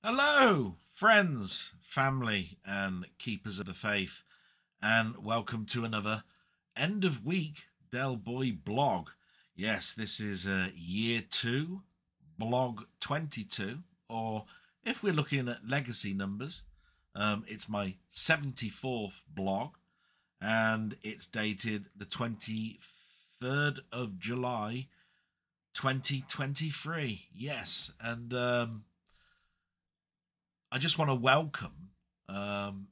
Hello, friends, family, and keepers of the faith, and welcome to another end of week Del Boy blog. Yes, this is year 2, blog 22, or if we're looking at legacy numbers, it's my 74th blog, and it's dated the 23rd of July 2023. Yes, and I just want to welcome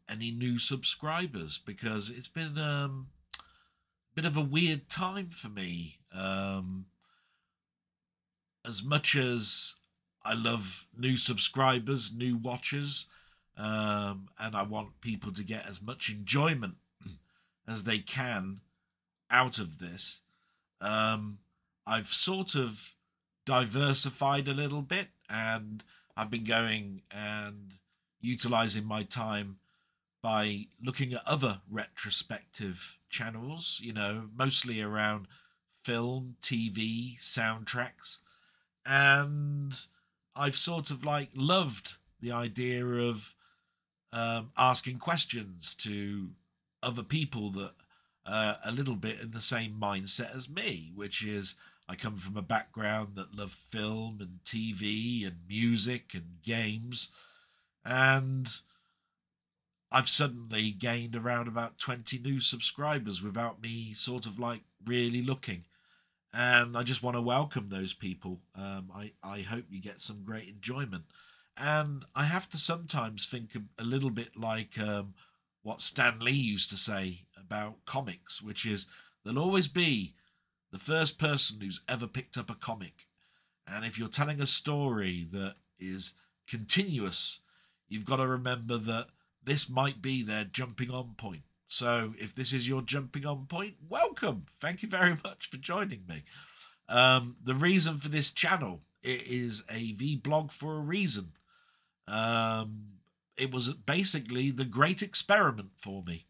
any new subscribers because it's been a bit of a weird time for me. As much as I love new subscribers, new watchers, and I want people to get as much enjoyment as they can out of this, I've sort of diversified a little bit, and I've been going and utilizing my time by looking at other retrospective channels, mostly around film, TV, soundtracks. And I've sort of loved the idea of asking questions to other people that are a little bit in the same mindset as me, which is I come from a background that loved film and TV and music and games, and I've suddenly gained around about 20 new subscribers without me sort of really looking. And I just want to welcome those people. I hope you get some great enjoyment. And I have to sometimes think a little bit like what Stan Lee used to say about comics, which is there'll always be the first person who's ever picked up a comic. And if you're telling a story that is continuous, you've got to remember that this might be their jumping on point. So if this is your jumping on point, welcome. Thank you very much for joining me. The reason for this channel, it is a Vblog for a reason. It was basically the great experiment for me.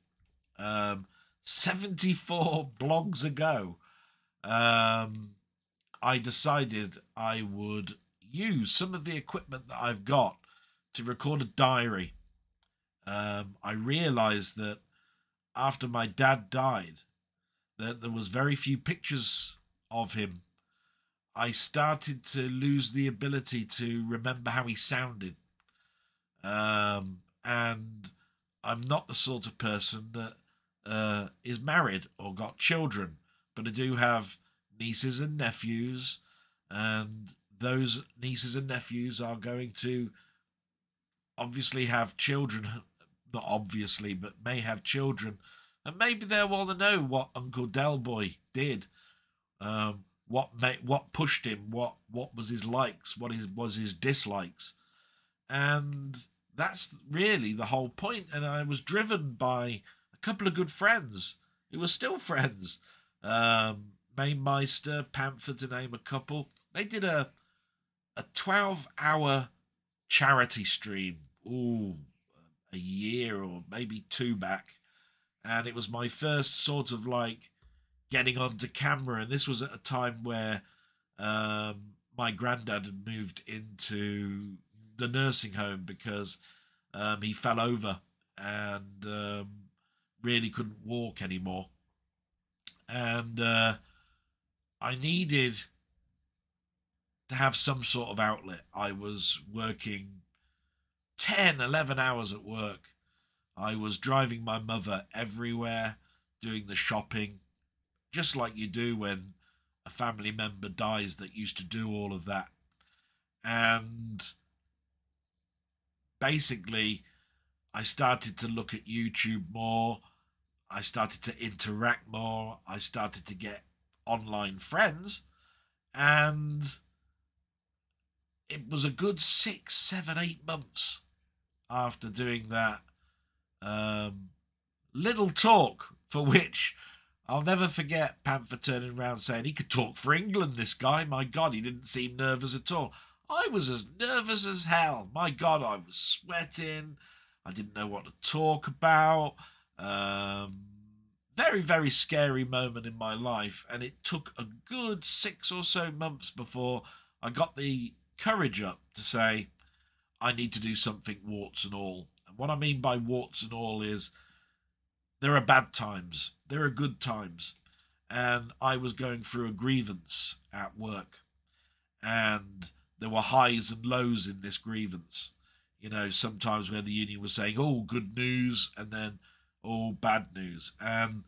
74 blogs ago, I decided I would use some of the equipment that I've got to record a diary. I realized that after my dad died, that there was very few pictures of him. I started to lose the ability to remember how he sounded. And I'm not the sort of person that is married or got children, but I do have nieces and nephews, and those nieces and nephews are going to obviously have children. Not obviously, but may have children, and maybe they'll want to know what Uncle Delboy did, what pushed him, what was his likes, was his dislikes, and that's really the whole point. And I was driven by a couple of good friends who were still friends, Mainmeister, Panther, to name a couple. They did a 12-hour charity stream. Ooh, a year or maybe 2 back, and it was my first sort of getting onto camera, and this was at a time where my granddad had moved into the nursing home because he fell over and really couldn't walk anymore, and I needed to have some sort of outlet. I was working 10, 11 hours at work. I was driving my mother everywhere, doing the shopping, just like you do when a family member dies that used to do all of that. And basically, I started to look at YouTube more. I started to interact more. I started to get online friends. And it was a good 6, 7, 8 months after doing that little talk, for which I'll never forget Panther turning around saying he could talk for England, this guy. My God, he didn't seem nervous at all. I was as nervous as hell. My God, I was sweating. I didn't know what to talk about. Very, very scary moment in my life. And it took a good 6 or so months before I got the courage up to say, I need to do something warts and all. And what I mean by warts and all is there are bad times, there are good times. And I was going through a grievance at work, and there were highs and lows in this grievance. You know, sometimes where the union was saying, oh, good news, and then, oh, bad news. And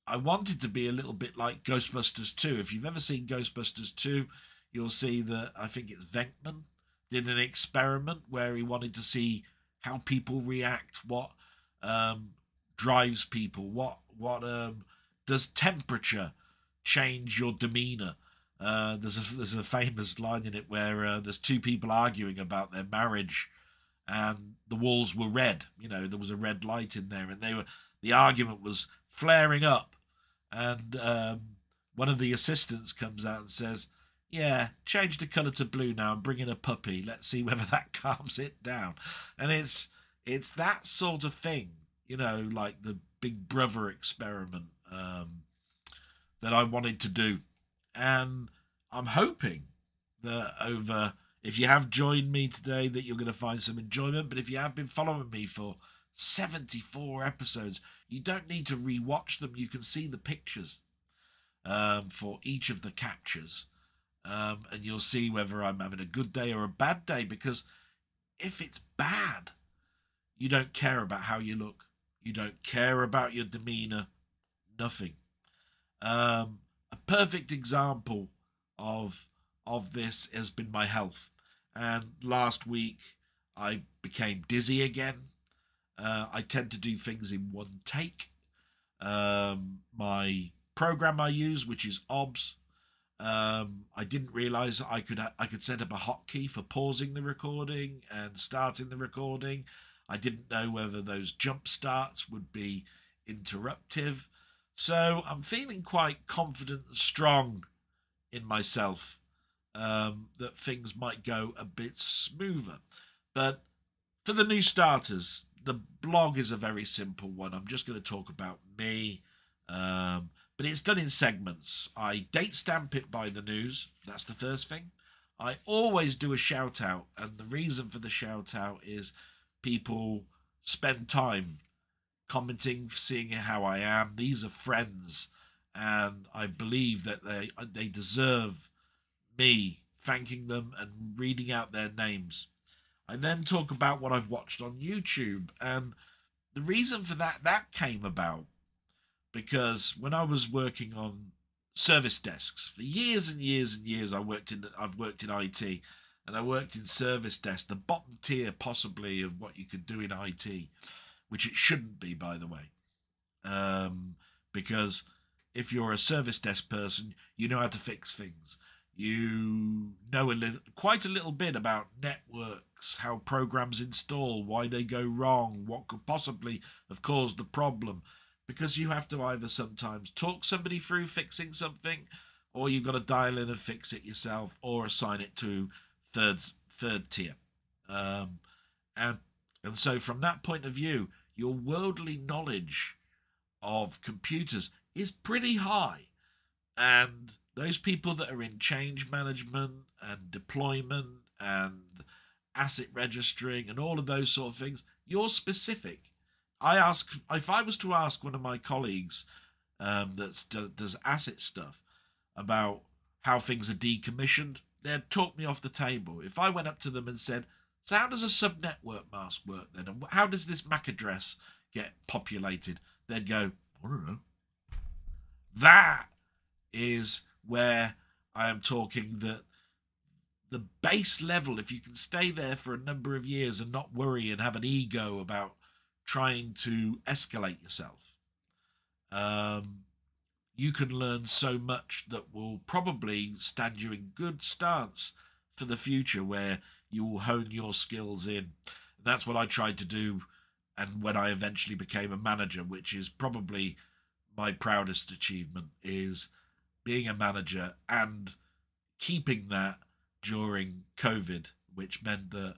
I wanted to be a little bit like Ghostbusters 2. If you've ever seen Ghostbusters 2, you'll see that I think it's Venkman did an experiment where he wanted to see how people react, what drives people, what does temperature change your demeanor. There's a famous line in it where there's two people arguing about their marriage, and the walls were red. You know, there was a red light in there, and the argument was flaring up, and one of the assistants comes out and says, yeah, change the colour to blue now and bring in a puppy. Let's see whether that calms it down. And it's that sort of thing, you know, like the Big Brother experiment that I wanted to do. And I'm hoping that if you have joined me today, that you're going to find some enjoyment. But if you have been following me for 74 episodes, you don't need to rewatch them. You can see the pictures for each of the captures. And you'll see whether I'm having a good day or a bad day, because if it's bad, you don't care about how you look. You don't care about your demeanor. Nothing. A perfect example of this has been my health. And last week I became dizzy again. I tend to do things in one take. My program I use, which is OBS, I didn't realize I could set up a hotkey for pausing the recording and starting the recording. I didn't know whether those jump starts would be interruptive. So I'm feeling quite confident and strong in myself, that things might go a bit smoother. But for the new starters, the blog is a very simple one. I'm just going to talk about me. But it's done in segments. I date stamp it by the news. That's the first thing. I always do a shout out. And the reason for the shout out is people spend time commenting, seeing how I am. These are friends. And I believe that they deserve me thanking them and reading out their names. I then talk about what I've watched on YouTube. And the reason for that came about because when I was working on service desks for years and years and years, I've worked in IT, and I worked in service desk, the bottom tier possibly of what you could do in IT, which it shouldn't be, by the way, because if you're a service desk person, you know how to fix things. You know quite a little bit about networks, how programs install, why they go wrong, what could possibly have caused the problem. Because you have to either sometimes talk somebody through fixing something, or you've got to dial in and fix it yourself, or assign it to third tier. And so from that point of view, your worldly knowledge of computers is pretty high. And those people that are in change management and deployment and asset registering and all of those sort of things, you're specific. If I was to ask one of my colleagues that does asset stuff about how things are decommissioned, they'd talk me off the table. If I went up to them and said, so how does a subnetwork mask work then? And how does this MAC address get populated? They'd go, I don't know. That is where I am talking that the base level, if you can stay there for a number of years and not worry and have an ego about trying to escalate yourself, you can learn so much that will probably stand you in good stance for the future, where you will hone your skills in. And that's what I tried to do, and when I eventually became a manager, which is probably my proudest achievement, is being a manager and keeping that during COVID, which meant that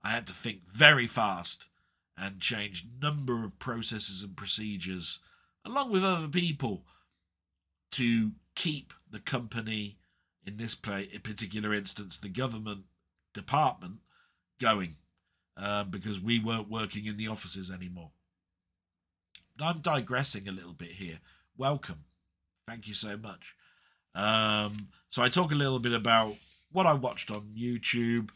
I had to think very fast and change a number of processes and procedures along with other people to keep the company, in this particular instance, the government department, going. because we weren't working in the offices anymore. But I'm digressing a little bit here. Welcome. Thank you so much. So I talk a little bit about what I watched on YouTube,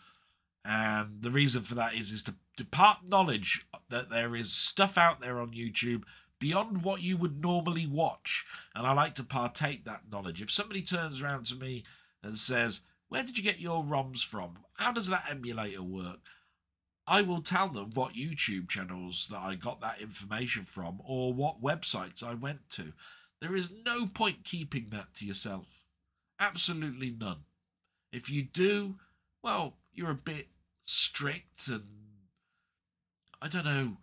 and the reason for that is to depart knowledge that there is stuff out there on YouTube beyond what you would normally watch, and I like to partake that knowledge. If somebody turns around to me and says, "Where did you get your ROMs from? How does that emulator work?" I will tell them what YouTube channels that I got that information from or what websites I went to. There is no point keeping that to yourself. Absolutely none. If you do, well, you're a bit strict, and I don't know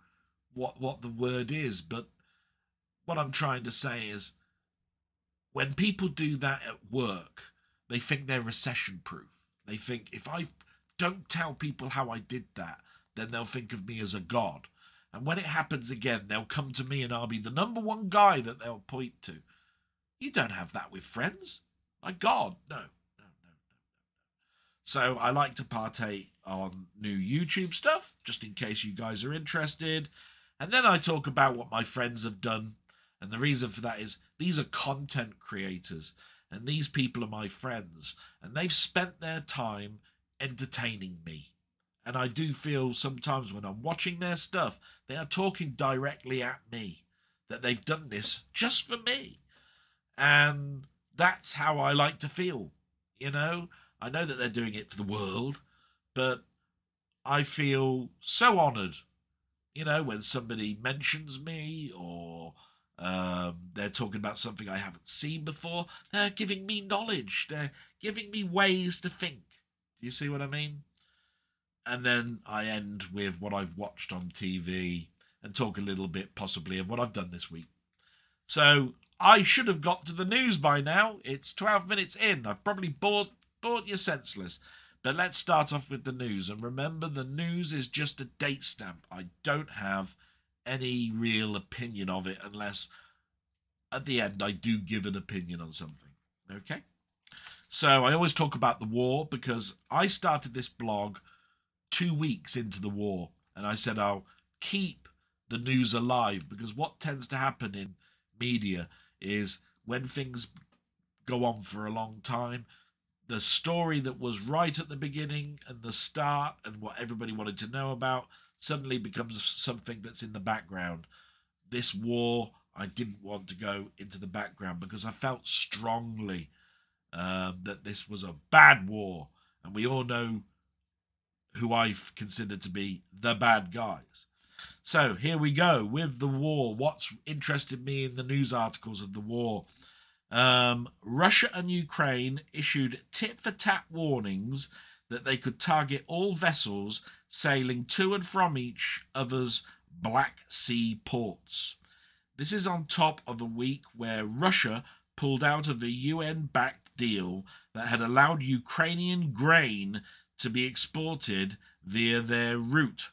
what the word is, but what I'm trying to say is when people do that at work, they think they're recession proof. They think if I don't tell people how I did that, then they'll think of me as a god. And when it happens again, they'll come to me and I'll be the #1 guy that they'll point to. You don't have that with friends. My God, no. So I like to partake on new YouTube stuff, just in case you guys are interested. And then I talk about what my friends have done. And the reason for that is these are content creators. And these people are my friends. And they've spent their time entertaining me. And I do feel sometimes when I'm watching their stuff, they are talking directly at me. That they've done this just for me. And that's how I like to feel, you know. I know that they're doing it for the world, but I feel so honoured, you know, when somebody mentions me or they're talking about something I haven't seen before. They're giving me knowledge. They're giving me ways to think. Do you see what I mean? And then I end with what I've watched on TV and talk a little bit possibly of what I've done this week. So I should have got to the news by now. It's 12 minutes in. I've probably bored you senseless. But let's start off with the news. And remember, the news is just a date stamp. I don't have any real opinion of it unless at the end I do give an opinion on something. Okay? So I always talk about the war because I started this blog 2 weeks into the war. And I said I'll keep the news alive because what tends to happen in media is when things go on for a long time, the story that was right at the beginning and the start and what everybody wanted to know about suddenly becomes something that's in the background. This war, I didn't want to go into the background because I felt strongly that this was a bad war. And we all know who I've considered to be the bad guys. So here we go with the war. What's interested me in the news articles of the war? Russia and Ukraine issued tit-for-tat warnings that they could target all vessels sailing to and from each other's Black Sea ports. This is on top of a week where Russia pulled out of a UN-backed deal that had allowed Ukrainian grain to be exported via their route.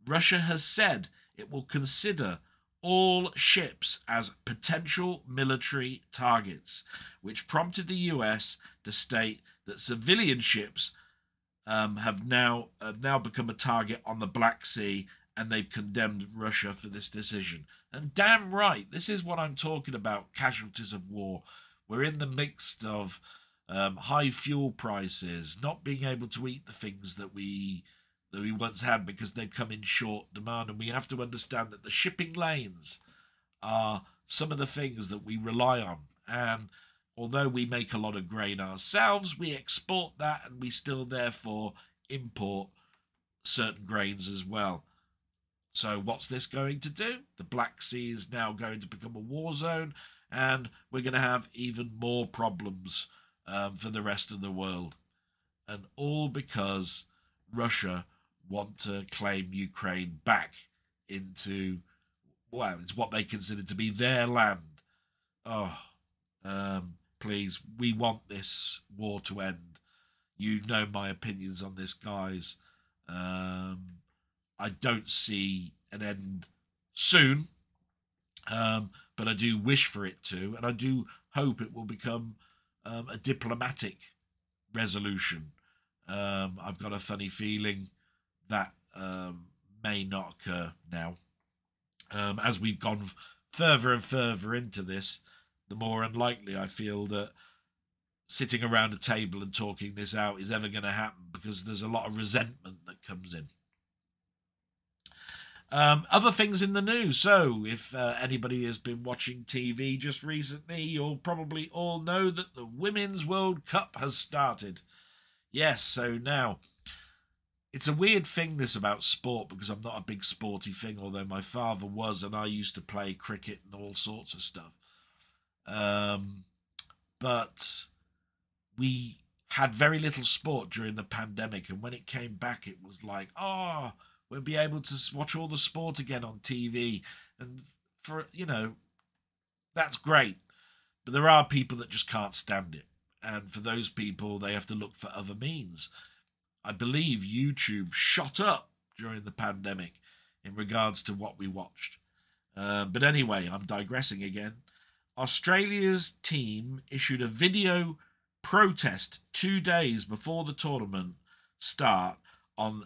Russia has said it will consider all ships as potential military targets, which prompted the US to state that civilian ships have now become a target on the Black Sea, and they've condemned Russia for this decision. And damn right, this is what I'm talking about, casualties of war. We're in the midst of high fuel prices, not being able to eat the things that we once had because they've come in short demand. And we have to understand that the shipping lanes are some of the things that we rely on. And although we make a lot of grain ourselves, we export that, and we still therefore import certain grains as well. So what's this going to do? The Black Sea is now going to become a war zone, and we're going to have even more problems for the rest of the world. And all because Russia want to claim Ukraine back into, well, it's what they consider to be their land. Oh, please, we want this war to end. You know my opinions on this, guys. I don't see an end soon, but I do wish for it to, and I do hope it will become a diplomatic resolution. I've got a funny feeling that may not occur now. As we've gone further and further into this, the more unlikely I feel that sitting around a table and talking this out is ever going to happen, because there's a lot of resentment that comes in. Other things in the news. So if anybody has been watching TV just recently, you'll probably all know that the Women's World Cup has started. Yes, so now it's a weird thing, this, about sport, because I'm not a big sporty thing, although my father was, and I used to play cricket and all sorts of stuff. But we had very little sport during the pandemic, and when it came back, it was like, oh, we'll be able to watch all the sport again on TV. And for, that's great. But there are people that just can't stand it. And for those people, they have to look for other means. I believe YouTube shot up during the pandemic in regards to what we watched. But anyway, I'm digressing again. Australia's team issued a video protest 2 days before the tournament start on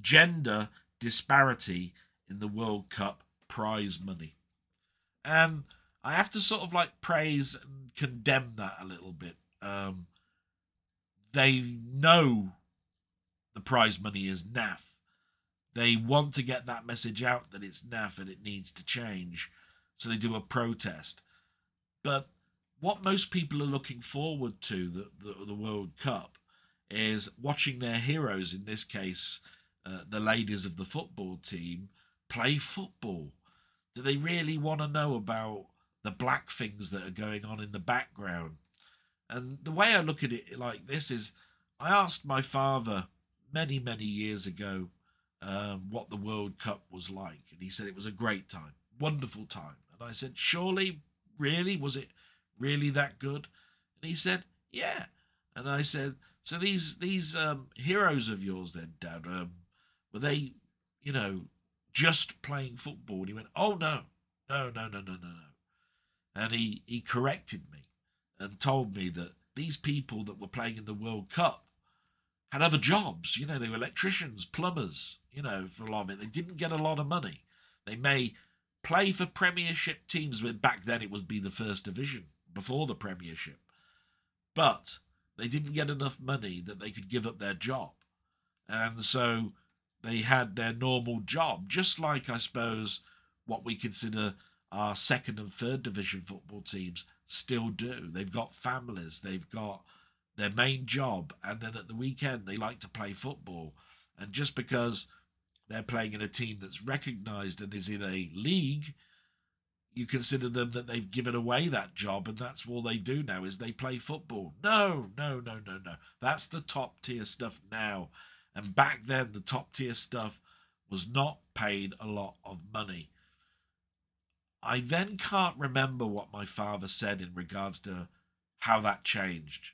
gender disparity in the World Cup prize money. And I have to sort of praise and condemn that a little bit. They know the prize money is naff. They want to get that message out that it's naff and it needs to change. So they do a protest. But what most people are looking forward to, the World Cup, is watching their heroes, in this case, the ladies of the football team, play football. Do they really want to know about the black things that are going on in the background? And the way I look at it like this is, I asked my father many, many years ago what the World Cup was like. And he said it was a great time, wonderful time. And I said, surely, really? Was it really that good? And he said, yeah. And I said, so these heroes of yours then, Dad, were they, just playing football? And he went, oh, no. And he corrected me and told me that these people that were playing in the World Cup had other jobs. They were electricians, plumbers, for a lot of it. They didn't get a lot of money. They may play for Premiership teams, but back then it would be the First Division, before the Premiership. But they didn't get enough money that they could give up their job. And so they had their normal job, just like, I suppose, what we consider our second and third division football teams still do. They've got families, they've got their main job, and then at the weekend they like to play football. And just because they're playing in a team that's recognised and is in a league, you consider them that they've given away that job, and that's all they do now is they play football. No. That's the top tier stuff now. And back then, the top tier stuff was not paid a lot of money. I then can't remember what my father said in regards to how that changed,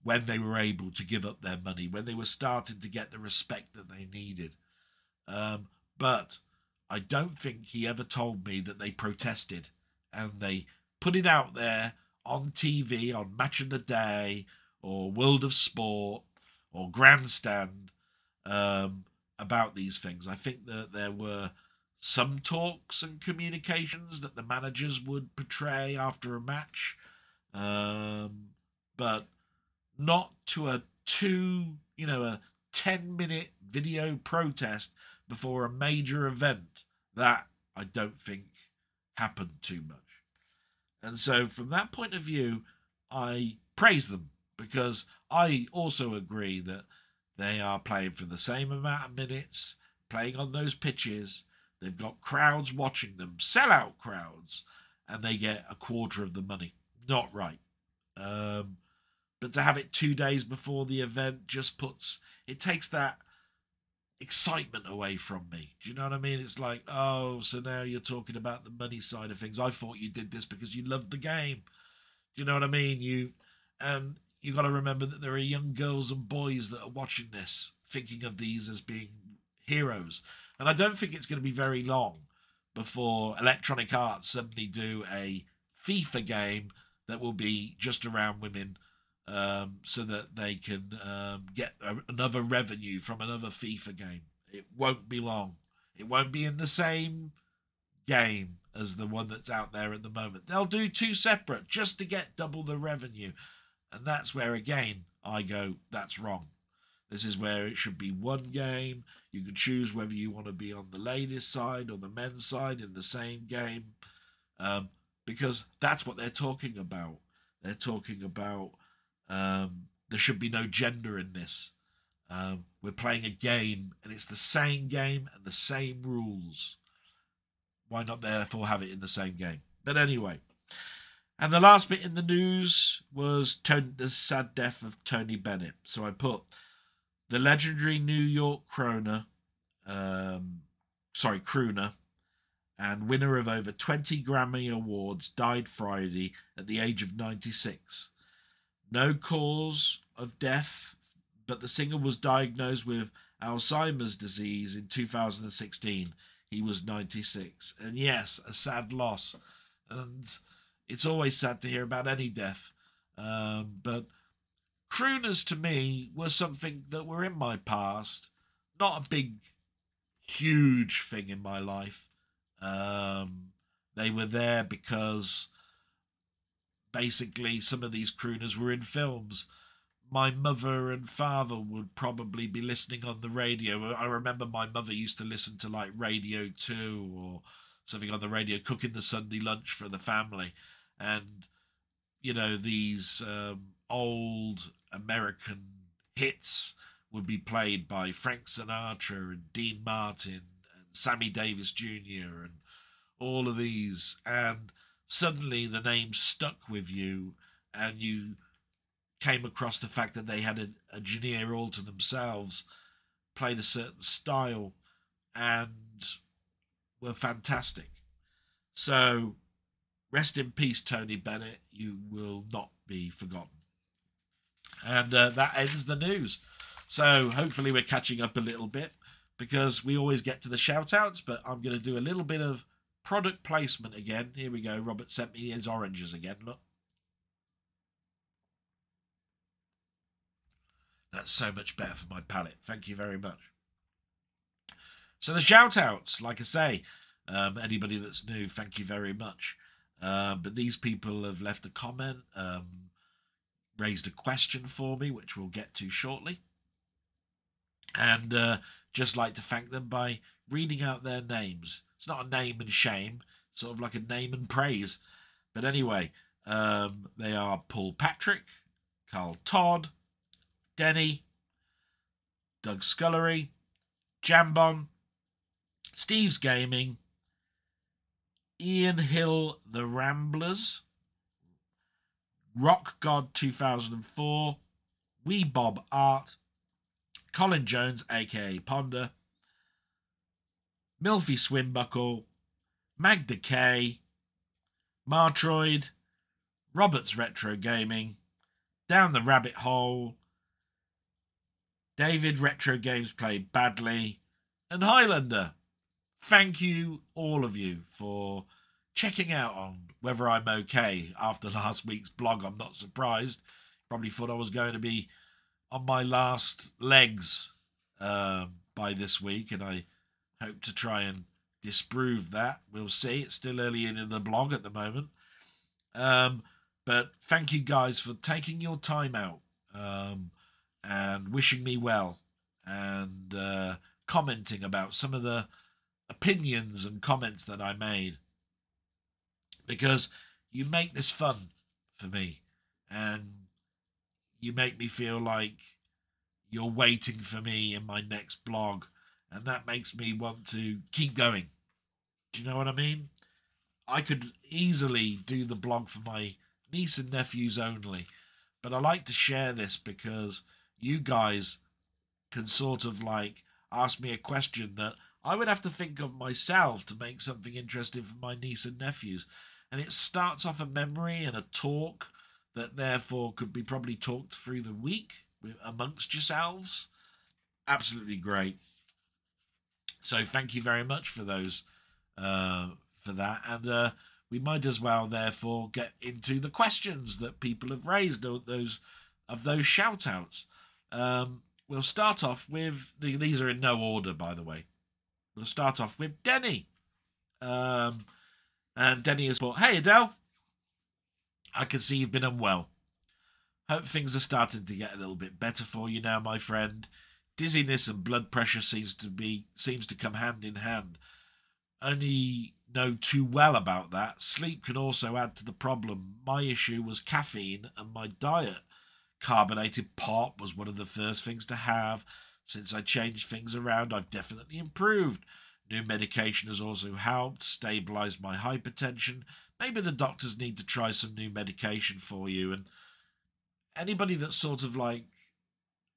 when they were able to give up their money, when they were starting to get the respect that they needed. But I don't think he ever told me that they protested and they put it out there on TV, on Match of the Day or World of Sport or Grandstand, about these things. I think that there were some talks and communications that the managers would portray after a match, but not to a 10-minute video protest before a major event. That I don't think happened too much. And so from that point of view, I praise them, because I also agree that they are playing for the same amount of minutes, playing on those pitches. They've got crowds watching them, sellout crowds, and they get a quarter of the money. Not right. But to have it 2 days before the event it takes that excitement away from me. Do you know what I mean? It's like, oh, so now you're talking about the money side of things. I thought you did this because you loved the game. Do you know what I mean? You got to remember that there are young girls and boys that are watching this, thinking of these as being heroes. And I don't think it's going to be very long before Electronic Arts suddenly do a FIFA game that will be just around women, so that they can get another revenue from another FIFA game. It won't be long. It won't be in the same game as the one that's out there at the moment. They'll do two separate just to get double the revenue. And that's where, again, I go, that's wrong. This is where it should be one game. You can choose whether you want to be on the ladies' side or the men's side in the same game, because that's what they're talking about. They're talking about there should be no gender in this. We're playing a game, and it's the same game and the same rules. Why not therefore have it in the same game? But anyway. And the last bit in the news was the sad death of Tony Bennett. So I put the legendary New York crooner, and winner of over 20 Grammy Awards, died Friday at the age of 96. No cause of death, but the singer was diagnosed with Alzheimer's disease in 2016. He was 96. And yes, a sad loss. And it's always sad to hear about any death. But crooners to me were something that were in my past. Not a big, huge thing in my life. They were there because basically some of these crooners were in films. My mother and father would probably be listening on the radio. I remember my mother used to listen to like Radio 2 or something on the radio, cooking the Sunday lunch for the family. And, you know, these old American hits would be played by Frank Sinatra and Dean Martin and Sammy Davis Jr. and all of these. And suddenly the name stuck with you, and you came across the fact that they had a engineer all to themselves, played a certain style, and were fantastic. So, rest in peace, Tony Bennett. You will not be forgotten. And that ends the news. So, hopefully we're catching up a little bit, because we always get to the shout-outs, but I'm going to do a little bit of product placement again. Here we go. Robert sent me his oranges again. Look. That's so much better for my palate. Thank you very much. So the shout-outs, like I say, anybody that's new, thank you very much. But these people have left a comment, raised a question for me, which we'll get to shortly. And just like to thank them by reading out their names. It's not a name and shame, it's sort of like a name and praise. But anyway, they are Paul Patrick, Carl Todd, Denny, Doug Scullery, Jambon, Steve's Gaming, Ian Hill, The Ramblers, Rock God 2004, Wee Bob Art, Colin Jones, aka Ponder, Milfy Swinbuckle, Magda K, Martroid, Roberts Retro Gaming, Down the Rabbit Hole, David Retro Games Played Badly, and Highlander. Thank you, all of you, for checking out on whether I'm okay after last week's blog. I'm not surprised. Probably thought I was going to be on my last legs by this week, and I hope to try and disprove that. We'll see. It's still early in the blog at the moment. But thank you guys for taking your time out and wishing me well, and commenting about some of the opinions and comments that I made, because you make this fun for me, and you make me feel like you're waiting for me in my next blog, and that makes me want to keep going. Do you know what I mean? I could easily do the blog for my niece and nephews only, but I like to share this because you guys can sort of like ask me a question that I would have to think of myself to make something interesting for my niece and nephews. And it starts off a memory and a talk that therefore could be probably talked through the week amongst yourselves. Absolutely great. So thank you very much for those, for that. And we might as well therefore get into the questions that people have raised, those of those shout outs. We'll start off with these are in no order, by the way. We'll start off with Denny. And Denny has put, "Hey Adele, I can see you've been unwell. Hope things are starting to get a little bit better for you now, my friend. Dizziness and blood pressure seems to come hand in hand. Only know too well about that. Sleep can also add to the problem. My issue was caffeine and my diet. Carbonated pop was one of the first things to have. Since I changed things around, I've definitely improved. New medication has also helped stabilize my hypertension. Maybe the doctors need to try some new medication for you." And anybody that sort of like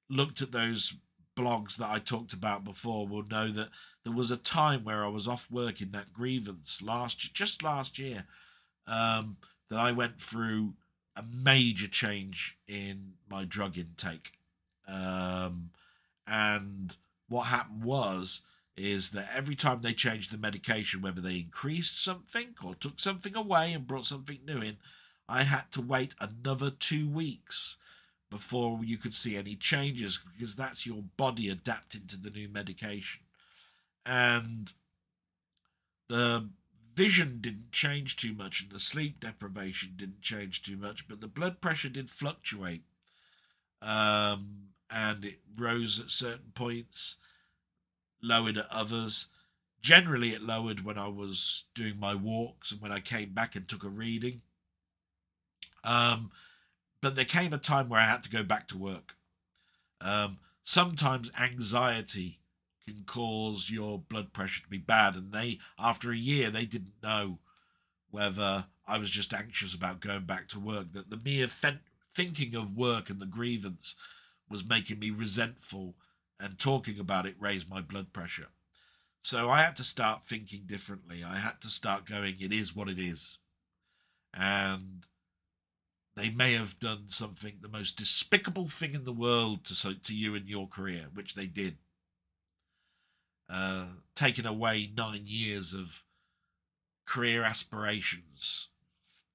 looked at those blogs that I talked about before will know that there was a time where I was off work in that grievance just last year, that I went through a major change in my drug intake. And what happened is that every time they changed the medication, whether they increased something or took something away and brought something new in, I had to wait another 2 weeks before you could see any changes, because that's your body adapting to the new medication. And the vision didn't change too much and the sleep deprivation didn't change too much, but the blood pressure did fluctuate. And it rose at certain points, lowered at others. Generally, it lowered when I was doing my walks and when I came back and took a reading. But there came a time where I had to go back to work. Sometimes anxiety can cause your blood pressure to be bad, and after a year, they didn't know whether I was just anxious about going back to work, that the mere thinking of work and the grievance was making me resentful, and talking about it raised my blood pressure. So I had to start thinking differently. I had to start going, it is what it is. And they may have done something, the most despicable thing in the world to you in your career, which they did. Taking away 9 years of career aspirations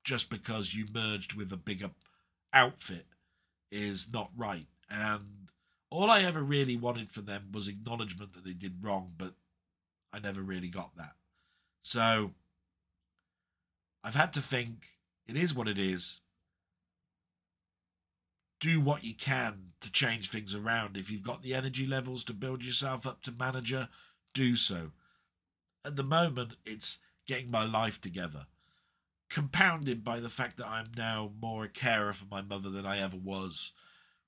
just because you merged with a bigger outfit is not right. And all I ever really wanted from them was acknowledgement that they did wrong, but I never really got that. So I've had to think, it is what it is. Do what you can to change things around. If you've got the energy levels to build yourself up to manager, do so. At the moment, it's getting my life together, compounded by the fact that I'm now more a carer for my mother than I ever was,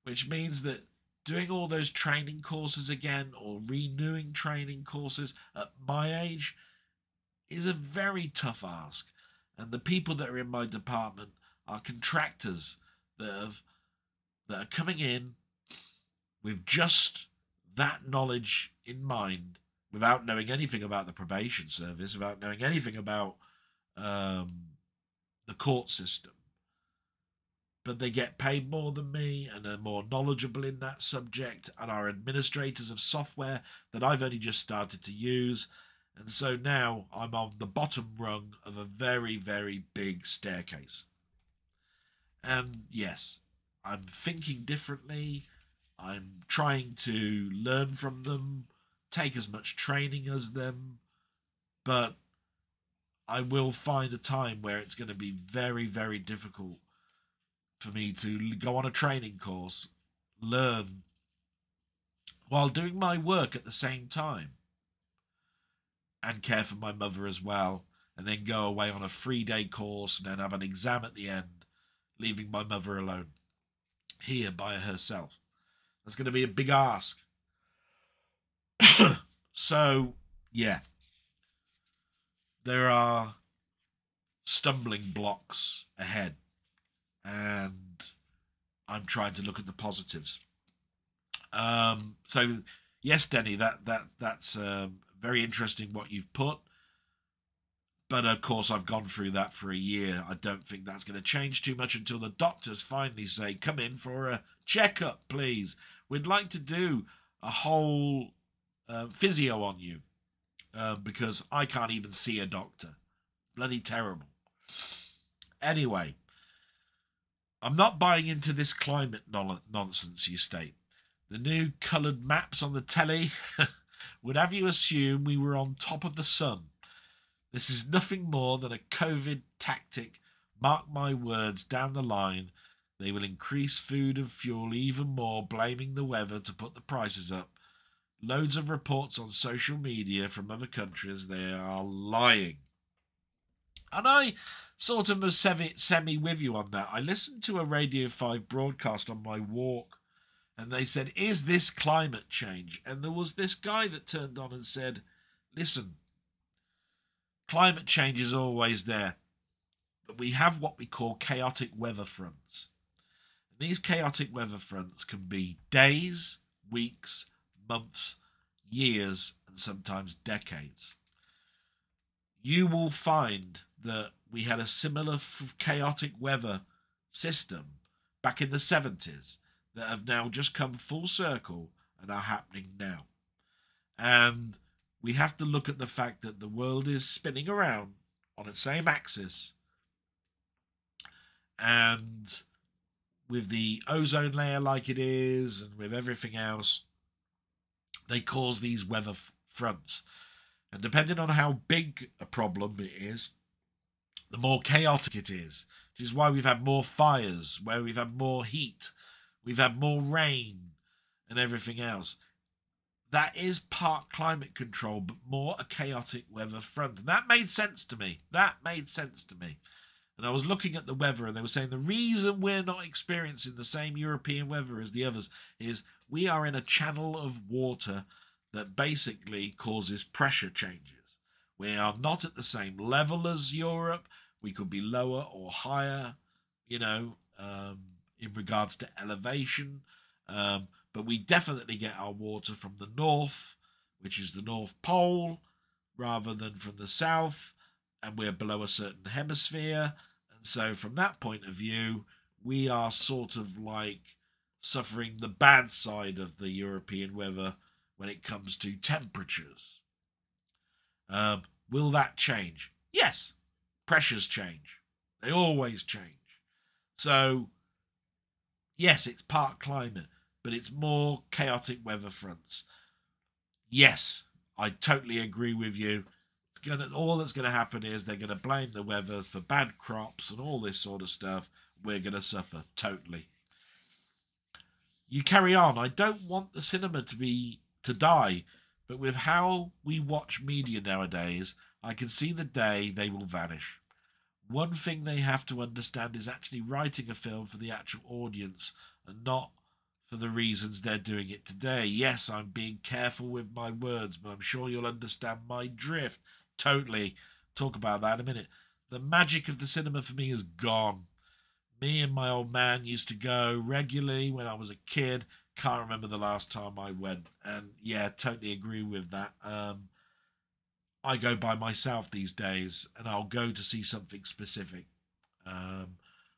which means that doing all those training courses again, or renewing training courses at my age, is a very tough ask. And the people that are in my department are contractors that are coming in with just that knowledge in mind, without knowing anything about the probation service, without knowing anything about the court system. But they get paid more than me and are more knowledgeable in that subject and are administrators of software that I've only just started to use. And so now I'm on the bottom rung of a very, very big staircase. And yes, I'm thinking differently. I'm trying to learn from them, take as much training as them, but I will find a time where it's going to be very, very difficult for me to go on a training course, learn, while doing my work at the same time, and care for my mother as well, and then go away on a 3-day course and then have an exam at the end, leaving my mother alone here by herself. That's going to be a big ask. So, yeah. There are stumbling blocks ahead, and I'm trying to look at the positives. So, yes, Denny, that's very interesting what you've put. But, of course, I've gone through that for a year. I don't think that's going to change too much until the doctors finally say, come in for a checkup, please. We'd like to do a whole physio on you, because I can't even see a doctor. Bloody terrible. Anyway, I'm not buying into this climate nonsense you state. The new coloured maps on the telly would have you assume we were on top of the sun. This is nothing more than a COVID tactic. Mark my words, down the line, they will increase food and fuel even more, blaming the weather to put the prices up. Loads of reports on social media from other countries, they are lying. And I sort of was semi with you on that. I listened to a Radio 5 broadcast on my walk, and they said, is this climate change? And there was this guy that turned on and said, listen, climate change is always there, but we have what we call chaotic weather fronts. And these chaotic weather fronts can be days, weeks, months, years, and sometimes decades. You will find that we had a similar chaotic weather system back in the 70s that have now just come full circle and are happening now. And we have to look at the fact that the world is spinning around on its same axis, and with the ozone layer like it is and with everything else, they cause these weather fronts. And depending on how big a problem it is, the more chaotic it is, which is why we've had more fires, where we've had more heat, we've had more rain and everything else. That is part climate control, but more a chaotic weather front. And that made sense to me. And I was looking at the weather, and they were saying the reason we're not experiencing the same European weather as the others is we are in a channel of water that basically causes pressure changes. We are not at the same level as Europe. We could be lower or higher, in regards to elevation. But we definitely get our water from the north, which is the North Pole, rather than from the south. And we're below a certain hemisphere. And so from that point of view, we are sort of like suffering the bad side of the European weather when it comes to temperatures. Will that change? Yes. Pressures change. They always change. So, yes, it's part climate, but it's more chaotic weather fronts. Yes, I totally agree with you. All that's going to happen is they're going to blame the weather for bad crops and all this sort of stuff. We're going to suffer, totally. You carry on. I don't want the cinema to die, but with how we watch media nowadays, I can see the day they will vanish. One thing they have to understand is actually writing a film for the actual audience and not for the reasons they're doing it today. Yes, I'm being careful with my words, but I'm sure you'll understand my drift. Totally. Talk about that in a minute. The magic of the cinema for me is gone. Me and my old man used to go regularly when I was a kid. Can't remember the last time I went. And yeah, totally agree with that. I go by myself these days, and I'll go to see something specific.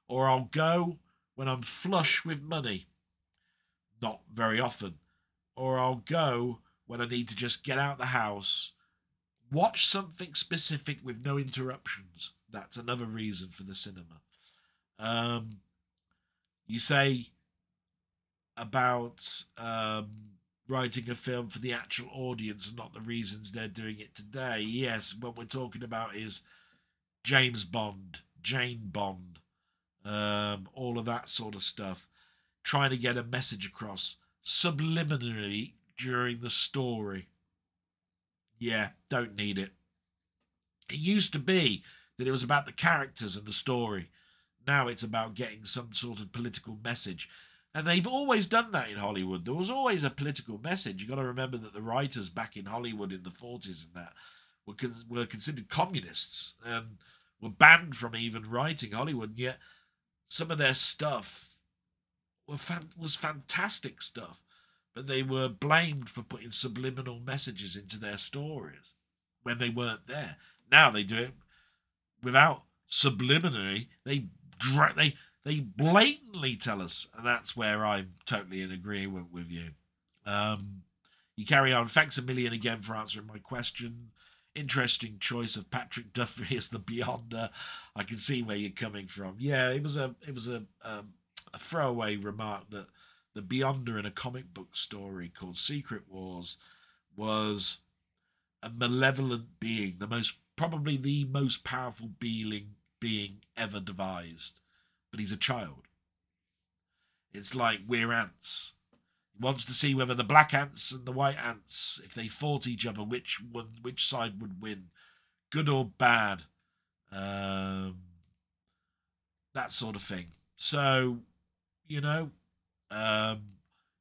Or I'll go when I'm flush with money. Not very often. Or I'll go when I need to just get out the house, watch something specific with no interruptions. That's another reason for the cinema. You say about writing a film for the actual audience and not the reasons they're doing it today. Yes, what we're talking about is James Bond, Jane Bond, all of that sort of stuff. Trying to get a message across subliminally during the story. Yeah, don't need it. It used to be that it was about the characters and the story. Now it's about getting some sort of political message. And they've always done that in Hollywood. There was always a political message. You've got to remember that the writers back in Hollywood in the 40s and that were considered communists and were banned from even writing Hollywood. And yet some of their stuff was fantastic stuff. But they were blamed for putting subliminal messages into their stories when they weren't there. Now they do it without subliminally. They blatantly tell us, and that's where I'm totally in agreement with you. You carry on. Thanks a million again for answering my question. interesting choice of Patrick Duffy as the Beyonder. I can see where you're coming from. Yeah, it was a throwaway remark that the Beyonder in a comic book story called Secret Wars was a malevolent being, probably the most powerful being ever devised. But he's a child. It's like we're ants. He wants to see whether the black ants and the white ants, if they fought each other, which side would win, good or bad, that sort of thing. So, you know,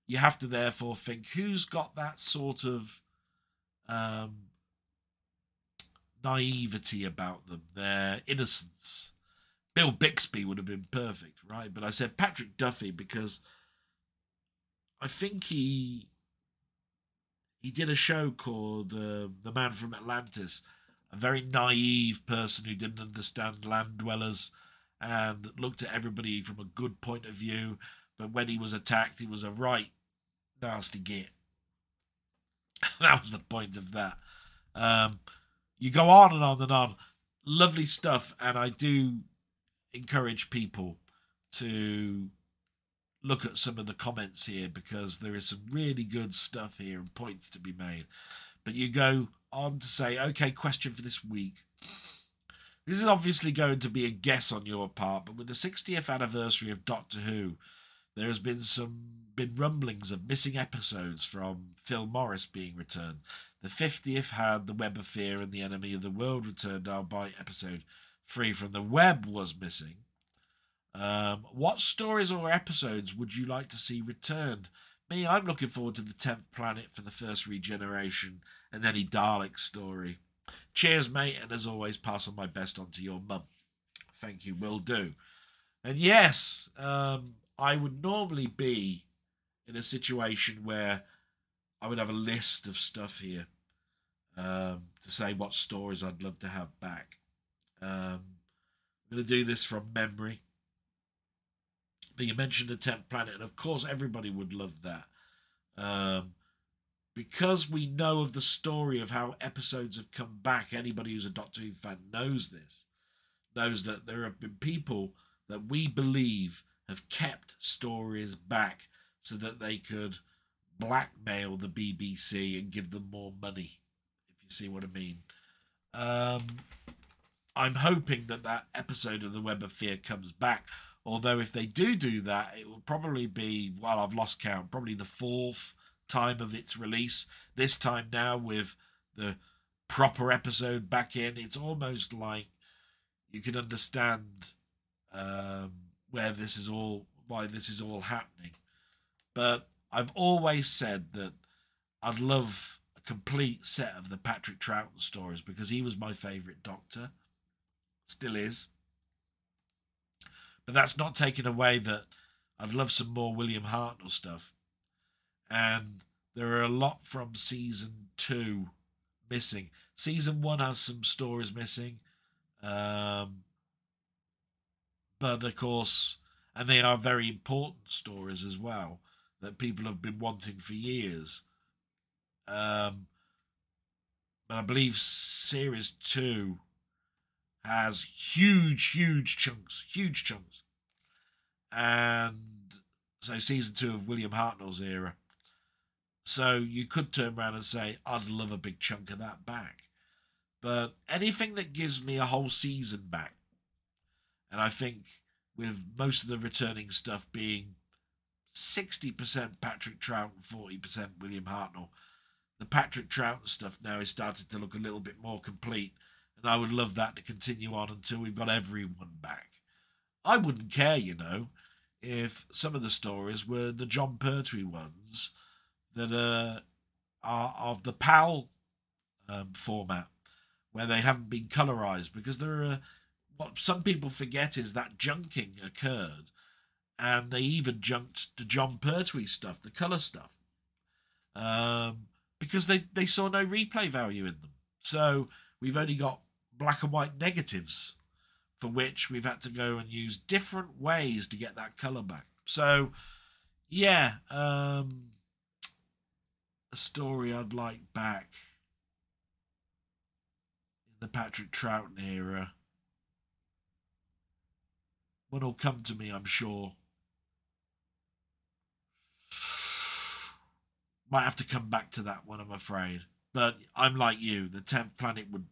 you have to therefore think who's got that sort of naivety about them, their innocence. Bill Bixby would have been perfect, right? But I said Patrick Duffy because I think he did a show called The Man from Atlantis, a very naive person who didn't understand land dwellers and looked at everybody from a good point of view. But when he was attacked, he was a right nasty git. That was the point of that. You go on and on and on. Lovely stuff. And I do encourage people to look at some of the comments here because there is some really good stuff here and points to be made. But you go on to say, okay, question for this week. This is obviously going to be a guess on your part, but with the 60th anniversary of Doctor Who, there has been rumblings of missing episodes from Phil Morris being returned. The 50th had The Web of Fear and The Enemy of the World returned, albeit episode 3 from the Web was missing. What stories or episodes would you like to see returned? Me, I'm looking forward to the 10th planet for the first regeneration and any Dalek story. Cheers, mate, and as always, pass on my best on to your mum. Thank you, will do. And yes, I would normally be in a situation where I would have a list of stuff here to say what stories I'd love to have back. I'm going to do this from memory. But you mentioned the 10th planet, and of course everybody would love that. Because we know of the story of how episodes have come back, anybody who's a Doctor Who fan knows this, knows that there have been people that we believe have kept stories back so that they could blackmail the BBC and give them more money, if you see what I mean. I'm hoping that episode of The Web of Fear comes back, although if they do that, it will probably be, well, I've lost count, probably the 4th time of its release. This time now with the proper episode back in, it's almost like you can understand why this is all happening. But I've always said that I'd love a complete set of the Patrick Troughton stories because he was my favourite Doctor. Still is. But that's not taken away that I'd love some more William Hartnell stuff. And there are a lot from season 2 missing. Season 1 has some stories missing. But of course, and they are very important stories as well that people have been wanting for years. But I believe series 2 has huge chunks. And so season 2 of William Hartnell's era. So you could turn around and say, I'd love a big chunk of that back. But anything that gives me a whole season back, and I think with most of the returning stuff being 60% Patrick Troughton, 40% William Hartnell, the Patrick Troughton stuff now is starting to look a little bit more complete. And I would love that to continue on until we've got everyone back. I wouldn't care, if some of the stories were the John Pertwee ones that are of the PAL format, where they haven't been colorized, because there are, what some people forget is that junking occurred, and they even junked the John Pertwee stuff, the color stuff, because they saw no replay value in them. So we've only got black and white negatives, for which we've had to go and use different ways to get that color back. So yeah, a story I'd like back. the Patrick Troughton era. One will come to me, I'm sure. Might have to come back to that one, I'm afraid. But I'm like you. The 10th Planet would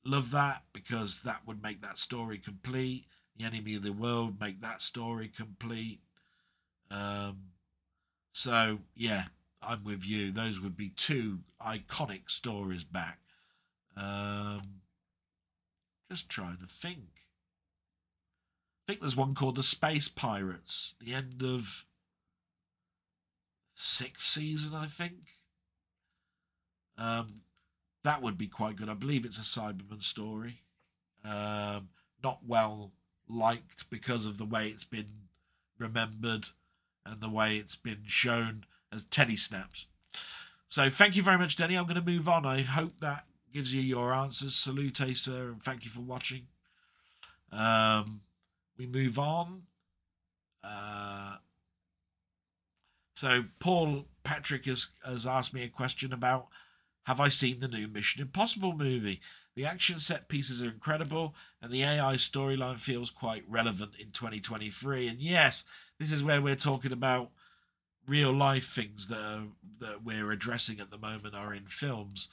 love that, because that would make that story complete. The Enemy of the World make that story complete. So yeah, I'm with you. Those would be two iconic stories back. Just trying to think. I think there's one called The Space Pirates. The end of 6th season, I think. That would be quite good. I believe it's a Cyberman story. Not well liked because of the way it's been remembered and the way it's been shown as Teddy Snaps. So thank you very much, Denny. I'm going to move on. I hope that gives you your answers. Salute, sir, and thank you for watching. We move on. So Paul Patrick has asked me a question about, have I seen the new Mission Impossible movie? The action set pieces are incredible, and the AI storyline feels quite relevant in 2023. And yes, this is where we're talking about real life things that we're addressing at the moment are in films.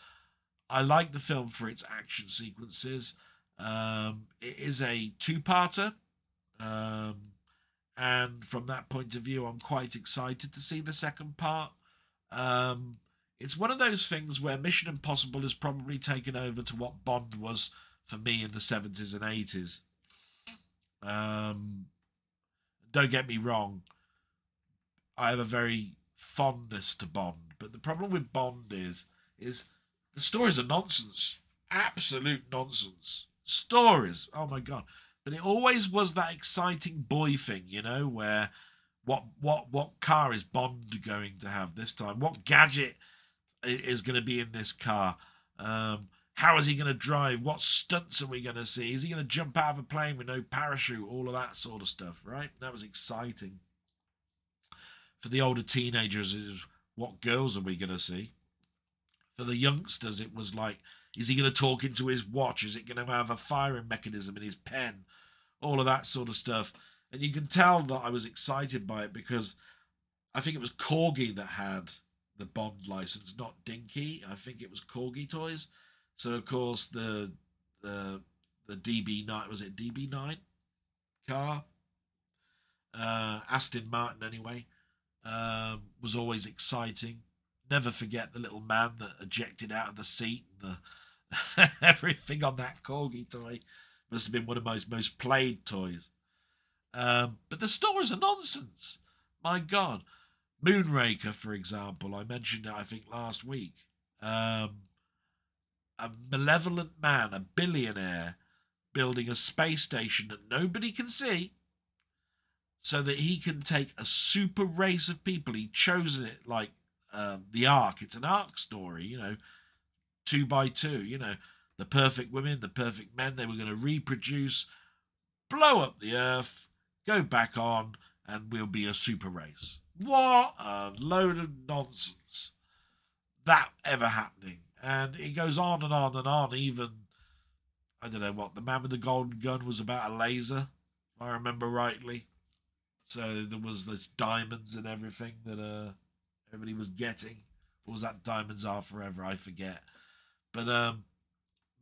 I like the film for its action sequences. It is a two-parter. And from that point of view, I'm quite excited to see the second part. It's one of those things where Mission Impossible has probably taken over to what Bond was for me in the 70s and 80s. Don't get me wrong, I have a very fondness to Bond, but the problem with Bond is the stories are nonsense. Absolute nonsense. Stories, oh my God. But it always was that exciting boy thing, you know, where what car is Bond going to have this time? What gadget is going to be in this car? How is he going to drive? What stunts are we going to see? Is he going to jump out of a plane with no parachute? All of that sort of stuff, right? That was exciting. For the older teenagers, it was, what girls are we going to see? For the youngsters, it was like, is he going to talk into his watch? Is it going to have a firing mechanism in his pen? All of that sort of stuff. And you can tell that I was excited by it because I think it was Corgi that had the Bond license, not Dinky. I think it was Corgi Toys. So, of course, the DB9, was it DB9 car? Aston Martin, anyway, was always exciting. Never forget the little man that ejected out of the seat and the everything on that Corgi toy. Must have been one of my most played toys. But the stories are nonsense. My God. Moonraker, for example, I mentioned it, I think, last week. A malevolent man, a billionaire, building a space station that nobody can see so that he can take a super race of people. He chosen it like the Ark. It's an Ark story, you know, 2 by 2, you know, the perfect women, the perfect men. They were going to reproduce, blow up the Earth, go back on, and we'll be a super race. What a load of nonsense. That ever happening. And it goes on and on and on. Even, I don't know what, the man with the golden gun was about a laser, if I remember rightly. So there was this diamonds and everything that everybody was getting. What was that? Diamonds Are Forever, I forget. But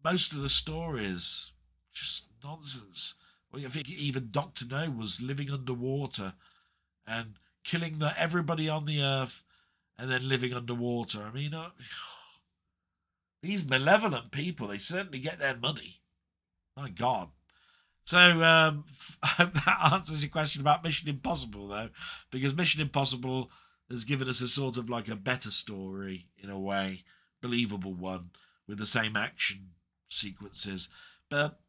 most of the stories, just nonsense. Well, I think even Dr. No was living underwater and killing everybody on the Earth and then living underwater. I mean, these malevolent people, they certainly get their money. My God. So I hope that answers your question about Mission Impossible, though, because Mission Impossible has given us a sort of like a better story, in a way, believable one, with the same action sequences. But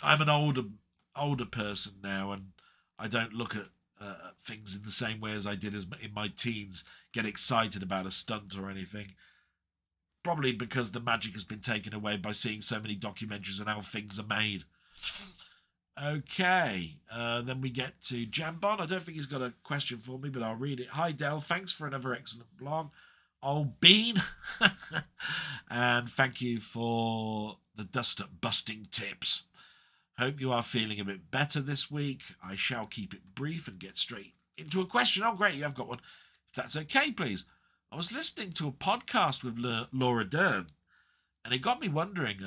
I'm an older person now, and I don't look at things in the same way as I did in my teens, get excited about a stunt or anything. Probably because the magic has been taken away by seeing so many documentaries on how things are made. Okay, then we get to Jambon. I don't think he's got a question for me, but I'll read it. Hi, Del. Thanks for another excellent blog. old bean. And thank you for the dust busting tips. Hope you are feeling a bit better this week. I shall keep it brief and get straight into a question. Oh, great, you have got one. If that's okay, please. I was listening to a podcast with Laura Dern, and it got me wondering,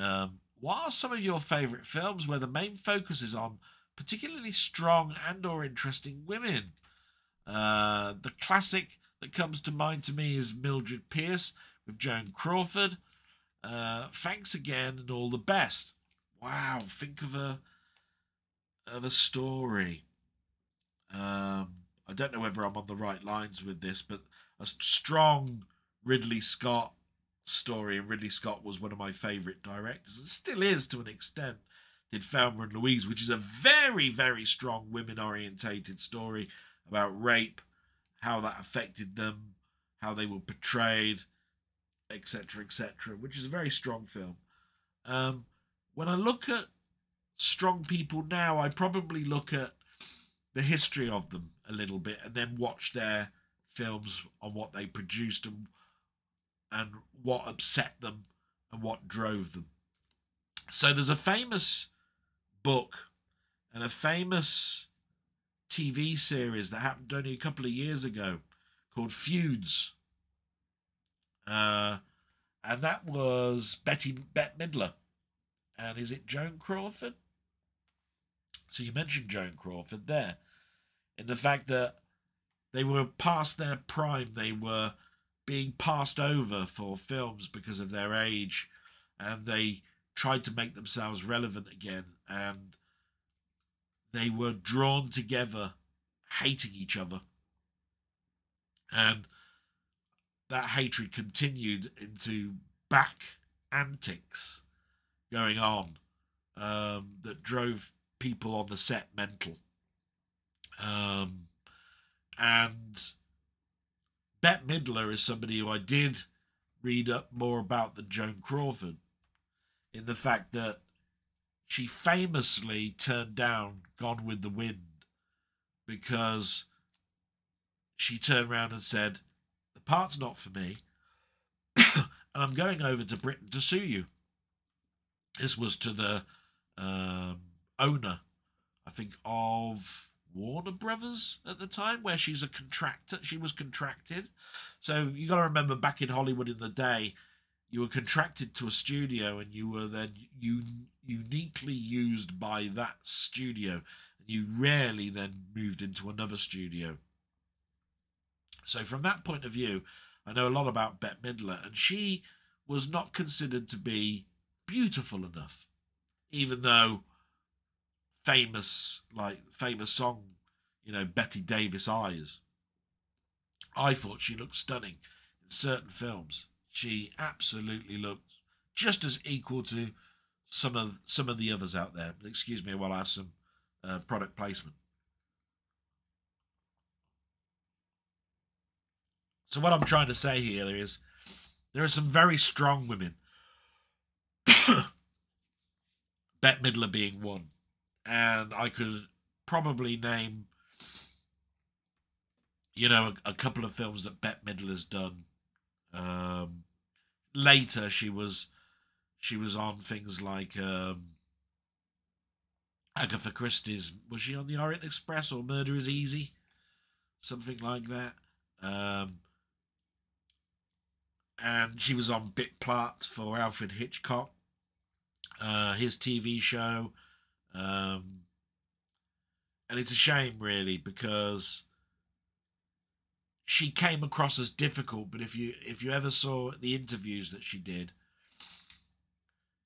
what are some of your favourite films where the main focus is on particularly strong and or interesting women? The classic that comes to mind to me is Mildred Pierce with Joan Crawford. Thanks again and all the best. Wow, think of a story. I don't know whether I'm on the right lines with this, but a strong Ridley Scott story, and Ridley Scott was one of my favourite directors, and still is to an extent, did Thelma and Louise, which is a very, very strong women-orientated story about rape, how that affected them, how they were portrayed, etc., etc., which is a very strong film. When I look at strong people now, I probably look at the history of them a little bit and then watch their films on what they produced and what upset them and what drove them. So there's a famous book and a famous TV series that happened only a couple of years ago called Feuds. And that was Bette Midler. And is it Joan Crawford? So you mentioned Joan Crawford there. In the fact that they were past their prime. They were being passed over for films because of their age. And they tried to make themselves relevant again. And they were drawn together, hating each other. And that hatred continued into back antics going on that drove people on the set mental. And Bette Midler is somebody who I did read up more about than Joan Crawford, in the fact that she famously turned down Gone with the Wind because she turned around and said, the part's not for me, and I'm going over to Britain to sue you. This was to the owner, I think, of Warner Brothers at the time, where she's a contractor. She was contracted. So you got to remember, back in Hollywood in the day, you were contracted to a studio and you were then uniquely used by that studio. And you rarely then moved into another studio. So from that point of view, I know a lot about Bette Midler, and she was not considered to be beautiful enough, even though famous song, Betty Davis Eyes. I thought she looked stunning in certain films. She absolutely looked just as equal to some of the others out there. Excuse me while I have some product placement. So what I'm trying to say here is there are some very strong women, Bette Midler being one. And I could probably name, a couple of films that Bette Midler's done. Later, she was on things like Agatha Christie's. Was she on the Orient Express or Murder is Easy? Something like that. And she was on bit parts for Alfred Hitchcock, his TV show. And it's a shame, really, because she came across as difficult. But if you ever saw the interviews that she did,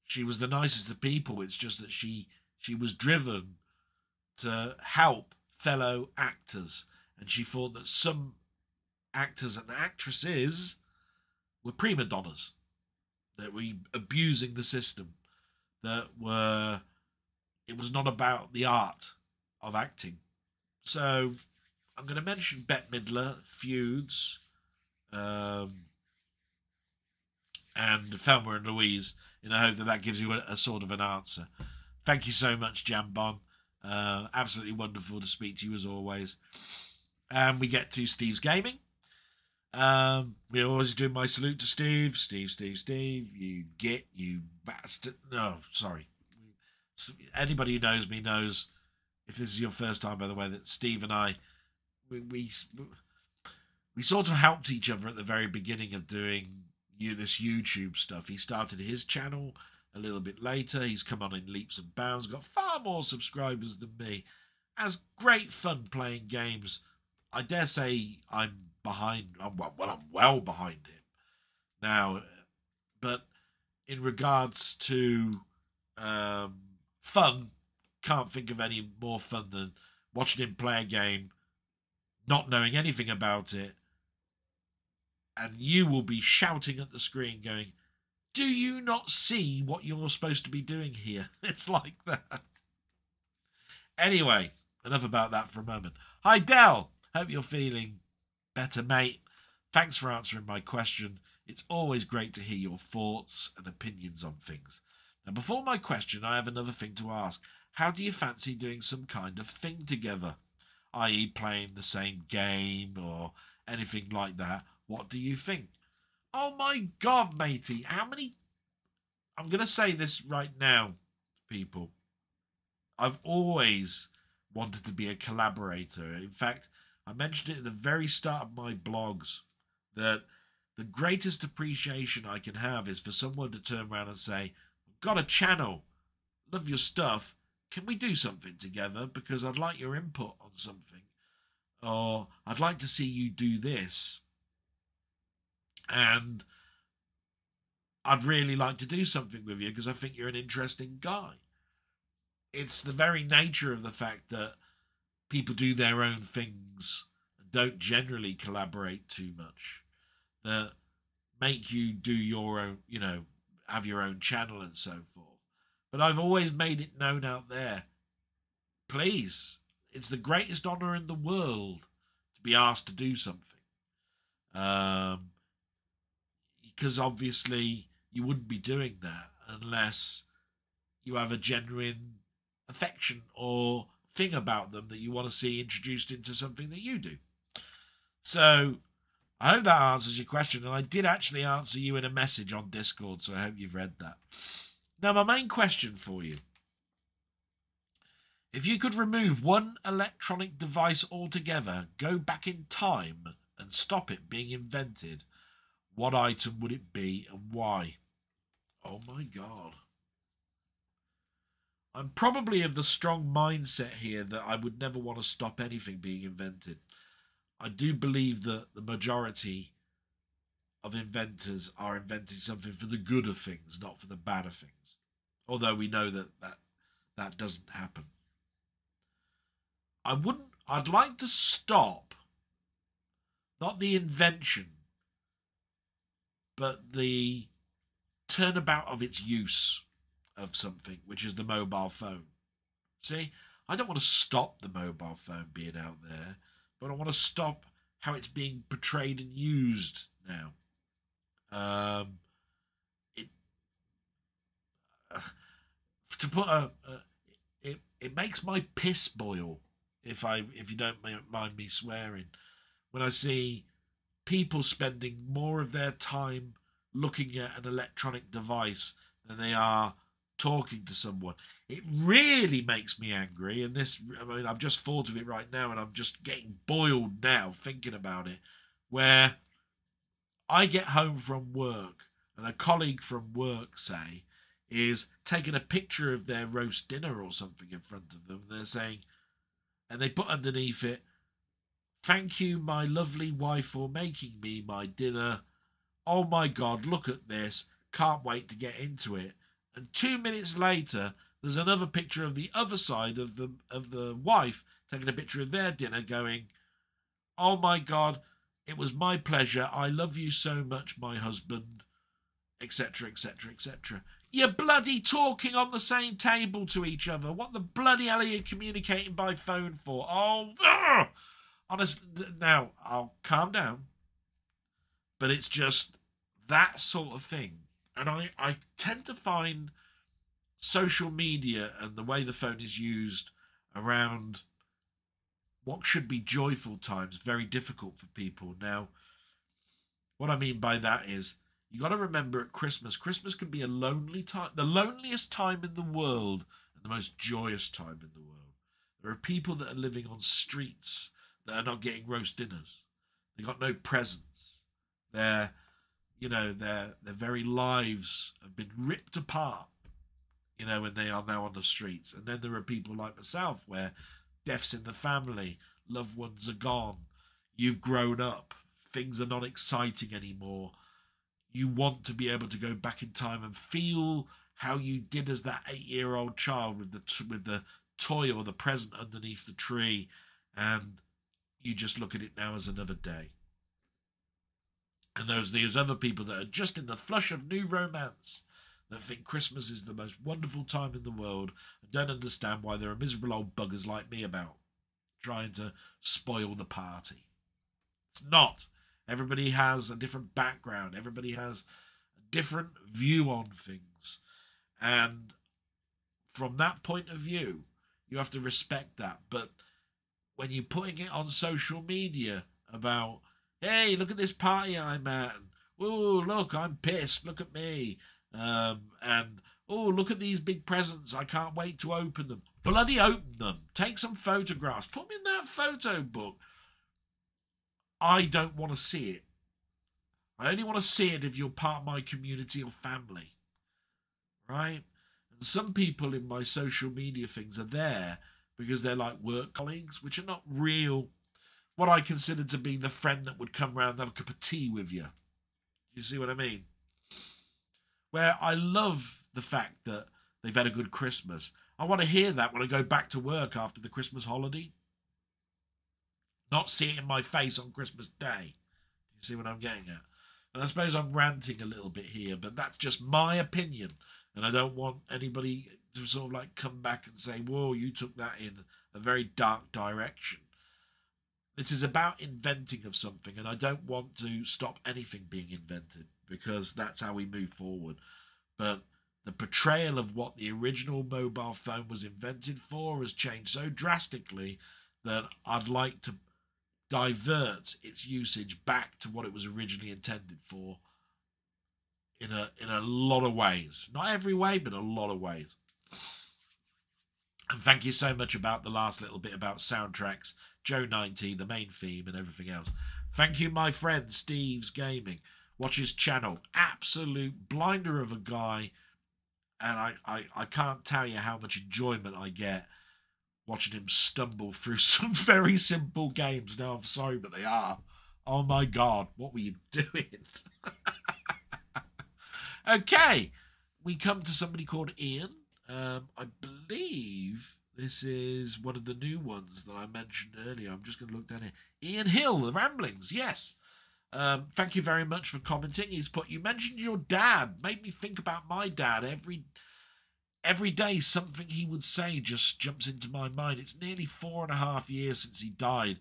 she was the nicest of people. It's just that she was driven to help fellow actors, and she thought that some actors and actresses were prima donnas, that were abusing the system, it was not about the art of acting. So I'm going to mention Bette Midler, Feuds, and Thelma and Louise, in the hope that gives you a sort of an answer. Thank you so much, Jambon. Absolutely wonderful to speak to you as always. And we get to Steve's Gaming. We always do my salute to Steve. Steve, you git, you bastard. No, sorry. Anybody who knows me knows, if this is your first time, by the way, that Steve and I, we sort of helped each other at the very beginning of doing this YouTube stuff. He started his channel a little bit later. He's come on in leaps and bounds, got far more subscribers than me. Has great fun playing games. I dare say I'm well behind him now. But in regards to fun, can't think of any more fun than watching him play a game, not knowing anything about it, and you will be shouting at the screen going, do you not see what you're supposed to be doing here? It's like that. Anyway, enough about that for a moment. Hi, Del. Hope you're feeling better, mate. Thanks for answering my question. It's always great to hear your thoughts and opinions on things. Now, before my question, I have another thing to ask. How do you fancy doing some kind of thing together? I.e. playing the same game or anything like that. What do you think? Oh my God, matey. How many... I'm going to say this right now, people. I've always wanted to be a collaborator. In fact, I mentioned it at the very start of my blogs, that the greatest appreciation I can have is for someone to turn around and say, I've got a channel, love your stuff, can we do something together? Because I'd like your input on something. Or I'd like to see you do this. And I'd really like to do something with you because I think you're an interesting guy. It's the very nature of the fact that people do their own things and don't generally collaborate too much, that make you do your own, have your own channel and so forth. But I've always made it known out there, please, it's the greatest honor in the world to be asked to do something. Because obviously you wouldn't be doing that unless you have a genuine affection or thing about them that you want to see introduced into something that you do. So I hope that answers your question, and I did actually answer you in a message on Discord, so I hope you've read that. Now, my main question for you: if you could remove one electronic device altogether, go back in time and stop it being invented, what item would it be and why? Oh my God. I'm probably of the strong mindset here that I would never want to stop anything being invented. I do believe that the majority of inventors are inventing something for the good of things, not for the bad of things. Although we know that doesn't happen. I'd like to stop, not the invention, but the turnabout of its use of something, which is the mobile phone. See, I don't want to stop the mobile phone being out there, but I want to stop how it's being portrayed and used now. It makes my piss boil, if you don't mind me swearing, when I see people spending more of their time looking at an electronic device than they are talking to someone. It really makes me angry, and I've just thought of it right now, and I'm just getting boiled now thinking about it, where I get home from work and a colleague from work, say, is taking a picture of their roast dinner or something in front of them. They're saying, and they put underneath it, "Thank you, my lovely wife, for making me my dinner. Oh my God, look at this. Can't wait to get into it." And 2 minutes later, there's another picture of the other side of the wife taking a picture of their dinner going, "Oh my God, it was my pleasure. I love you so much, my husband," etc., etc., etc. You're bloody talking on the same table to each other. What the bloody hell are you communicating by phone for? Oh, honestly, now I'll calm down. But it's just that sort of thing. And I tend to find social media and the way the phone is used around what should be joyful times very difficult for people. Now, What I mean by that is, you got to remember at Christmas can be a lonely time, the loneliest time in the world, and the most joyous time in the world. There are people that are living on streets that are not getting roast dinners. They got no presents. Their very lives have been ripped apart, and they are now on the streets. And then there are people like myself where deaths in the family, loved ones are gone, you've grown up, things are not exciting anymore. You want to be able to go back in time and feel how you did as that 8-year-old child with the toy or the present underneath the tree, and you just look at it now as another day. And there's these other people that are just in the flush of new romance that think Christmas is the most wonderful time in the world and don't understand why there are miserable old buggers like me about trying to spoil the party. It's not. Everybody has a different background. Everybody has a different view on things. And from that point of view, you have to respect that. But when you're putting it on social media about, hey, look at this party I'm at, and, oh, look, I'm pissed, look at me, and, oh, look at these big presents, I can't wait to open them. Bloody open them. Take some photographs. Put me in that photo book. I don't want to see it. I only want to see it if you're part of my community or family. Right? And some people in my social media things are there because they're like work colleagues, which are not real, what I consider to be the friend that would come round and have a cup of tea with you. You see what I mean? Where I love the fact that they've had a good Christmas. I want to hear that when I go back to work after the Christmas holiday. Not see it in my face on Christmas Day. You see what I'm getting at? And I suppose I'm ranting a little bit here, but that's just my opinion. And I don't want anybody to sort of like come back and say, whoa, you took that in a very dark direction. This is about inventing of something, and I don't want to stop anything being invented because that's how we move forward. But the portrayal of what the original mobile phone was invented for has changed so drastically that I'd like to divert its usage back to what it was originally intended for in a lot of ways. Not every way, but a lot of ways. And thank you so much about the last little bit about soundtracks, Joe 90, the main theme and everything else. Thank you, my friend Steve's Gaming. Watch his channel. Absolute blinder of a guy. And I can't tell you how much enjoyment I get watching him stumble through some very simple games. No, I'm sorry, but they are. Oh my God, what were you doing? Okay, we come to somebody called Ian. I believe this is one of the new ones that I mentioned earlier. I'm just going to look down here. Ian Hill, The Ramblings, yes. Thank you very much for commenting. He's put, you mentioned your dad. Made me think about my dad. Every day something he would say just jumps into my mind. It's nearly 4.5 years since he died.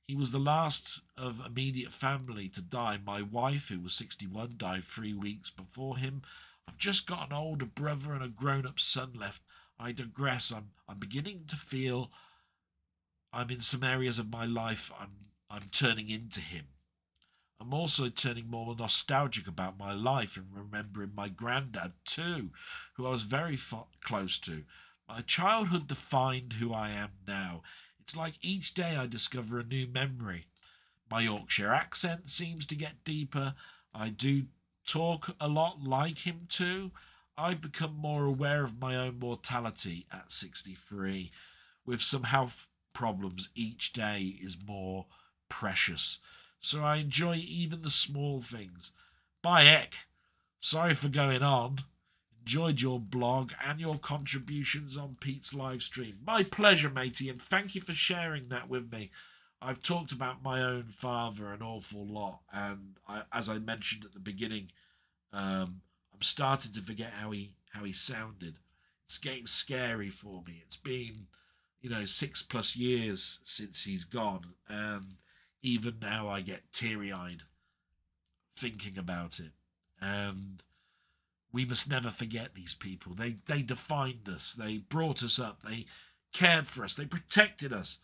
He was the last of immediate family to die. My wife, who was 61, died 3 weeks before him. I've just got an older brother and a grown-up son left. I digress. I'm beginning to feel I'm in some areas of my life I'm turning into him. I'm also turning more nostalgic about my life and remembering my granddad too, who I was very close to. My childhood defined who I am now. It's like each day I discover a new memory. My Yorkshire accent seems to get deeper. I do talk a lot like him too. I've become more aware of my own mortality at 63. With some health problems, each day is more precious. So I enjoy even the small things. Bye, Eck. Sorry for going on. Enjoyed your blog and your contributions on Pete's live stream. My pleasure, matey, and thank you for sharing that with me. I've talked about my own father an awful lot, and as I mentioned at the beginning, I'm starting to forget how he sounded. It's getting scary for me. It's been, 6+ years since he's gone, and even now I get teary-eyed thinking about it. And we must never forget these people. They defined us. They brought us up. They cared for us. They protected us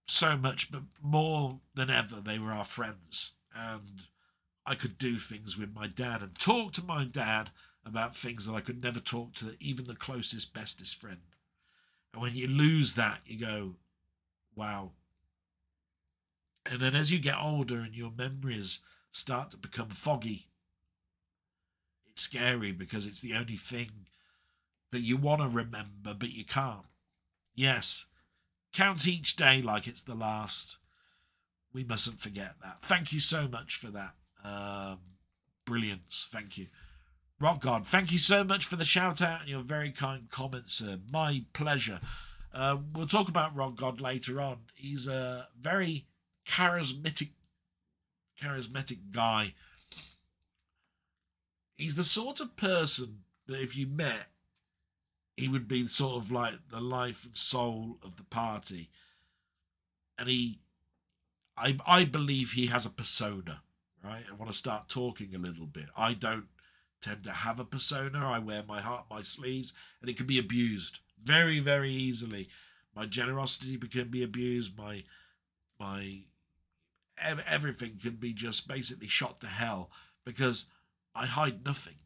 so much, but more than ever, they were our friends. and I could do things with my dad and talk to my dad about things that I could never talk to even the closest, bestest friend. And when you lose that, you go, wow. And then as you get older and your memories start to become foggy, it's scary because it's the only thing that you want to remember, but you can't. Yes, count each day like it's the last. We mustn't forget that. Thank you so much for that. Brilliance. Thank you. Rock God, thank you so much for the shout out and your very kind comments, sir. My pleasure. We'll talk about Rock God later on. He's a very charismatic guy. He's the sort of person that if you met, he would be sort of like the life and soul of the party. And I believe he has a persona, right? I want to start talking a little bit. I don't tend to have a persona. I wear my heart on my sleeves, and it can be abused very, very easily. My generosity can be abused. My everything can be just basically shot to hell because I hide nothing.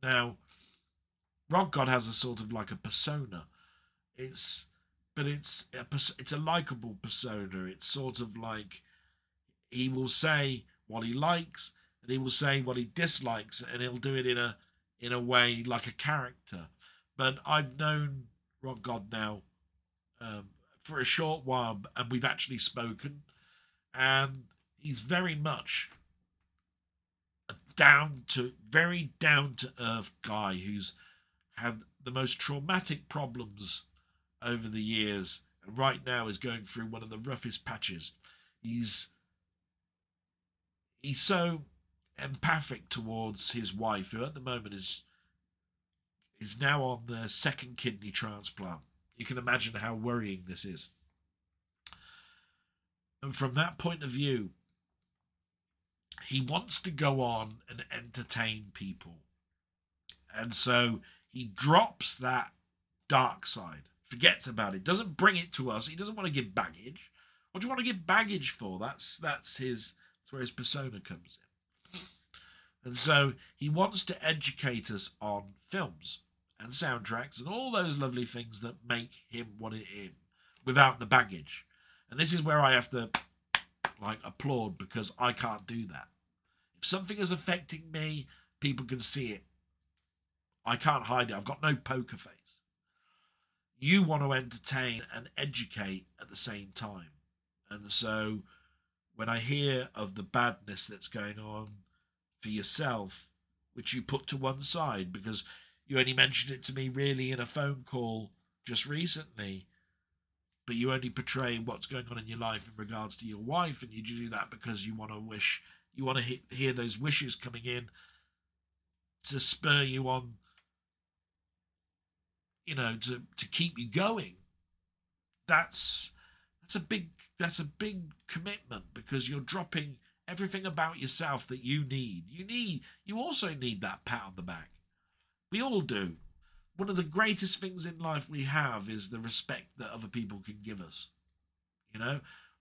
Now, Rock God has a sort of like a persona. It's a likable persona. It's sort of like he will say what he likes and he will say what he dislikes, and he'll do it in a way like a character. But I've known Rock God now for a short while, and we've actually spoken, and he's very much a very down to earth guy who's had the most traumatic problems over the years, and right now is going through one of the roughest patches. He's so empathic towards his wife, who at the moment is now on their second kidney transplant. You can imagine how worrying this is. And from that point of view, he wants to go on and entertain people. And so he drops that dark side, forgets about it, doesn't bring it to us. He doesn't want to give baggage. What do you want to give baggage for? That's where his persona comes in. And so he wants to educate us on films and soundtracks and all those lovely things that make him what it is without the baggage. And this is where I have to applaud, because I can't do that. If something is affecting me, people can see it. I can't hide it. I've got no poker face. You want to entertain and educate at the same time. And so when I hear of the badness that's going on for yourself, which you put to one side because you only mentioned it to me really in a phone call just recently, but you only portray what's going on in your life in regards to your wife, and you do that because you want to hear those wishes coming in to spur you on, to keep you going. That's a big commitment, because you're dropping everything about yourself that you need. You also need that pat on the back. We all do. One of the greatest things in life we have is the respect that other people can give us.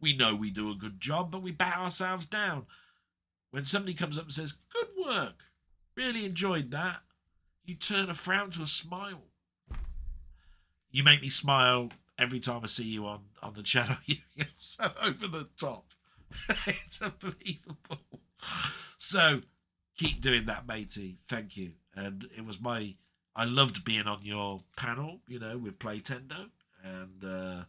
We know we do a good job, but we bat ourselves down. When somebody comes up and says, "Good work, really enjoyed that," you turn a frown to a smile. You make me smile every time I see you on the channel. You're so over the top. It's unbelievable. So keep doing that, matey. Thank you. And it was I loved being on your panel, with Playtendo, and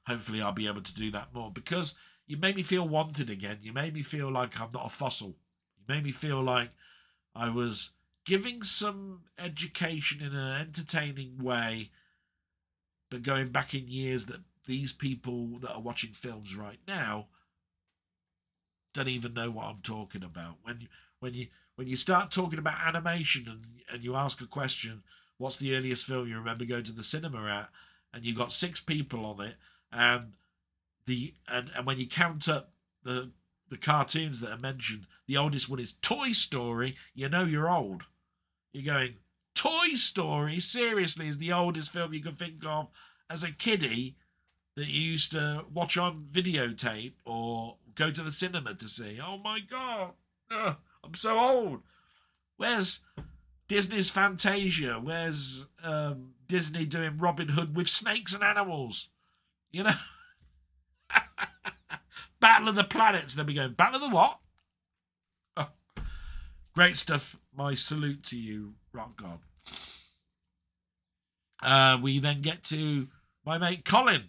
hopefully I'll be able to do that more, because you made me feel wanted again. You made me feel like I'm not a fossil. You made me feel like I was giving some education in an entertaining way, but going back in years that these people that are watching films right now don't even know what I'm talking about. When you start talking about animation and you ask a question, what's the earliest film you remember going to the cinema at, and you've got 6 people on it, and when you count up the cartoons that are mentioned, the oldest one is Toy Story, you're old. You're going, Toy Story, seriously, is the oldest film you can think of as a kiddie? that you used to watch on videotape or go to the cinema to see. Oh my God, I'm so old. Where's Disney's Fantasia? Where's Disney doing Robin Hood with snakes and animals? You know? Battle of the Planets. Then we go, Battle of the what? Oh, great stuff. My salute to you, Rock God. We then get to my mate Colin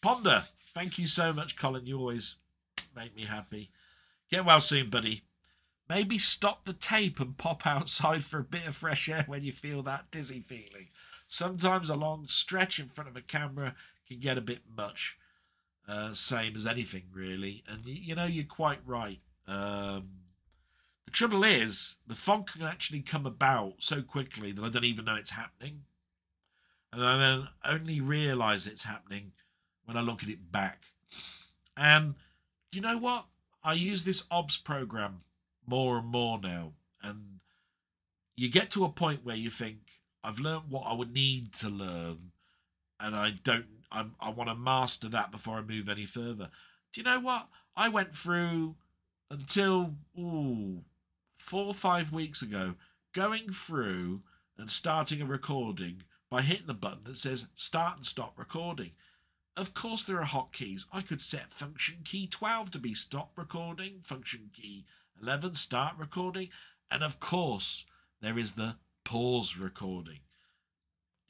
Ponder. Thank you so much, Colin. You always make me happy. Get well soon, buddy. Maybe stop the tape and pop outside for a bit of fresh air when you feel that dizzy feeling. Sometimes a long stretch in front of a camera can get a bit much. Same as anything, really. And, you know, you're quite right. The trouble is, the fog can actually come about so quickly that I don't even know it's happening. And I then only realise it's happening when I look at it back. And do you know what? I use this OBS program more and more now. And you get to a point where you think, I've learned what I would need to learn. And I want to master that before I move any further. Do you know what? I went through until 4 or 5 weeks ago, going through and starting a recording by hitting the button that says start and stop recording. Of course there are hotkeys. I could set function key 12 to be stop recording, function key 11 start recording, and of course there is the pause recording.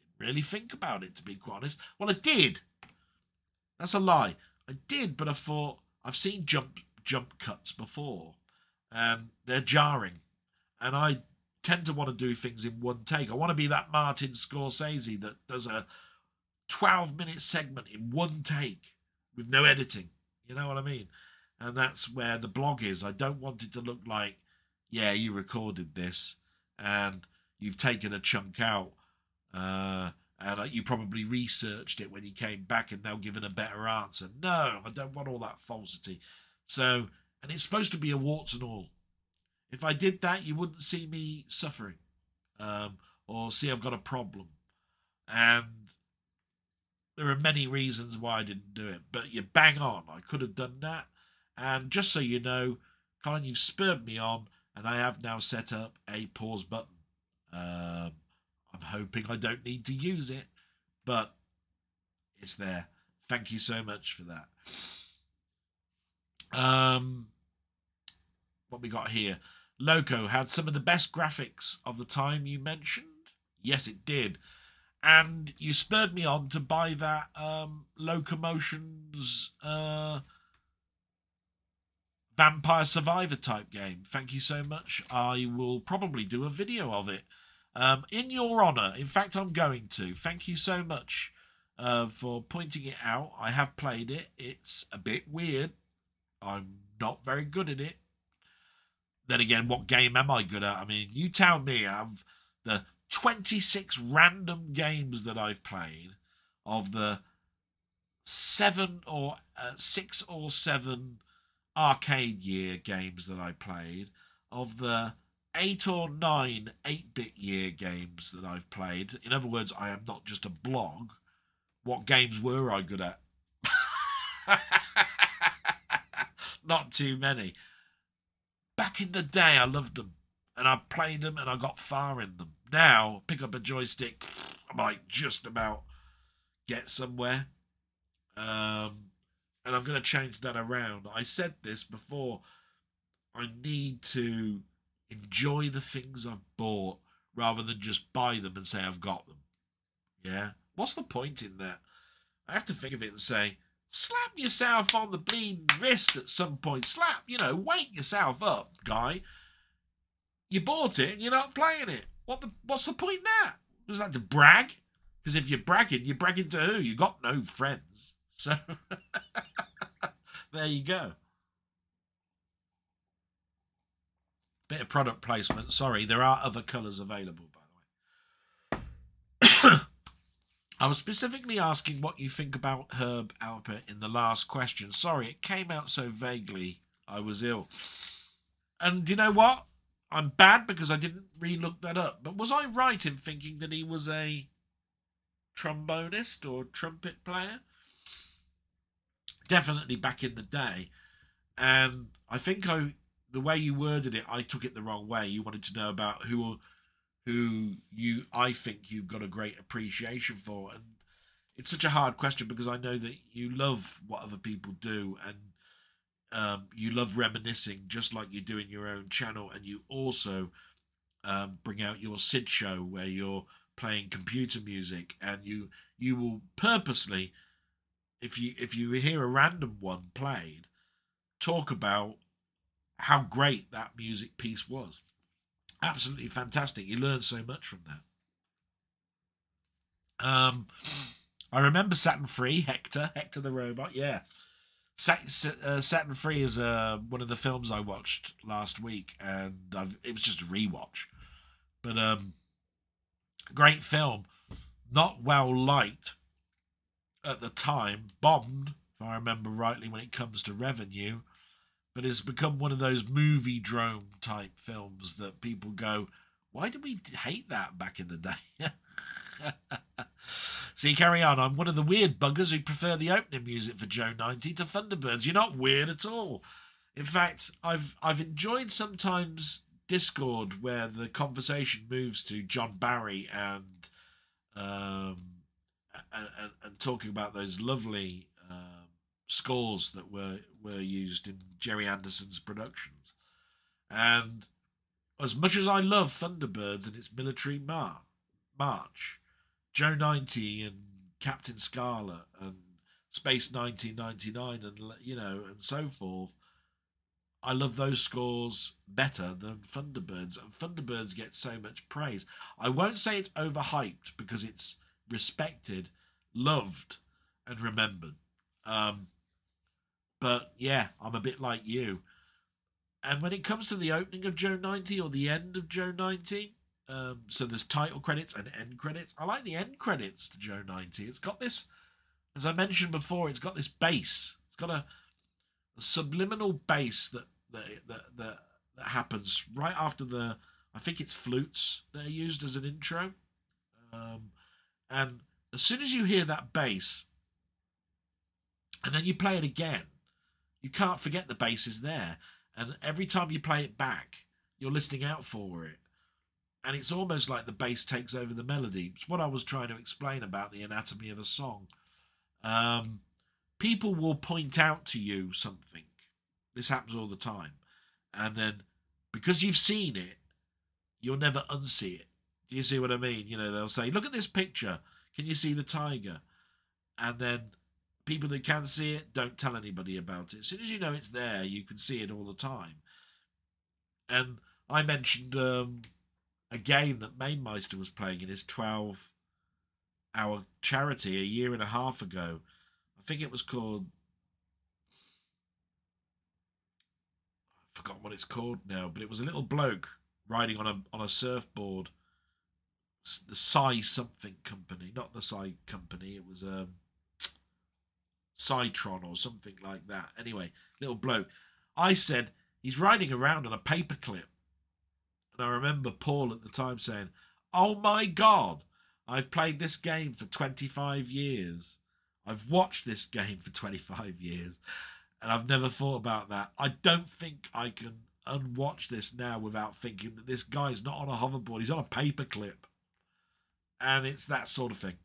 Didn't really think about it, to be quite honest. Well, I did. That's a lie. I did, but I thought, I've seen jump cuts before, and they're jarring, and I tend to want to do things in one take. I want to be that Martin Scorsese that does a 12-minute segment in one take with no editing. You know what I mean? And that's where the blog is. I don't want it to look like, yeah, you recorded this and you've taken a chunk out, and you probably researched it when you came back and now given a better answer. No, I don't want all that falsity. So, and it's supposed to be a warts and all. If I did that, you wouldn't see me suffering, or see I've got a problem. And there are many reasons why I didn't do it, but you're bang on. I could have done that. And just so you know, Colin, you've spurred me on, and I have now set up a pause button. I'm hoping I don't need to use it, but it's there. Thank you so much for that. What we got here? Loco had some of the best graphics of the time you mentioned. Yes, it did. And you spurred me on to buy that Locomotion's Vampire Survivor type game. Thank you so much. I will probably do a video of it. In your honour. In fact, I'm going to. Thank you so much for pointing it out. I have played it. It's a bit weird. I'm not very good at it. Then again, what game am I good at? I mean, you tell me. Of the 26 random games that I've played, of the 6 or 7 arcade year games that I played, of the 8 or 9 8-bit year games that I've played. In other words, I am not just a blog. What games were I good at? Not too many. Back in the day, I loved them. And I played them and I got far in them. Now, pick up a joystick, I might just about get somewhere. And I'm going to change that around. I said this before. I need to enjoy the things I've bought rather than just buy them and say I've got them. Yeah? What's the point in that? I have to think of it and say, slap yourself on the bleeding wrist at some point. Slap, wake yourself up, guy. You bought it and you're not playing it. What's the point in that? Was that to brag? Because if you're bragging to who? You got no friends. So, there you go. Bit of product placement. Sorry, there are other colours available, by the way. I was specifically asking what you think about Herb Alpert in the last question. Sorry, it came out so vaguely. I was ill. And you know what? I'm bad because I didn't re-look that up. But was I right in thinking that he was a trombonist or trumpet player? definitely back in the day. And I think the way you worded it, I took it the wrong way. You wanted to know about who I think you've got a great appreciation for, and it's such a hard question because I know that you love what other people do, and you love reminiscing just like you do in your own channel, and you also bring out your Sid show where you're playing computer music, and you will purposely, if you hear a random one played, talk about how great that music piece was. Absolutely fantastic. You learn so much from that. I remember Saturn Free, Hector the robot. Yeah, Saturn Free is one of the films I watched last week, and it was just a rewatch. But great film, not well liked at the time, bombed, if I remember rightly, when it comes to revenue. But it's become one of those movie drone type films that people go, why did we hate that back in the day? See, carry on. I'm one of the weird buggers who prefer the opening music for Joe 90 to Thunderbirds. You're not weird at all. In fact, I've enjoyed sometimes Discord where the conversation moves to John Barry and talking about those lovely scores that were used in Jerry Anderson's productions. And as much as I love Thunderbirds and its military march, Joe 90 and Captain Scarlet and Space 1999 and so forth, I love those scores better than Thunderbirds, and Thunderbirds get so much praise. I won't say it's overhyped because it's respected, loved, and remembered. But yeah, I'm a bit like you. And when it comes to the opening of Joe 90 or the end of Joe 90, so there's title credits and end credits. I like the end credits to Joe 90. It's got this, as I mentioned before, it's got this bass. It's got a subliminal bass that happens right after I think it's flutes that are used as an intro. And as soon as you hear that bass, and then you play it again, you can't forget the bass is there. And every time you play it back, you're listening out for it. And it's almost like the bass takes over the melody. It's what I was trying to explain about the anatomy of a song. People will point out to you something. This happens all the time. And then, because you've seen it, you'll never unsee it. Do you see what I mean? They'll say, look at this picture. Can you see the tiger? And then people that can see it don't tell anybody about it. As soon as you know it's there, you can see it all the time. And I mentioned a game that Mainmeister was playing in his 12-hour charity a year and a half ago. I think it was called... I've forgotten what it's called now, but it was a little bloke riding on a surfboard. The Psy something company, not the Psy company. It was Cytron or something like that. Anyway, little bloke. I said he's riding around on a paperclip, and I remember Paul at the time saying, "Oh my God, I've played this game for 25 years. I've watched this game for 25 years, and I've never thought about that. I don't think I can unwatch this now without thinking that this guy's not on a hoverboard. He's on a paperclip." And it's that sort of thing.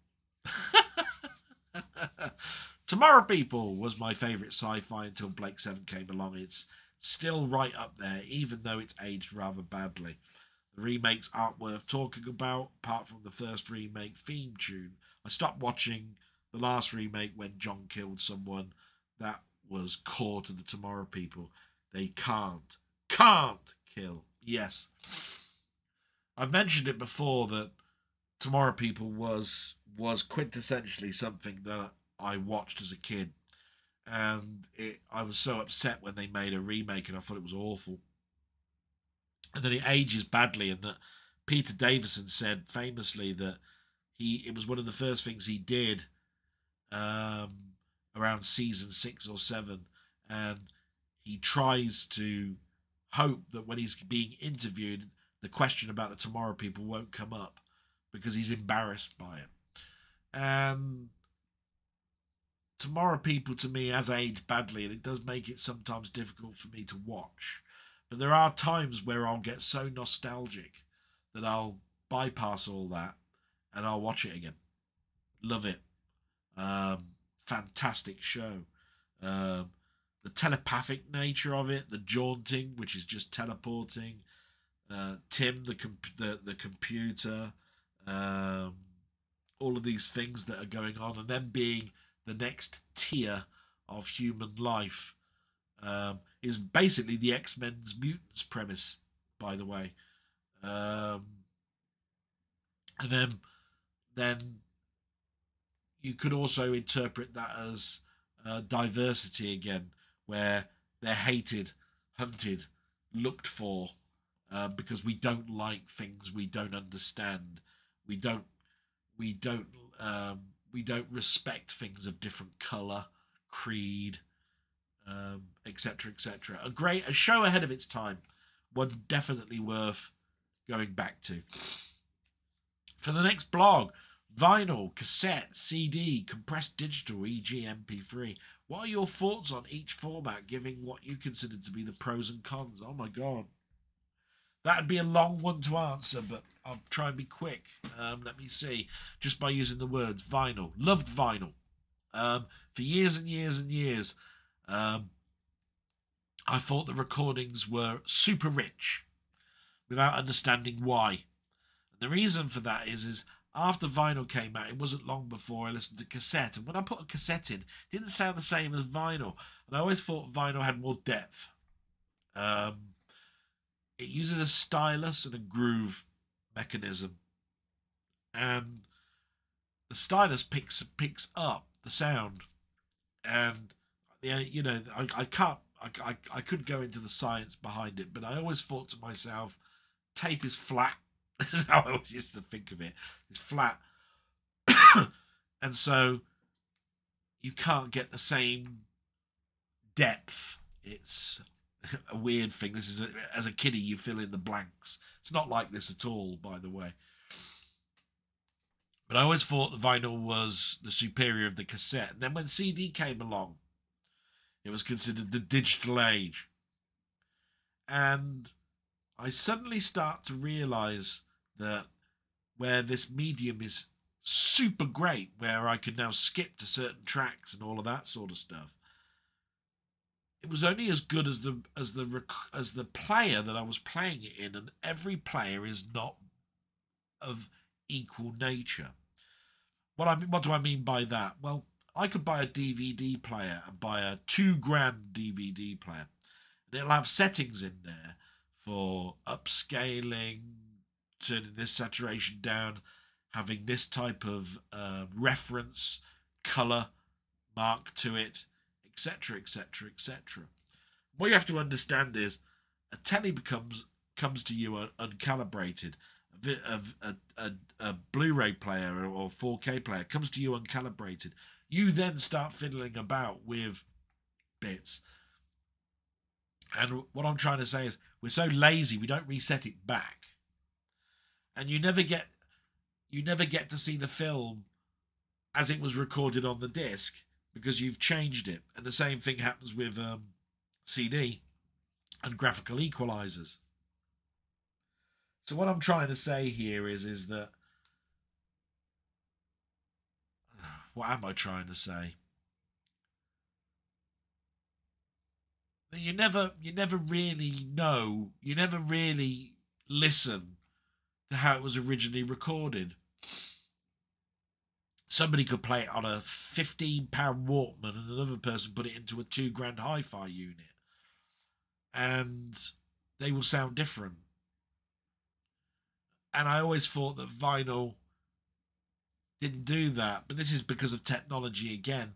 Tomorrow People was my favourite sci-fi until Blake 7 came along. It's still right up there, even though it's aged rather badly. The remakes aren't worth talking about, apart from the first remake theme tune. I stopped watching the last remake when John killed someone. That was core to the Tomorrow People. They can't kill. Yes. I've mentioned it before that Tomorrow People was quintessentially something that I watched as a kid, and I was so upset when they made a remake, and I thought it was awful. And then it ages badly, and that Peter Davison said famously that it was one of the first things he did around season 6 or 7, and he tries to hope that when he's being interviewed, the question about the Tomorrow People won't come up, because he's embarrassed by it. And Tomorrow People to me has aged badly, and it does make it sometimes difficult for me to watch. But there are times where I'll get so nostalgic that I'll bypass all that and I'll watch it again. Love it. Fantastic show. The telepathic nature of it, the jaunting, which is just teleporting. Tim, the computer, all of these things that are going on, and then being the next tier of human life, is basically the X-Men's mutants premise, by the way. And then you could also interpret that as diversity again, where they're hated, hunted, looked for, because we don't like things we don't understand. We don't respect things of different colour, creed, etc., etc. A show ahead of its time, one definitely worth going back to. For the next blog, vinyl, cassette, CD, compressed digital, e.g. MP3. What are your thoughts on each format, giving what you consider to be the pros and cons? Oh my god. That'd be a long one to answer, but I'll try and be quick. Let me see. Just by using the words. Vinyl. Loved vinyl. For years and years and years. I thought the recordings were super rich without understanding why. And the reason for that is after vinyl came out, it wasn't long before I listened to cassette. And when I put a cassette in, it didn't sound the same as vinyl. And I always thought vinyl had more depth. It uses a stylus and a groove mechanism. And the stylus picks up the sound. And, you know, I could go into the science behind it, but I always thought to myself, tape is flat. This is how I always used to think of it. It's flat. And so you can't get the same depth. It's a weird thing. This is as a kiddie, you fill in the blanks. It's not like this at all, by the way. But I always thought the vinyl was the superior of the cassette. And then when CD came along, it was considered the digital age. And I suddenly start to realise that where this medium is super great, where I can now skip to certain tracks and all of that sort of stuff, it was only as good as the player that I was playing it in, and every player is not of equal nature. What do I mean by that? Well, I could buy a DVD player and buy a $2,000 DVD player, and it'll have settings in there for upscaling, turning this saturation down, having this type of reference colour mark to it, etc., etc., etc. What you have to understand is a telly comes to you uncalibrated. A Blu-ray player or 4K player comes to you uncalibrated. You then start fiddling about with bits. And what I'm trying to say is we're so lazy we don't reset it back. And you never get to see the film as it was recorded on the disc because you've changed it. And the same thing happens with CD and graphical equalizers. So what I'm trying to say here is that, what am I trying to say? That you never really know, you never really listen to how it was originally recorded. Somebody could play it on a £15 Walkman and another person put it into a $2,000 hi-fi unit. And they will sound different. And I always thought that vinyl didn't do that. But this is because of technology again.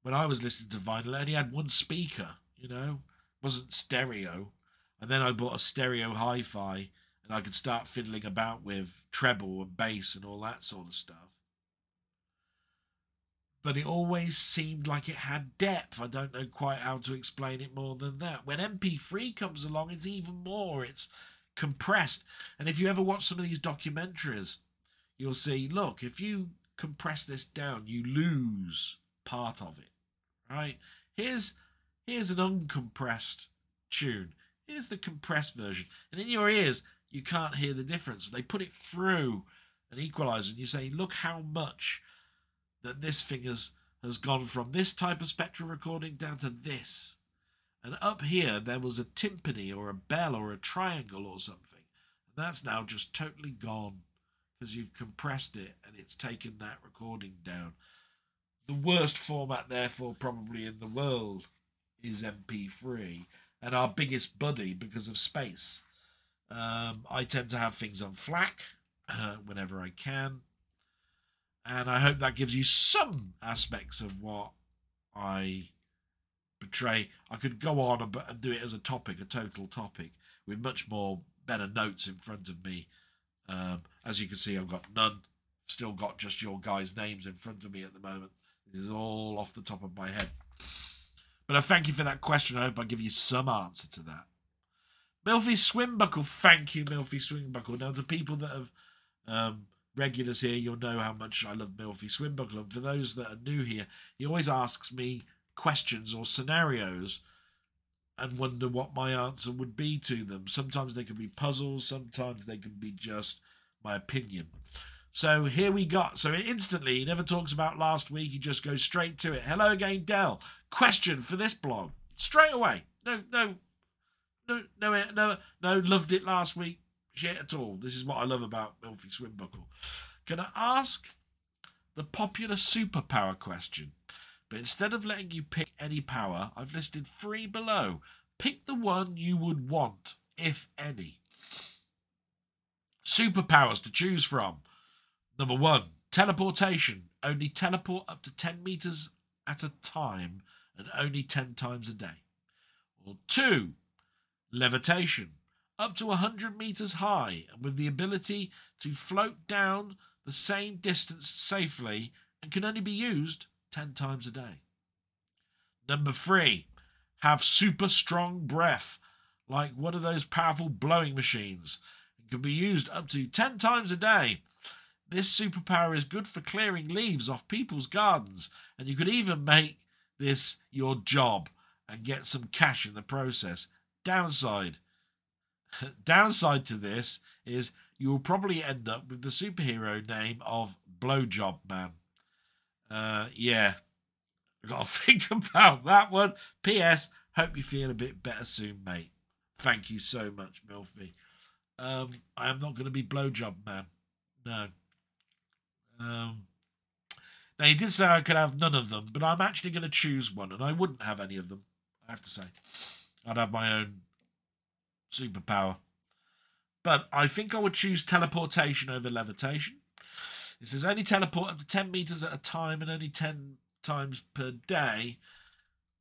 When I was listening to vinyl, I only had one speaker, you know. It wasn't stereo. And then I bought a stereo hi-fi and I could start fiddling about with treble and bass and all that sort of stuff. But it always seemed like it had depth. I don't know quite how to explain it more than that. When MP3 comes along, it's even more. It's compressed. And if you ever watch some of these documentaries, you'll see, look, if you compress this down, you lose part of it, right? Here's an uncompressed tune. Here's the compressed version. And in your ears, you can't hear the difference. They put it through an equalizer, and you say, look how much that this thing has gone from this type of spectral recording down to this. And up here, there was a timpani or a bell or a triangle or something. And that's now just totally gone because you've compressed it and it's taken that recording down. The worst format, therefore, probably in the world is MP3, and our biggest buddy because of space. I tend to have things on FLAC whenever I can, and I hope that gives you some aspects of what I portray. I could go on and do it as a topic, a total topic, with much more better notes in front of me. As you can see, I've got none. Still got just your guys' names in front of me at the moment. This is all off the top of my head. But I thank you for that question. I hope I give you some answer to that. Milfy Swimbuckle. Thank you, Milfy Swimbuckle. Now, to people that have regulars here, you'll know how much I love Milfy Swimbuckle. And for those that are new here, he always asks me questions or scenarios and wonder what my answer would be to them. Sometimes they can be puzzles. Sometimes they can be just my opinion. So here we got. So instantly, he never talks about last week. He just goes straight to it. Hello again, Del. Question for this blog. Straight away. No. Loved it last week. Shit at all. This is what I love about Milfy Swimbuckle. Can I ask the popular superpower question? But instead of letting you pick any power, I've listed 3 below. Pick the one you would want, if any. Superpowers to choose from. Number 1, teleportation. Only teleport up to 10 meters at a time and only 10 times a day. Or 2, levitation. Up to 100 meters high and with the ability to float down the same distance safely and can only be used 10 times a day. Number 3, have super strong breath, like one of those powerful blowing machines, and can be used up to 10 times a day. This superpower is good for clearing leaves off people's gardens, and you could even make this your job and get some cash in the process. Downside to this is you will probably end up with the superhero name of Blowjob Man. Yeah, I've got to think about that one. P.S. Hope you feel a bit better soon, mate. Thank you so much, Milfy. I am not going to be Blowjob Man. No. Now, he did say I could have none of them, but I'm actually going to choose one, and I wouldn't have any of them, I have to say. I'd have my own superpower. But I think I would choose teleportation over levitation. It says only teleport up to 10 meters at a time and only 10 times per day.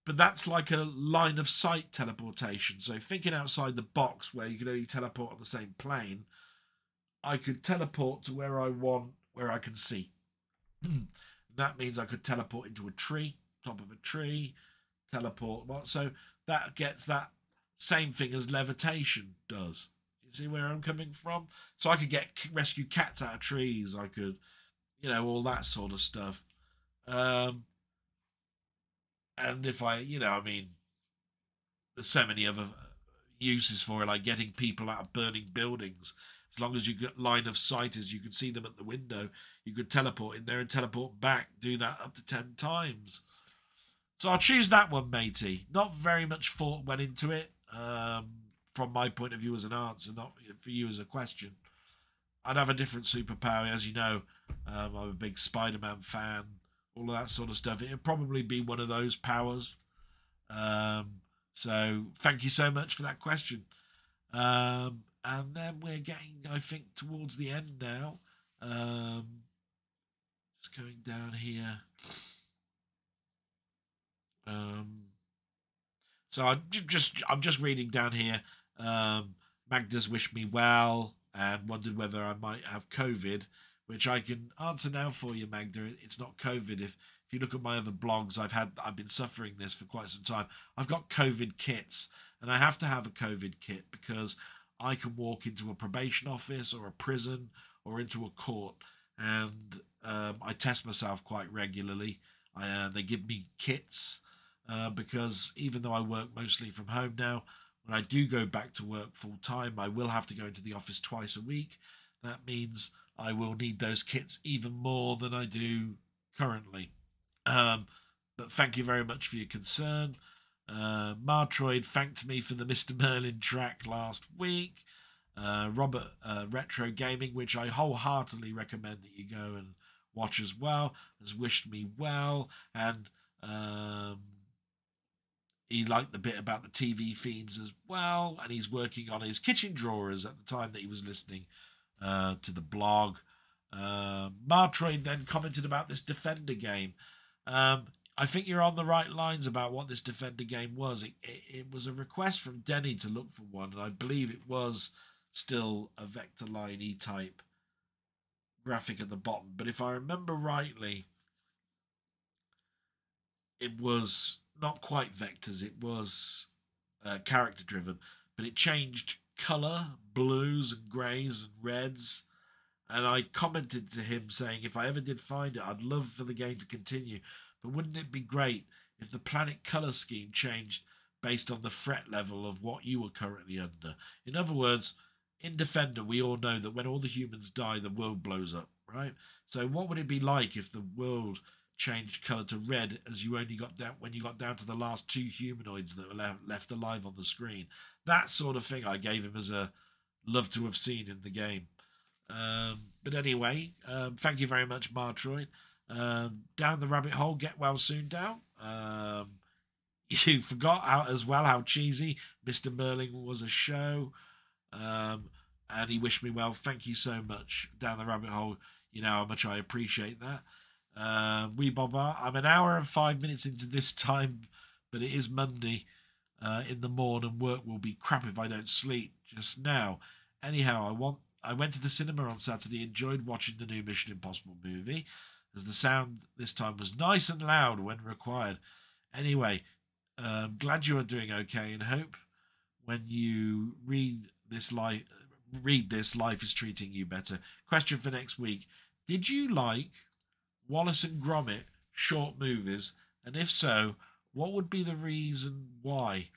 But that's like a line of sight teleportation. So thinking outside the box where you can only teleport on the same plane, I could teleport to where I want, where I can see. That means I could teleport into a tree, top of a tree, teleport. So that gets that same thing as levitation does. You see where I'm coming from? So I could rescue cats out of trees. I could, all that sort of stuff. And if there's so many other uses for it, like getting people out of burning buildings. As long as you get line of sight, as you can see them at the window, you could teleport in there and teleport back. Do that up to 10 times. So I'll choose that one, matey. Not very much thought went into it, from my point of view as an answer, not for you as a question. I'd have a different superpower, as you know. I'm a big Spider-Man fan, all of that sort of stuff. It'd probably be one of those powers. So thank you so much for that question. And then we're getting, I think, towards the end now. Just going down here. So I'm just reading down here. Magda's wished me well and wondered whether I might have COVID, which I can answer now for you, Magda. It's not COVID. If you look at my other blogs, I've been suffering this for quite some time. I've got COVID kits, and I have to have a COVID kit because I can walk into a probation office or a prison or into a court, and I test myself quite regularly. They give me kits because even though I work mostly from home now, when I do go back to work full time, I will have to go into the office twice a week. That means I will need those kits even more than I do currently. But thank you very much for your concern. Martroid thanked me for the Mr. Merlin track last week. Robert Retro Gaming, which I wholeheartedly recommend that you go and watch as well, has wished me well, and he liked the bit about the TV themes as well, and he's working on his kitchen drawers at the time that he was listening to the blog. Martroid then commented about this Defender game. I think you're on the right lines about what this Defender game was. It was a request from Denny to look for one, and I believe it was still a vector line E-type graphic at the bottom. But if I remember rightly, it was not quite vectors. It was character driven, but it changed colour, blues and greys and reds. And I commented to him saying, if I ever did find it, I'd love for the game to continue. But wouldn't it be great if the planet colour scheme changed based on the threat level of what you were currently under? In other words, in Defender, we all know that when all the humans die, the world blows up, right? So what would it be like if the world changed colour to red as you only got down when you got down to the last two humanoids that were left alive on the screen? That sort of thing I gave him as a love to have seen in the game. But anyway, thank you very much, Martroid. Down the rabbit hole, get well soon, down. You forgot out as well how cheesy Mr. Merlin was a show. And he wished me well. Thank you so much, down the rabbit hole. You know how much I appreciate that. Wee Bobber, I'm an hour and 5 minutes into this time, but it is Monday in the morning. Work will be crap if I don't sleep just now. Anyhow, I went to the cinema on Saturday, enjoyed watching the new Mission Impossible movie, as the sound this time was nice and loud when required. Anyway, glad you are doing okay, and hope when you read this, life is treating you better. Question for next week. Did you like Wallace and Gromit short movies? And if so, what would be the reason why?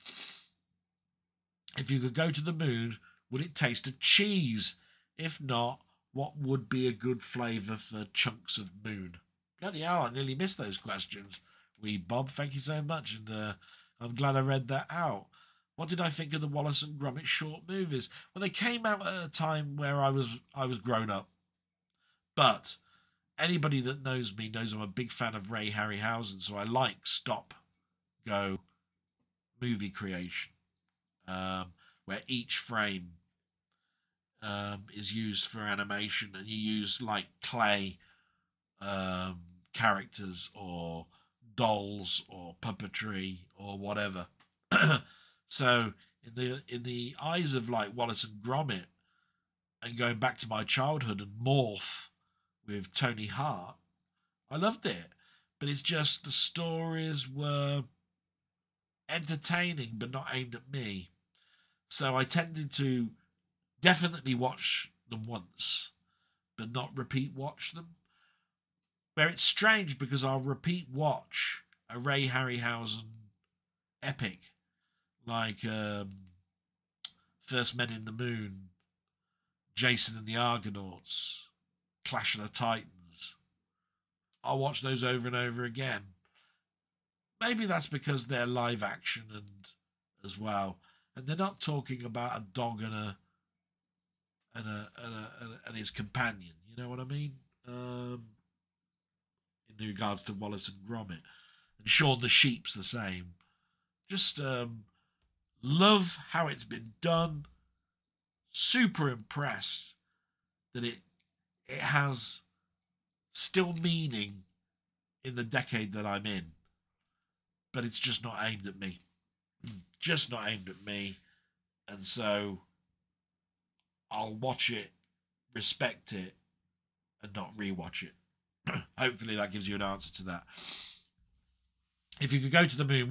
If you could go to the moon, would it taste of cheese? If not, what would be a good flavour for chunks of moon? Bloody hell, I nearly missed those questions. Wee Bob, thank you so much, and I'm glad I read that out. What did I think of the Wallace and Gromit short movies? Well, they came out at a time where I was grown up. But anybody that knows me knows I'm a big fan of Ray Harryhausen, so I like stop-go movie creation, where each frame is used for animation, and you use like clay characters or dolls or puppetry or whatever. So in the eyes of like Wallace and Gromit, and going back to my childhood and Morph with Tony Hart, I loved it. But it's just the stories were entertaining but not aimed at me. So I tended to definitely watch them once, but not repeat watch them. Where it's strange because I'll repeat watch a Ray Harryhausen epic like First Men in the Moon, Jason and the Argonauts, Clash of the Titans. I'll watch those over and over again. Maybe that's because they're live action and as well, and they're not talking about a dog and his companion. You know what I mean? In regards to Wallace and Gromit, and Shaun the Sheep's the same. Just love how it's been done. Super impressed that it has still meaning in the decade that I'm in, but it's just not aimed at me. Just not aimed at me. And so I'll watch it, respect it, and not rewatch it. Hopefully that gives you an answer to that. If you could go to the moon,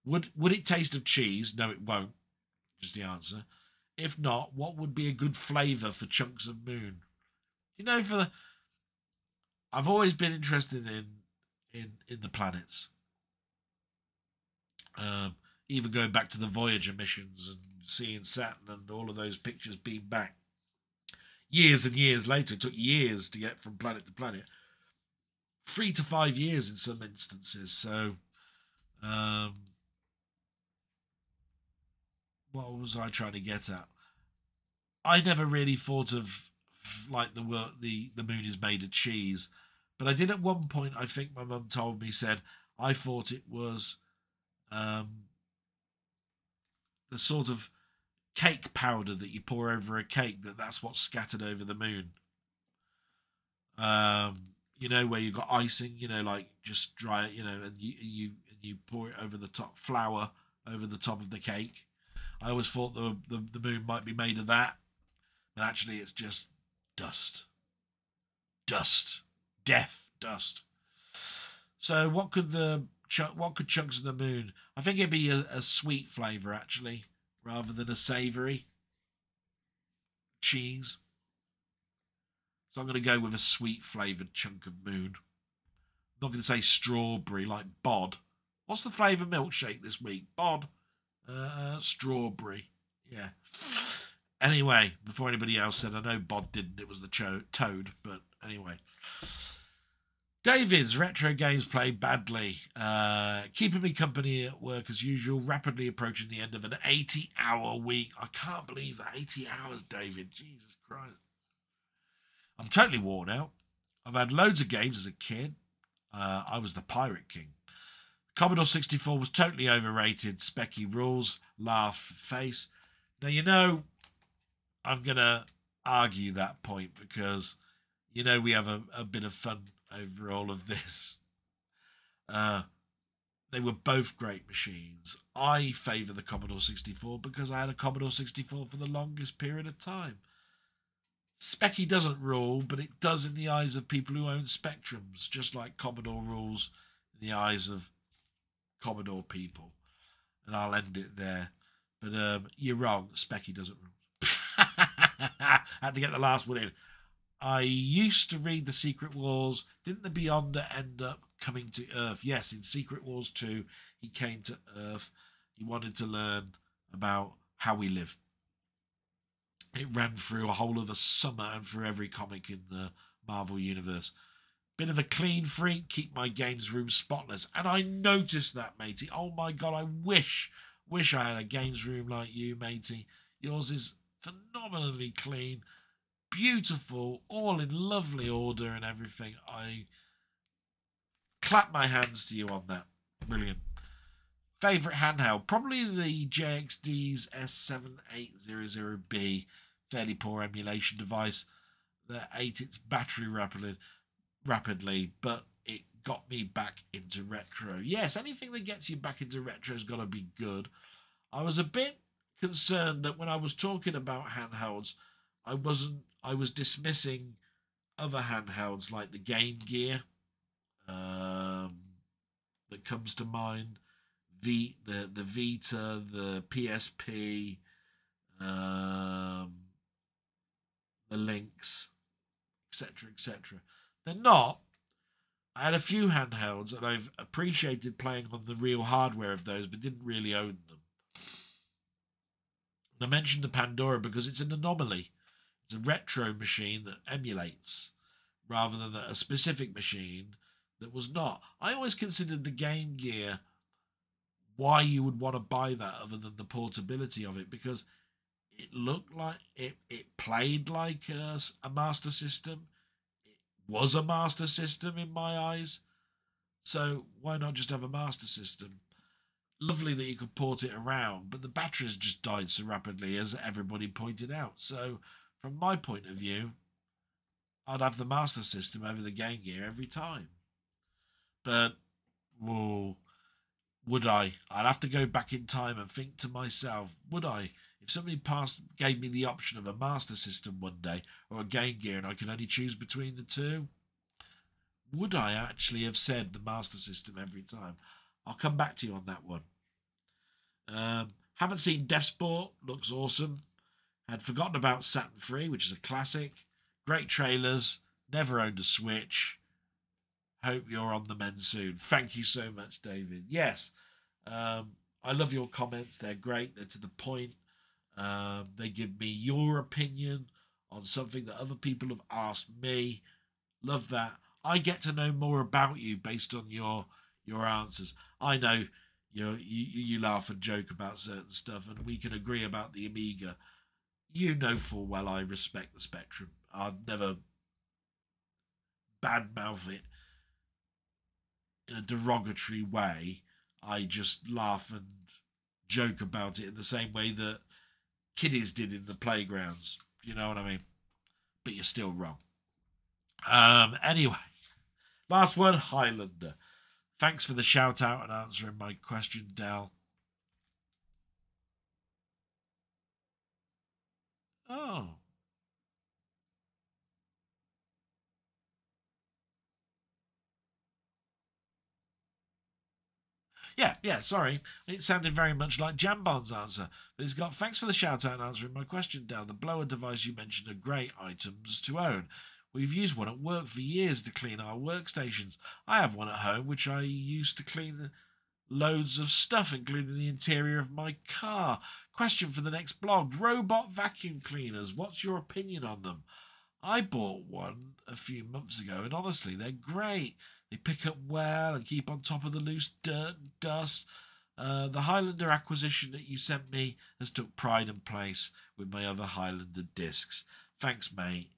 would it taste of cheese? No, it won't. Just the answer. If not, what would be a good flavour for chunks of moon? You know, I've always been interested in in the planets. Even going back to the Voyager missions and seeing Saturn and all of those pictures being back. Years and years later, it took years to get from planet to planet. 3 to 5 years in some instances. So, what was I trying to get at? I never really thought of like the moon is made of cheese, but I did at one point. I think my mum told me, said I thought it was the sort of cake powder that you pour over a cake, that's what's scattered over the moon. You know, where you've got icing, you know, like just dry it, you know, and you pour it over the top, flour over the top of the cake. I always thought the moon might be made of that, but actually it's just dust. Death, dust. So what could chunks of the moon? I think it'd be a sweet flavour actually, rather than a savoury. Cheese. So I'm going to go with a sweet flavoured chunk of moon. I'm not going to say strawberry like bod. What's the flavour milkshake this week? Bod. Strawberry. Yeah. Anyway, before anybody else said, I know bod didn't. It was the toad. But anyway. David's retro games played badly. Keeping me company at work as usual. Rapidly approaching the end of an 80-hour week. I can't believe that. 80 hours, David. Jesus Christ. I'm totally worn out. I've had loads of games as a kid. I was the Pirate King. Commodore 64 was totally overrated. Specky rules. Laugh face. Now, you know, I'm going to argue that point because, you know, we have a bit of fun over all of this. They were both great machines. I favour the Commodore 64 because I had a Commodore 64 for the longest period of time. Specky doesn't rule, but it does in the eyes of people who own Spectrums, just like Commodore rules in the eyes of Commodore people. And I'll end it there. But you're wrong. Specky doesn't rule. I had to get the last one in. I used to read The Secret Wars. Didn't the Beyonder end up coming to Earth? Yes, in Secret Wars 2, he came to Earth. He wanted to learn about how we live. It ran through a whole of the summer and through every comic in the Marvel Universe. Bit of a clean freak, keep my games room spotless. And I noticed that, matey. Oh my God, I wish I had a games room like you, matey. Yours is phenomenally clean, beautiful, all in lovely order and everything. I clap my hands to you on that. Brilliant. Favourite handheld? Probably the JXD's S7800B. Fairly poor emulation device that ate its battery rapidly, but it got me back into retro. Yes, anything that gets you back into retro has got to be good. I was a bit concerned that when I was talking about handhelds, I was dismissing other handhelds like the Game Gear that comes to mind, the Vita, the PSP, the Lynx, etc., etc. They're not. I had a few handhelds and I've appreciated playing on the real hardware of those, but didn't really own them. And I mentioned the Pandora because it's an anomaly. It's a retro machine that emulates rather than a specific machine that was not. I always considered the Game Gear why you would want to buy that other than the portability of it, because it looked like it played like a Master System. It was a Master System in my eyes. So why not just have a Master System? Lovely that you could port it around, but the batteries just died so rapidly, as everybody pointed out. So from my point of view, I'd have the Master System over the Game Gear every time. But, whoa, would I? I'd have to go back in time and think to myself, would I? If somebody gave me the option of a Master System one day or a Game Gear and I could only choose between the two, would I actually have said the Master System every time? I'll come back to you on that one. Haven't seen Death Sport. Looks awesome. Had forgotten about Saturn 3, which is a classic. Great trailers. Never owned a Switch. Hope you're on the mend soon. Thank you so much, David. Yes, I love your comments. They're great. They're to the point. They give me your opinion on something that other people have asked me. Love that. I get to know more about you based on your answers. I know you laugh and joke about certain stuff, and we can agree about the Amiga. You know full well I respect the Spectrum. I'd never badmouth it in a derogatory way. I just laugh and joke about it in the same way that kiddies did in the playgrounds. You know what I mean? But you're still wrong. Anyway, last one, Highlander. Thanks for the shout out and answering my question, Dal. Oh. Yeah, sorry. It sounded very much like Jambon's answer. But he's got, thanks for the shout out and answering my question, Dal. The blower device you mentioned are great items to own. We've used one at work for years to clean our workstations. I have one at home which I used to clean loads of stuff, including the interior of my car. Question for the next blog. Robot vacuum cleaners. What's your opinion on them? I bought one a few months ago, and honestly, they're great. They pick up well and keep on top of the loose dirt and dust. The Highlander acquisition that you sent me has took pride and place with my other Highlander discs. Thanks, mate.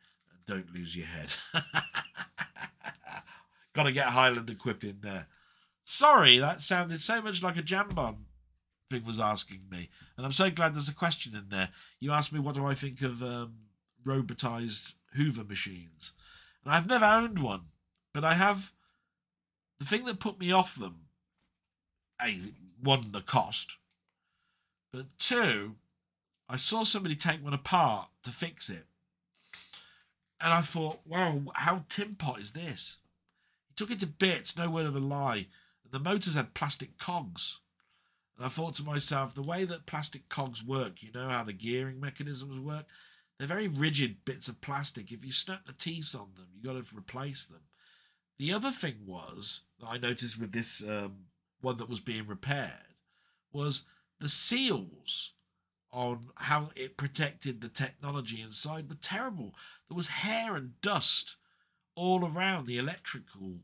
Don't lose your head. Got to get a Highlander quip in there. Sorry, that sounded so much like a Jambon thing was asking me. And I'm so glad there's a question in there. You asked me what do I think of robotized Hoover machines. And I've never owned one. But I have... The thing that put me off them, one, the cost. But two, I saw somebody take one apart to fix it. And I thought, wow, how tin pot is this? He took it to bits, no word of a lie. And the motors had plastic cogs. And I thought to myself, the way that plastic cogs work, you know how the gearing mechanisms work? They're very rigid bits of plastic. If you snap the teeth on them, you've got to replace them. The other thing was, that I noticed with this one that was being repaired, was the seals on how it protected the technology inside were terrible. There was hair and dust all around the electrical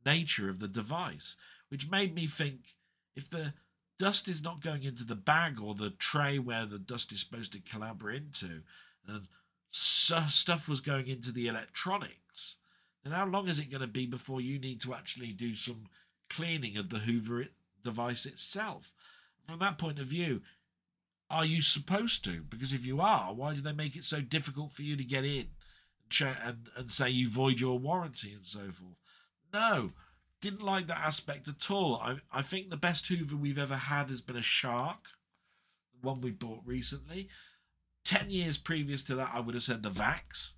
nature of the device, which made me think, if the dust is not going into the bag or the tray where the dust is supposed to collabor into, and stuff was going into the electronics, then how long is it going to be before you need to actually do some cleaning of the Hoover device itself? From that point of view, are you supposed to? Because if you are, why do they make it so difficult for you to get in and say you void your warranty and so forth? No, didn't like that aspect at all. I think the best Hoover we've ever had has been a Shark, the one we bought recently. 10 years previous to that, I would have said the Vax.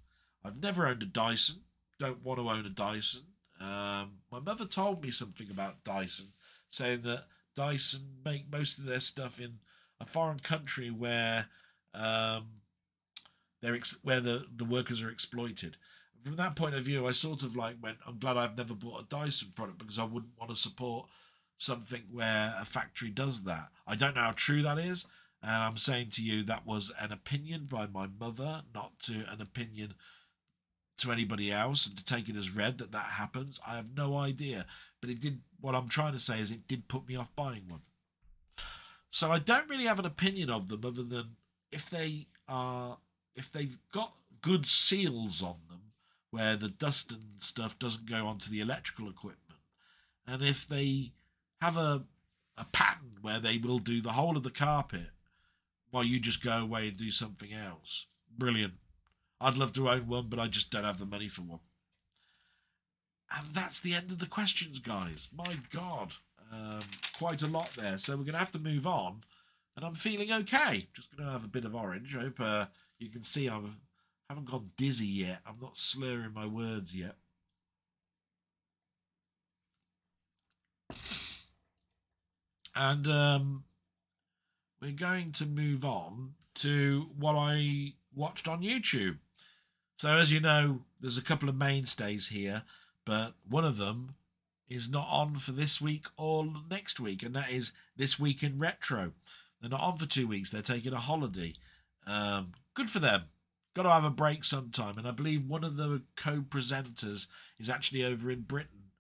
I've never owned a Dyson. Don't want to own a Dyson. My mother told me something about Dyson, saying that Dyson make most of their stuff in a foreign country where the workers are exploited. From that point of view, I sort of like went, I'm glad I've never bought a Dyson product, because I wouldn't want to support something where a factory does that. I don't know how true that is, and I'm saying to you that was an opinion by my mother, not to an opinion to anybody else, and to take it as read that happens. I have no idea, but it did. What I'm trying to say is it did put me off buying one. So I don't really have an opinion of them, other than if they've got good seals on them where the dust and stuff doesn't go onto the electrical equipment, and if they have a pattern where they will do the whole of the carpet while you just go away and do something else. Brilliant. I'd love to own one, but I just don't have the money for one. And that's the end of the questions, guys. My God. Quite a lot there. So we're going to have to move on. And I'm feeling okay. Just going to have a bit of orange. I hope you can see I haven't gone dizzy yet. I'm not slurring my words yet. And we're going to move on to what I watched on YouTube. So as you know, there's a couple of mainstays here, but one of them is not on for this week or next week, and that is This Week in Retro. They're not on for 2 weeks. They're taking a holiday. Good for them. Got to have a break sometime. And I believe one of the co-presenters is actually over in Britain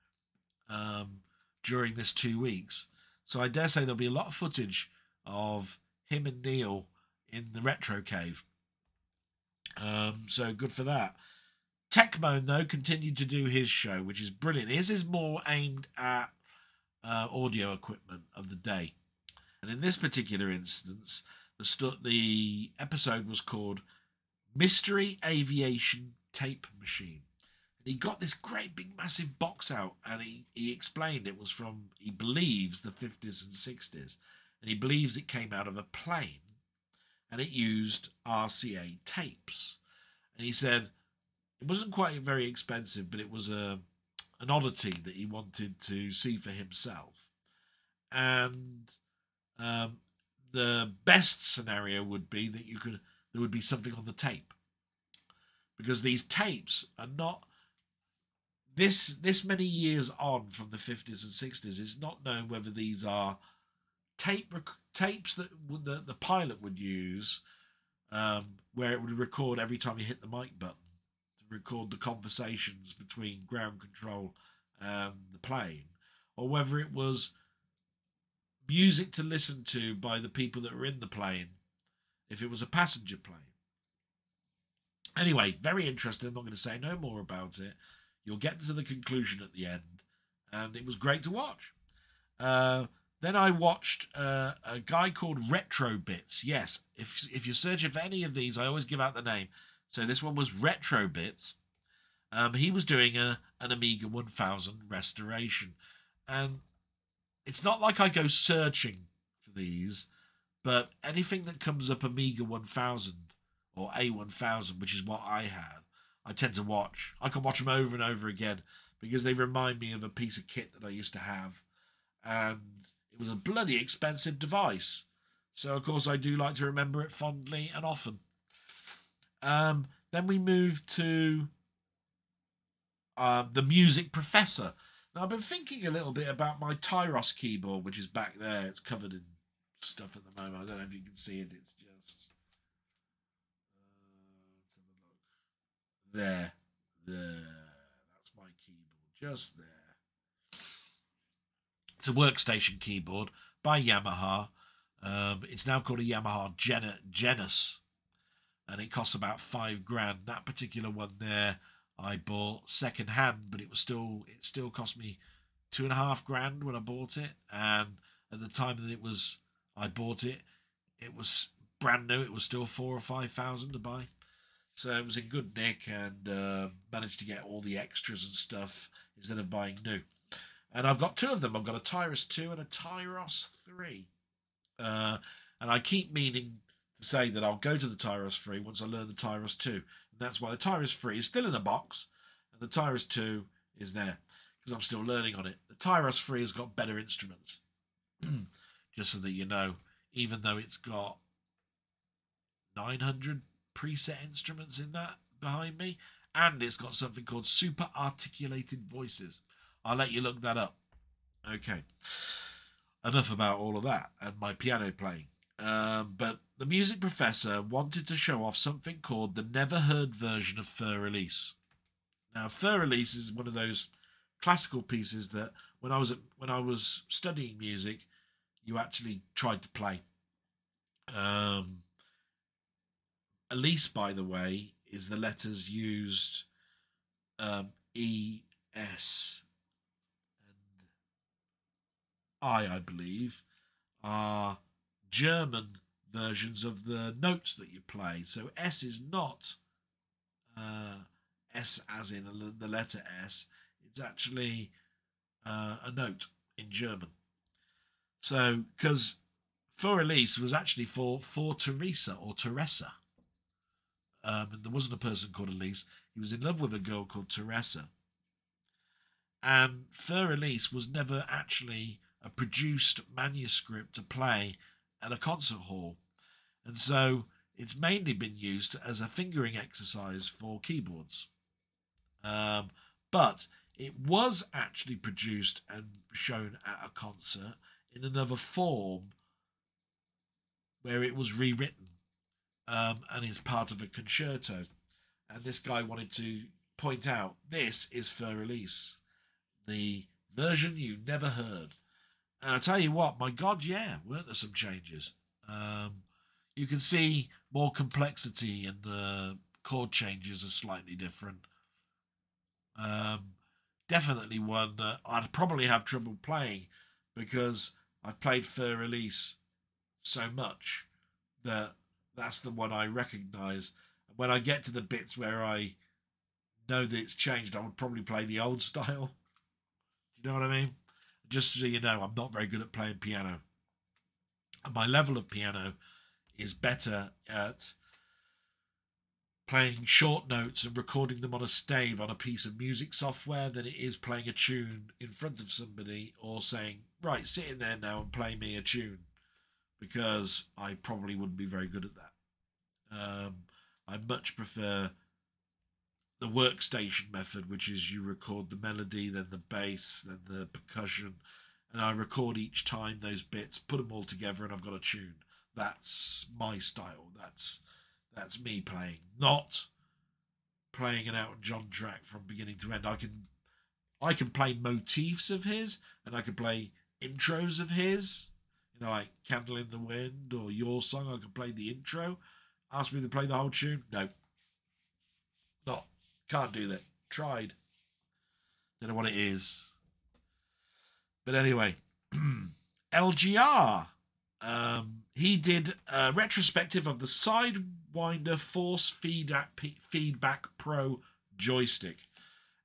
during this 2 weeks. So I dare say there'll be a lot of footage of him and Neil in the Retro Cave. So good for that. Techmoan, though, continued to do his show, which is brilliant. His is more aimed at audio equipment of the day. And in this particular instance, the episode was called Mystery Aviation Tape Machine. And he got this great big massive box out, and he explained it was from, he believes, the 50s and 60s. And he believes it came out of a plane, and it used RCA tapes. And he said it wasn't quite very expensive, but it was an oddity that he wanted to see for himself. And the best scenario would be that there would be something on the tape, because these tapes are not this many years on from the 50s and 60s. It's not known whether these are tapes that the pilot would use, where it would record every time you hit the mic button to record the conversations between ground control and the plane, or whether it was music to listen to by the people that were in the plane if it was a passenger plane. Anyway, very interesting. I'm not going to say no more about it. You'll get to the conclusion at the end, and it was great to watch. Then I watched a guy called Retro Bits. Yes, if you're searching for any of these, I always give out the name. So this one was Retro Bits. He was doing an Amiga 1000 restoration. And it's not like I go searching for these, but anything that comes up Amiga 1000 or A1000, which is what I have, I tend to watch. I can watch them over and over again because they remind me of a piece of kit that I used to have. And it was a bloody expensive device. So, of course, I do like to remember it fondly and often. Then we moved to the Music Professor. Now, I've been thinking a little bit about my Tyros keyboard, which is back there. It's covered in stuff at the moment. I don't know if you can see it. It's just... let's have a look. There. That's my keyboard, just there. It's a workstation keyboard by Yamaha. It's now called a Yamaha Genus, and it costs about £5,000. That particular one there I bought second hand, but it still cost me £2,500 when I bought it. And at the time that I bought it, it was brand new. It was still 4,000 or 5,000 to buy. So it was in good nick, and managed to get all the extras and stuff instead of buying new. And I've got two of them. I've got a Tyros 2 and a Tyros 3. And I keep meaning to say that I'll go to the Tyros 3 once I learn the Tyros 2. And that's why the Tyros 3 is still in a box, and the Tyros 2 is there, because I'm still learning on it. The Tyros 3 has got better instruments. Just so that you know, even though it's got 900 preset instruments in that behind me, and it's got something called super articulated voices. I'll let you look that up. Okay. Enough about all of that and my piano playing. But the Music Professor wanted to show off something called the never heard version of Fur Release. Now, Fur Release is one of those classical pieces that when I was studying music, you actually tried to play. Elise, by the way, is the letters used E, S, and I believe, are German versions of the notes that you play. So S is not S as in the letter S. It's actually a note in German. So, because For Elise was actually for Teresa or Teresa. And there wasn't a person called Elise. He was in love with a girl called Teresa. And Fur Elise was never actually a produced manuscript to play at a concert hall. And so it's mainly been used as a fingering exercise for keyboards. But It was actually produced and shown at a concert in another form where it was rewritten, and is part of a concerto. And this guy wanted to point out this is for release, the version you never heard. And I tell you what, my God, yeah, weren't there some changes? You can see more complexity, and the chord changes are slightly different. Definitely one that I'd probably have trouble playing, because I've played Fur Release so much that that's the one I recognise. When I get to the bits where I know that it's changed, I would probably play the old style. You know what I mean? Just so you know, I'm not very good at playing piano. And my level of piano is better at playing short notes and recording them on a stave on a piece of music software than it is playing a tune in front of somebody, or saying, right, sit in there now and play me a tune, because I probably wouldn't be very good at that. I much prefer the workstation method, which is you record the melody, then the bass, then the percussion, and I record each time those bits, put them all together, and I've got a tune. That's my style. That's me playing, not playing an Elton John track from beginning to end. I can play motifs of his, and I can play intros of his, you know, like Candle in the Wind or Your Song. I can play the intro. Ask me to play the whole tune? No. Can't do that. Tried. Don't know what it is. But anyway, LGR. He did a retrospective of the Sidewinder Force Feedback Pro joystick.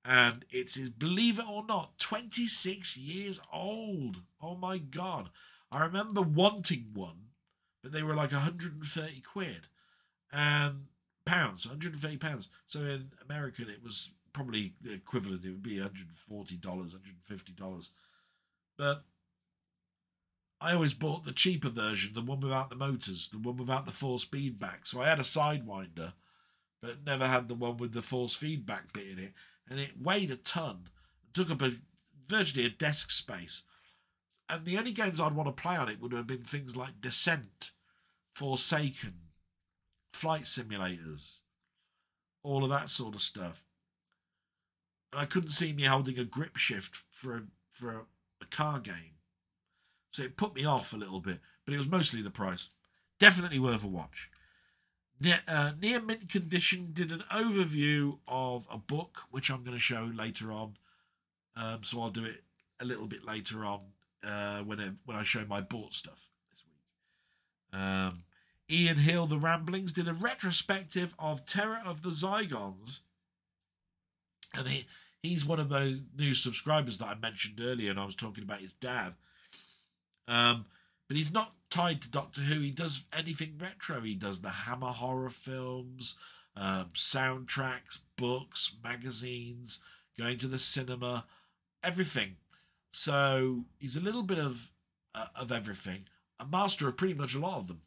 And it's, believe it or not, 26 years old. Oh my God. I remember wanting one, but they were like 130 quid. And pounds, 130 pounds. So in American, it was probably the equivalent. It would be $140, $150. But I always bought the cheaper version, the one without the motors, the one without the force feedback. So I had a Sidewinder, but never had the one with the force feedback bit in it. And it weighed a ton. It took up virtually a desk space. And the only games I'd want to play on it would have been things like Descent, Forsaken, flight simulators, all of that sort of stuff. And I couldn't see me holding a grip shift for a car game. So it put me off a little bit, but it was mostly the price. Definitely worth a watch. Near Mint Condition did an overview of a book, which I'm going to show later on. So I'll do it a little bit later on when I show my bought stuff this week. Ian Hill, The Ramblings, did a retrospective of Terror of the Zygons. And he's one of those new subscribers that I mentioned earlier, and I was talking about his dad. But he's not tied to Doctor Who. He does anything retro. He does the Hammer horror films, soundtracks, books, magazines, going to the cinema, everything. So he's a little bit of everything. A master of pretty much a lot of them.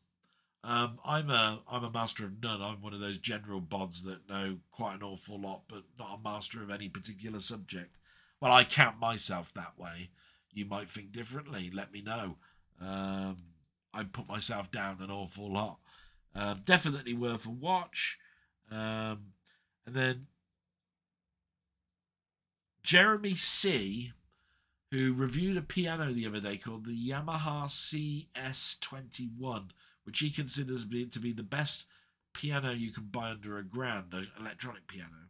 I'm a master of none. I'm one of those general bods that know quite an awful lot, but not a master of any particular subject. Well, I count myself that way. You might think differently. Let me know. I put myself down an awful lot. Definitely worth a watch. And then Jeremy C., who reviewed a piano the other day called the Yamaha CS21, which he considers to be the best piano you can buy under £1,000, an electronic piano.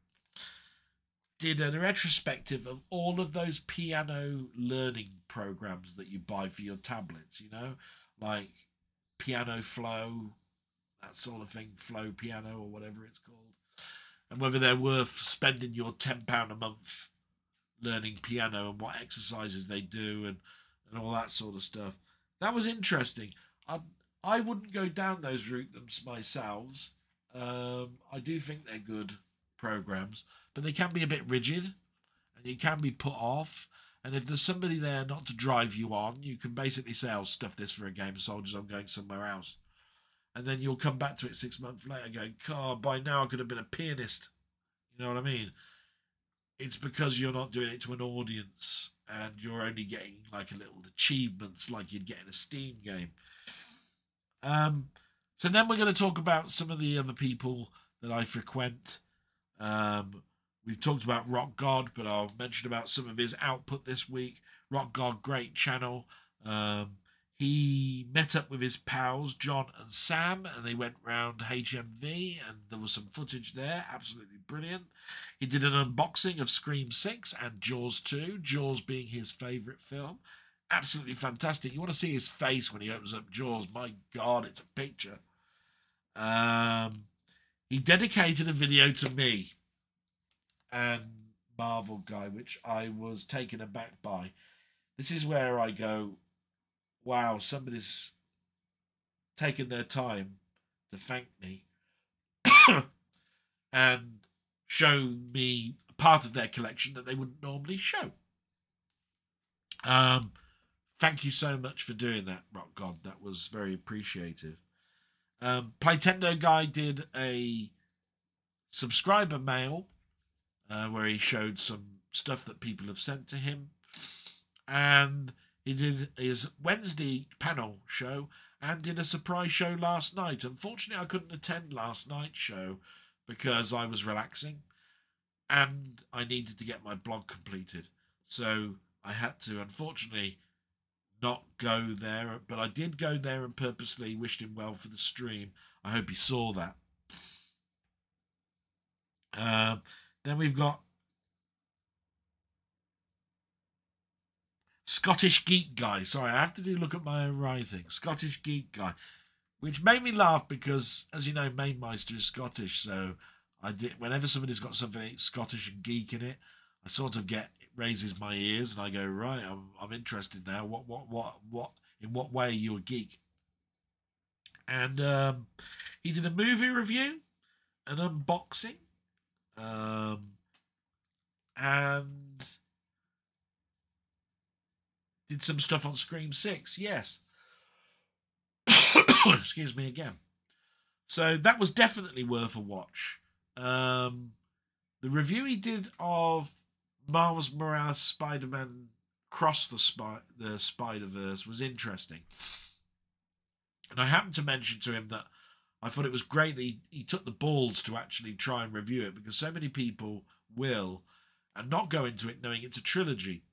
Did a retrospective of all of those piano learning programs that you buy for your tablets, you know, like Piano Flow, that sort of thing, Flow Piano or whatever it's called, and whether they're worth spending your £10 a month learning piano, and what exercises they do, and all that sort of stuff. That was interesting. I wouldn't go down those routes myself. I do think they're good programs, but they can be a bit rigid, and you can be put off. And if there's somebody there not to drive you on, you can basically say, I'll stuff this for a game of soldiers, I'm going somewhere else. And then you'll come back to it 6 months later going, God, by now I could have been a pianist. You know what I mean? it's because you're not doing it to an audience and you're only getting like a little achievements like you'd get in a Steam game. So then we're going to talk about some of the other people that I frequent. We've talked about Rock God, but I'll mention about some of his output this week. Rock God, great channel. He met up with his pals, John and Sam, and they went round HMV, and there was some footage there. Absolutely brilliant. He did an unboxing of Scream 6 and Jaws 2, Jaws being his favourite film. Absolutely fantastic. You want to see his face when he opens up Jaws. My God, it's a picture. He dedicated a video to me and Marvel Guy, which I was taken aback by. This is where I go, wow, somebody's taken their time to thank me and show me a part of their collection that they wouldn't normally show. Thank you so much for doing that, Rock God. That was very appreciative. Playtendo Guy did a subscriber mail where he showed some stuff that people have sent to him. And he did his Wednesday panel show and did a surprise show last night. Unfortunately, I couldn't attend last night's show because I was relaxing and I needed to get my blog completed. So I had to, unfortunately, not go there. But I did go there and purposely wished him well for the stream. I hope he saw that. Then we've got Scottish Geek Guy. Sorry, I have to look at my own writing. Scottish Geek Guy, which made me laugh because, as you know, Mainmeister is Scottish. So I did. Whenever somebody's got something Scottish and geek in it, I sort of it raises my ears and I go, right, I'm interested now. What? In what way are you a geek? And he did a movie review, an unboxing, and did some stuff on Scream 6, yes. Excuse me again. So that was definitely worth a watch. The review he did of Miles Morales Spider-Man Cross the Spider-Verse was interesting. And I happened to mention to him that I thought it was great that he took the balls to actually try and review it, because so many people will and not go into it knowing it's a trilogy.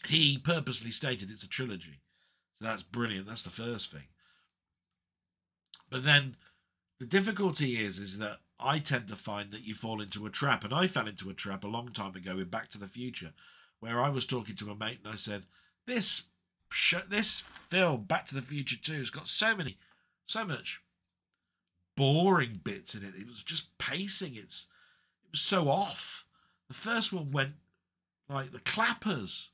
He purposely stated it's a trilogy. So that's brilliant. That's the first thing. But then the difficulty is that I tend to find that you fall into a trap. And I fell into a trap a long time ago with Back to the Future, where I was talking to a mate and I said, this film, Back to the Future 2, has got so much boring bits in it. It was just pacing. It was so off. The first one went like the clappers.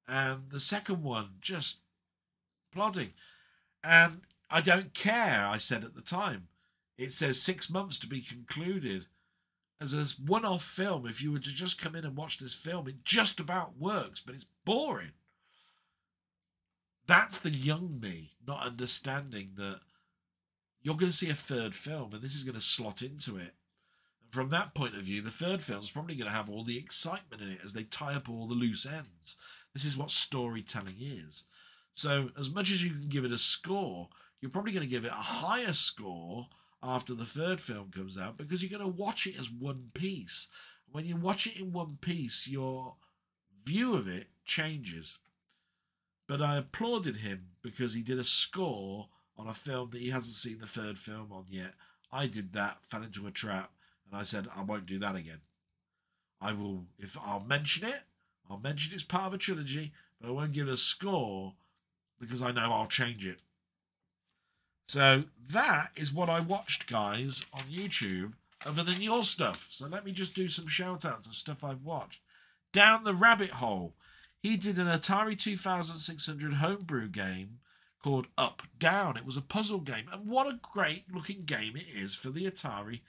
And the second one, just plodding. And I don't care, I said at the time. It says 6 months to be concluded. As a one-off film, if you were to just come in and watch this film, it just about works, but it's boring. That's the young me, not understanding that you're going to see a third film, and this is going to slot into it. And from that point of view, the third film is probably going to have all the excitement in it as they tie up all the loose ends. This is what storytelling is. So as much as you can give it a score, you're probably going to give it a higher score after the third film comes out, because you're going to watch it as one piece. When you watch it in one piece, your view of it changes. But I applauded him because he did a score on a film that he hasn't seen the third film on yet. I did that, fell into a trap, and I said, I won't do that again. I'll mention it it's part of a trilogy, but I won't give it a score because I know I'll change it. So that is what I watched, guys, on YouTube, other than your stuff. So let me just do some shout-outs of stuff I've watched. Down the Rabbit Hole, he did an Atari 2600 homebrew game called Up Down. It was a puzzle game, and what a great-looking game it is for the Atari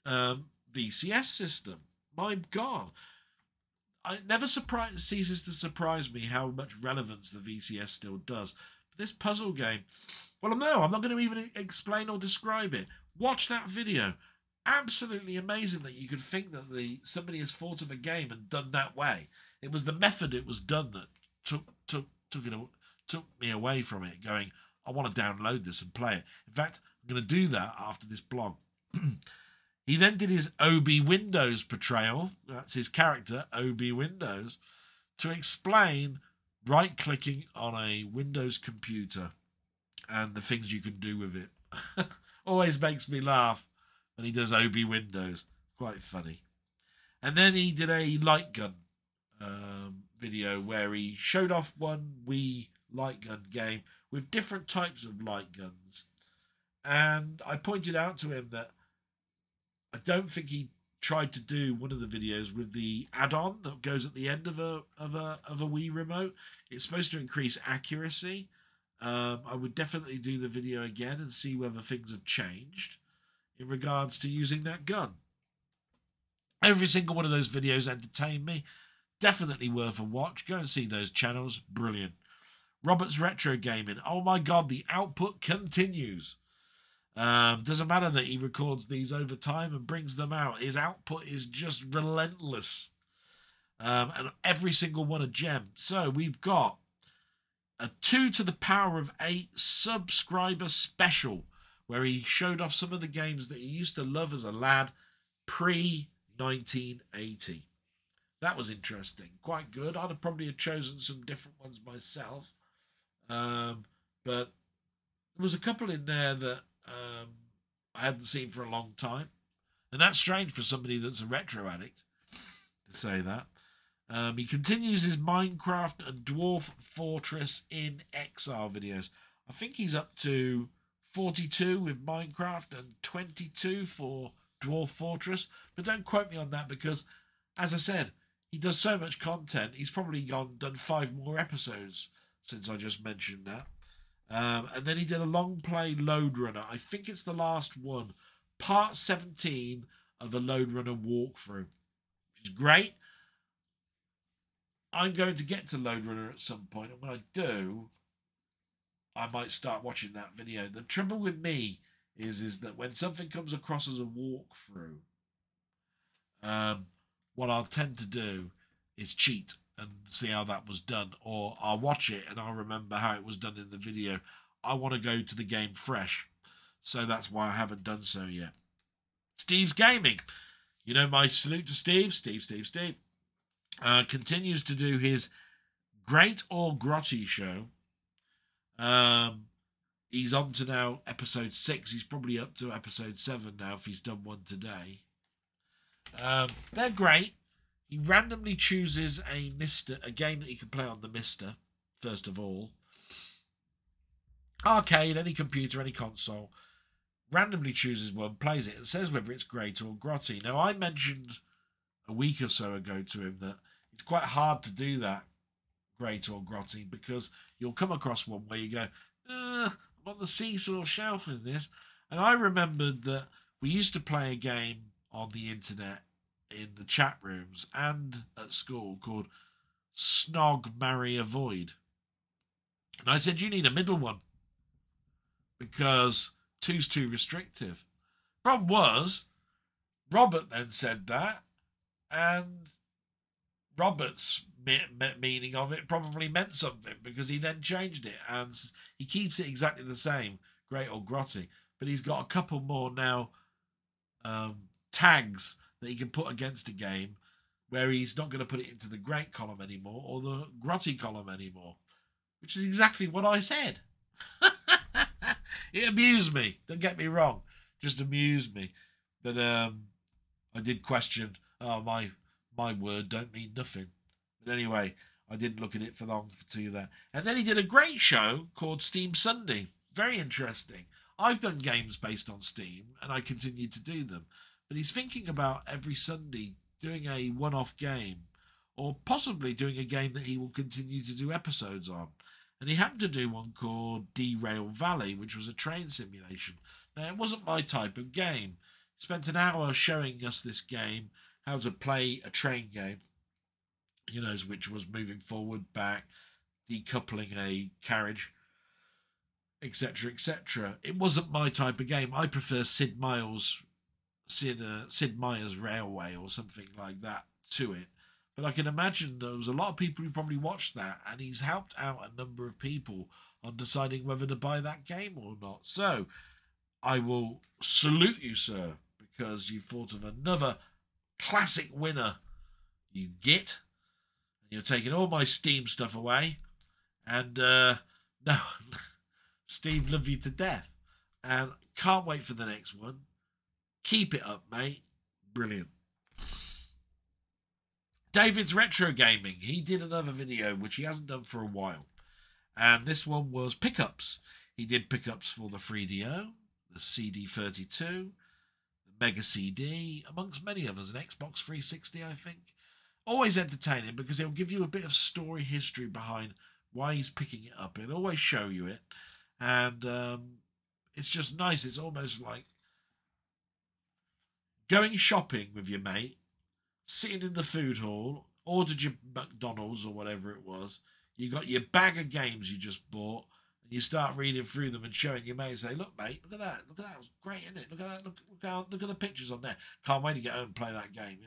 VCS system. My God. It never ceases to surprise me how much relevance the VCS still does. But this puzzle game, well, no, I'm not going to even explain or describe it. Watch that video. absolutely amazing that you could think that somebody has thought of a game and done that way. It was the method it was done that took me away from it, going, I want to download this and play it. In fact, I'm going to do that after this blog. He then did his OB Windows portrayal, that's his character, OB Windows, to explain right-clicking on a Windows computer and the things you can do with it. Always makes me laugh when he does OB Windows. Quite funny. And then he did a light gun video where he showed off one Wii light gun game with different types of light guns. And I pointed out to him that I don't think he tried to do one of the videos with the add-on that goes at the end of a Wii remote. It's supposed to increase accuracy. I would definitely do the video again and see whether things have changed in regards to using that gun. Every single one of those videos entertained me. Definitely worth a watch. Go and see those channels. Brilliant. Robert's Retro Gaming. Oh my God, the output continues. Doesn't matter that he records these over time and brings them out. His output is just relentless. And every single one a gem. So we've got a 2 to the power of 8 subscriber special, where he showed off some of the games that he used to love as a lad pre-1980. That was interesting. Quite good. I'd have probably chosen some different ones myself. But there was a couple in there that I hadn't seen for a long time. And that's strange for somebody that's a retro addict to say that. He continues his Minecraft and Dwarf Fortress in Exile videos. I think he's up to 42 with Minecraft and 22 for Dwarf Fortress. But don't quote me on that because, as I said, he does so much content. He's probably done 5 more episodes since I just mentioned that. And then he did a long play Load Runner. I think it's the last one. Part 17 of a Load Runner walkthrough. Which is great. I'm going to get to Load Runner at some point. And when I do, I might start watching that video. The trouble with me is that when something comes across as a walkthrough, what I'll tend to do is cheat and see how that was done, or I'll watch it and I'll remember how it was done in the video. I want to go to the game fresh, so that's why I haven't done so yet. Steve's Gaming, you know, my salute to Steve. Steve continues to do his Great or Grotty show. He's on to now episode 6. He's probably up to episode 7 now if he's done one today. They're great. He randomly chooses a game that he can play on the Mister, first of all. Arcade, any computer, any console. Randomly chooses one, plays it, and says whether it's great or grotty. Now, I mentioned a week or so ago to him that it's quite hard to do that, great or grotty, because you'll come across one where you go, I'm on the seesaw shelf in this. And I remembered that we used to play a game on the internet in the chat rooms and at school called Snog, Marry, Avoid. And I said, you need a middle one because 2's too restrictive. Problem was, Robert then said that, and Robert's meaning of it probably meant something because he then changed it, and he keeps it exactly the same, great or grotty, but he's got a couple more now tags that he can put against a game where he's not going to put it into the great column anymore or the grotty column anymore, which is exactly what I said. It amused me, don't get me wrong, just amused me. But I did question, my word don't mean nothing. But anyway, I didn't look at it for long to do that. And then he did a great show called Steam Sunday. Very interesting. I've done games based on Steam, and I continue to do them. But he's thinking about every Sunday doing a one-off game, or possibly doing a game that he will continue to do episodes on. And he happened to do one called Derail Valley, which was a train simulation. Now, it wasn't my type of game. He spent an hour showing us this game, how to play a train game, you know, which was moving forward, back, decoupling a carriage, etc., etc. It wasn't my type of game. I prefer Sid Meier's Sid Meier's Railway or something like that to it. But I can imagine there was a lot of people who probably watched that, and he's helped out a number of people on deciding whether to buy that game or not. So I will salute you, sir, because you thought of another classic winner. You git. And you're taking all my Steam stuff away. And no, Steve, love you to death. And can't wait for the next one. Keep it up, mate. Brilliant. David's Retro Gaming. He did another video, which he hasn't done for a while. And this one was pickups. He did pickups for the 3DO, the CD32, the Mega CD, amongst many others, an Xbox 360, I think. Always entertaining because he'll give you a bit of story history behind why he's picking it up. It'll always show you it. And it's just nice. It's almost like going shopping with your mate, sitting in the food hall, ordered your McDonald's or whatever it was. You got your bag of games you just bought, and you start reading through them and showing your mate and say, look, mate, look at that. Look at that. It was great, isn't it? Look at that. Look at the pictures on there. Can't wait to get home and play that game,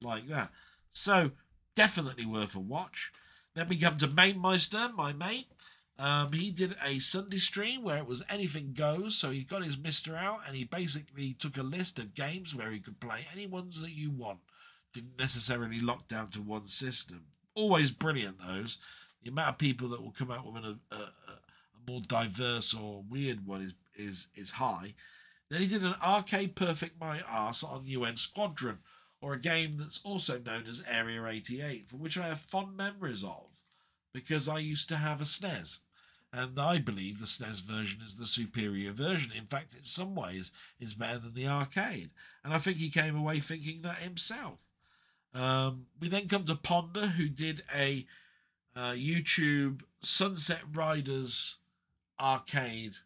like that. So, definitely worth a watch. Then we come to Mainmeister, my mate. He did a Sunday stream where it was anything goes. So he got his mister out and he basically took a list of games where he could play any ones that you want. Didn't necessarily lock down to one system. Always brilliant, those. The amount of people that will come out with a more diverse or weird one is high. Then he did an Arcade Perfect My Arse on UN Squadron, or a game that's also known as Area 88, for which I have fond memories of, because I used to have a SNES. And I believe the SNES version is the superior version. In fact, in some ways, it's better than the arcade. And I think he came away thinking that himself. We then come to Ponder, who did a YouTube Sunset Riders arcade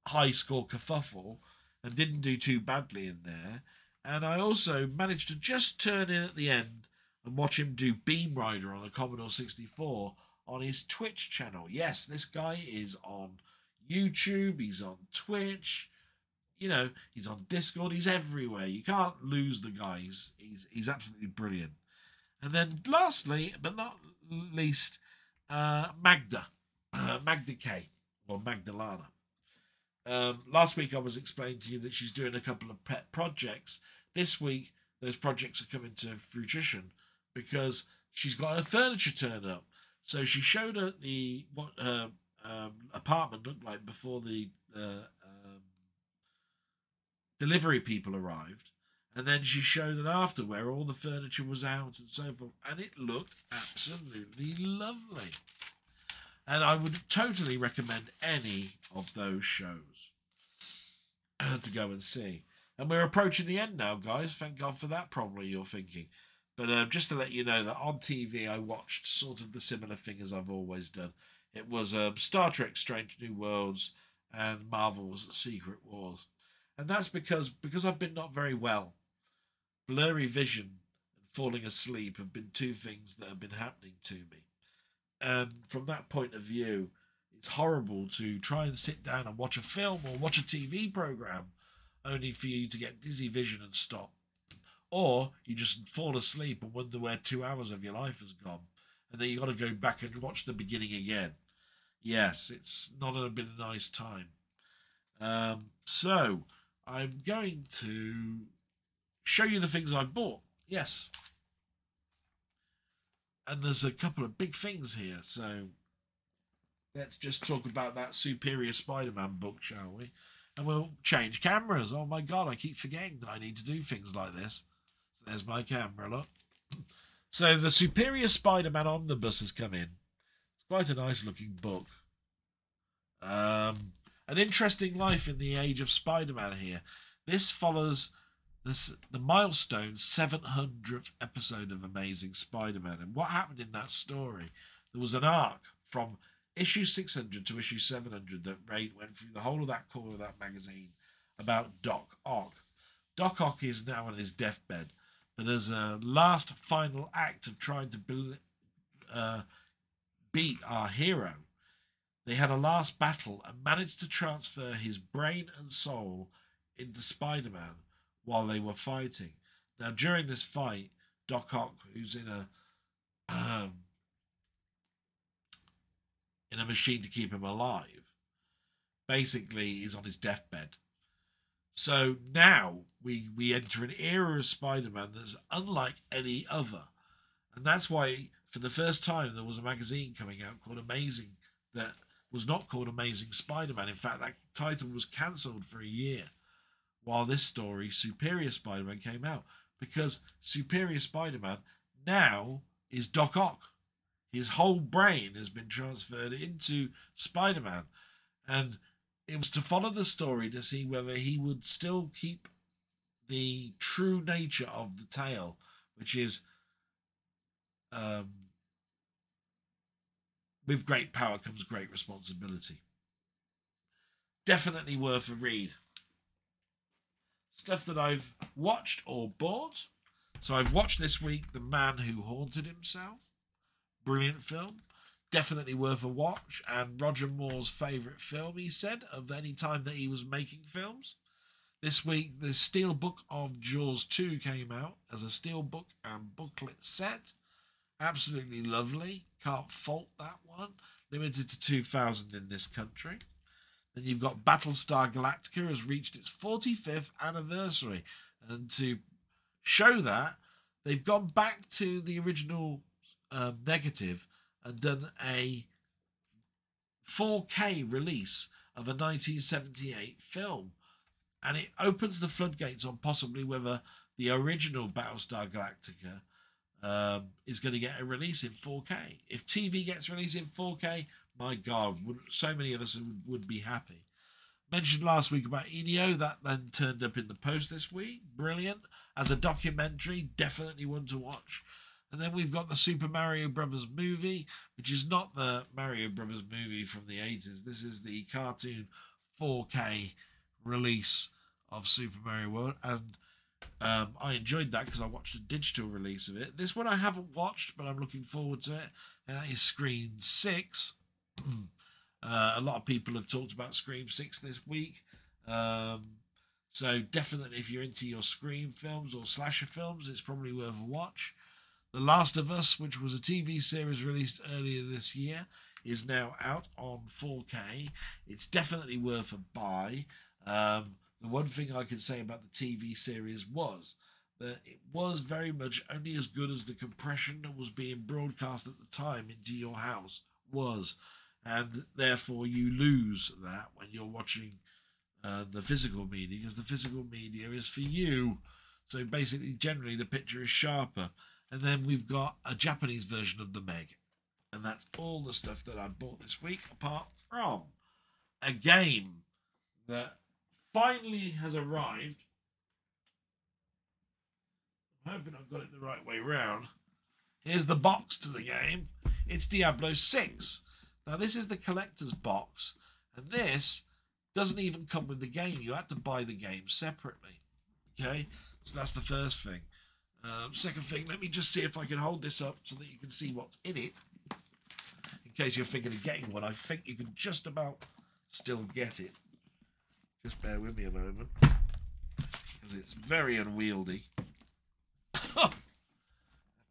high score kerfuffle and didn't do too badly in there. And I also managed to just turn in at the end and watch him do Beam Rider on the Commodore 64 on his Twitch channel. Yes, this guy is on YouTube, he's on Twitch, he's on Discord, he's everywhere. You can't lose the guy. He's absolutely brilliant. And then lastly, but not least, Magda K, or Magdalena. Last week I was explaining to you that she's doing a couple of pet projects. This week those projects are coming to fruition because she's got her furniture turned up. So she showed her what her apartment looked like before the delivery people arrived, and then she showed it after where all the furniture was out and so forth, and it looked absolutely lovely. And I would totally recommend any of those shows to go and see. And we're approaching the end now, guys. Thank God for that, probably, you're thinking. But just to let you know that on TV I watched sort of the similar thing as I've always done. It was Star Trek Strange New Worlds and Marvel's Secret Wars. And that's because I've been not very well. Blurry vision and falling asleep have been two things that have been happening to me. And from that point of view, it's horrible to try and sit down and watch a film or watch a TV program only for you to get dizzy vision and stop. Or you just fall asleep and wonder where 2 hours of your life has gone. And then you've got to go back and watch the beginning again. Yes, it's not been a nice time. So I'm going to show you the things I bought. Yes. And there's a couple of big things here. So let's just talk about that Superior Spider-Man book, shall we? And we'll change cameras. Oh my God, I keep forgetting that I need to do things like this. So there's my camera, look. So the Superior Spider-Man Omnibus has come in. It's quite a nice looking book. An interesting life in the age of Spider-Man here. This follows the milestone 700th episode of Amazing Spider-Man. And what happened in that story? There was an arc from issue 600 to issue 700 that went through the whole of that core of that magazine about Doc Ock. Doc Ock is now on his deathbed, but as a last final act of trying to beat our hero, they had a last battle and managed to transfer his brain and soul into Spider-Man, while they were fighting. Now, during this fight, Doc Ock, who's in a machine to keep him alive, basically is on his deathbed. So now we enter an era of Spider-Man that's unlike any other. And that's why, for the first time, there was a magazine coming out called Amazing that was not called Amazing Spider-Man. In fact, that title was cancelled for a year while this story, Superior Spider-Man, came out. Because Superior Spider-Man now is Doc Ock. His whole brain has been transferred into Spider-Man. And it was to follow the story to see whether he would still keep the true nature of the tale, which is with great power comes great responsibility. Definitely worth a read. Stuff that I've watched or bought. So I've watched this week The Man Who Haunted Himself. Brilliant film. Definitely worth a watch. And Roger Moore's favourite film, he said, of any time that he was making films. This week, the Steelbook of Jaws 2 came out as a steelbook and booklet set. Absolutely lovely. Can't fault that one. Limited to 2,000 in this country. Then you've got Battlestar Galactica has reached its 45th anniversary. And to show that, they've gone back to the original negative and done a 4K release of a 1978 film. And it opens the floodgates on possibly whether the original Battlestar Galactica is going to get a release in 4K. If TV gets released in 4K, my God, so many of us would be happy. Mentioned last week about Enio, that then turned up in the post this week. Brilliant. As a documentary, definitely one to watch. And then we've got the Super Mario Brothers movie, which is not the Mario Brothers movie from the 80s. This is the cartoon 4K release of Super Mario World. And I enjoyed that because I watched a digital release of it. This one I haven't watched, but I'm looking forward to it. And that is Scream 6. A lot of people have talked about Scream 6 this week. So definitely if you're into your Scream films or slasher films, it's probably worth a watch. The Last of Us, which was a TV series released earlier this year, is now out on 4K. It's definitely worth a buy. The one thing I can say about the TV series was that it was very much only as good as the compression that was being broadcast at the time into your house was. And therefore you lose that when you're watching the physical media, because the physical media is for you. So basically, generally, the picture is sharper. And then we've got a Japanese version of the Meg. And that's all the stuff that I bought this week, apart from a game that finally has arrived. I'm hoping I've got it the right way round. Here's the box to the game. It's Diablo 6. Now, this is the collector's box. And this doesn't even come with the game. You had to buy the game separately. Okay? So that's the first thing. Second thing, let me just see if I can hold this up so that you can see what's in it. In case you're thinking of getting one, I think you can just about still get it. Just bear with me a moment, because it's very unwieldy. I have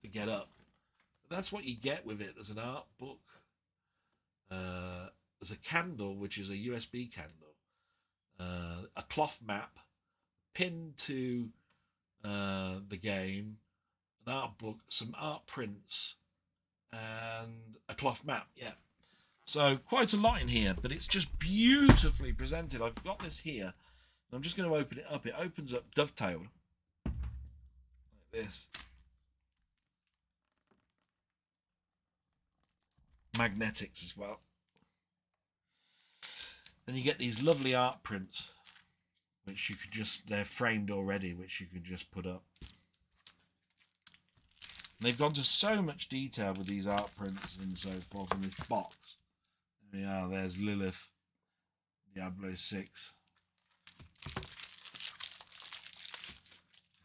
to get up. But that's what you get with it. There's an art book. There's a candle, which is a USB candle. A cloth map pinned to the game, an art book, some art prints, and a cloth map. Yeah, so quite a lot in here, but it's just beautifully presented. I've got this here, and I'm just going to open it up. It opens up dovetailed like this. Magnetics as well. Then you get these lovely art prints, which you can just, they're framed already, which you can just put up. And they've gone to so much detail with these art prints and so forth in this box. There we are, there's Lilith, Diablo 6.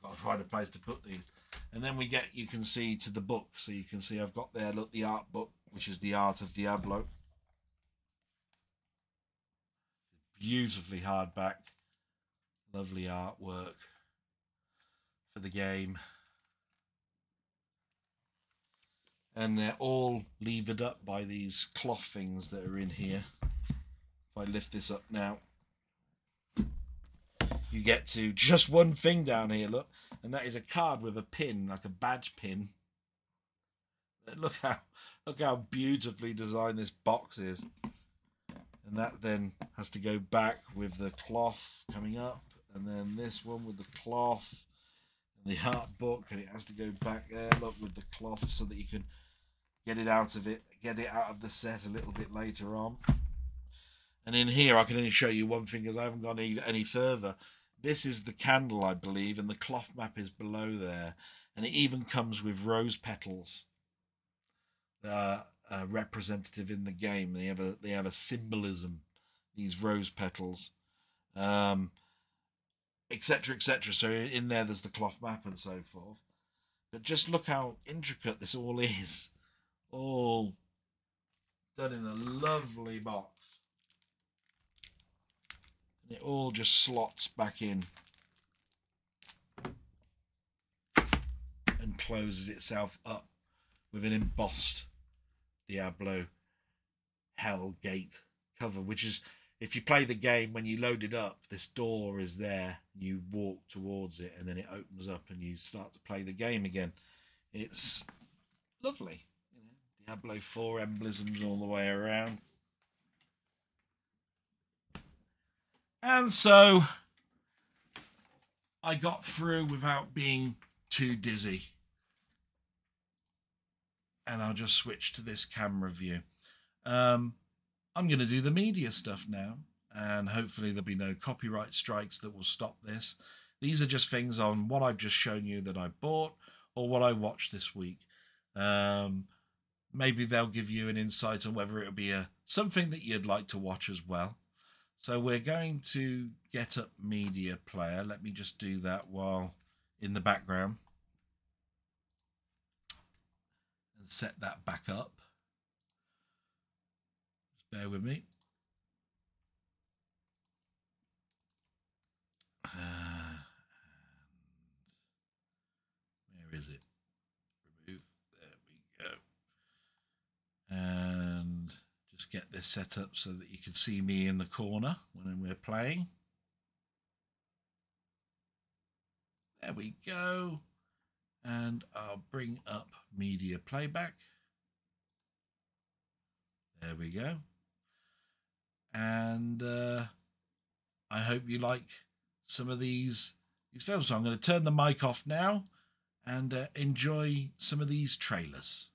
Got to find a place to put these. And then we get, you can see to the book. So you can see I've got there, look, the art book, which is The Art of Diablo. Beautifully hardback. Lovely artwork. for the game. And they're all levered up by these cloth things that are in here. If I lift this up now, you get to just one thing down here, look, and that is a card with a pin, like a badge pin. Look how beautifully designed this box is. And that then has to go back with the cloth coming up, and then this one with the cloth and the art book, and it has to go back there, look, with the cloth, so that you can get it out of the set a little bit later on. And in here I can only show you one thing because I haven't gone any further. This is the candle, I believe, and the cloth map is below there, and it even comes with rose petals representative in the game. They have a symbolism, these rose petals, etc., etc. So in there's the cloth map and so forth. But just look how intricate this all is, all done in a lovely box, and it all just slots back in and closes itself up with an embossed Diablo Hell Gate cover, which is, if you play the game, when you load it up, this door is there, you walk towards it, and then it opens up and you start to play the game again. It's lovely. Diablo 4 emblems all the way around. And so I got through without being too dizzy. And I'll just switch to this camera view. I'm going to do the media stuff now, and hopefully there'll be no copyright strikes that will stop this. These are just things on what I've just shown you that I bought or what I watched this week. Maybe they'll give you an insight on whether it'll be something that you'd like to watch as well. So we're going to get up media player. Let me just do that while in the background. Set that back up. Just bear with me. Where is it? Remove. There we go. And just get this set up so that you can see me in the corner when we're playing. There we go. And I'll bring up media playback. There we go. And I hope you like some of these films. So I'm going to turn the mic off now and enjoy some of these trailers.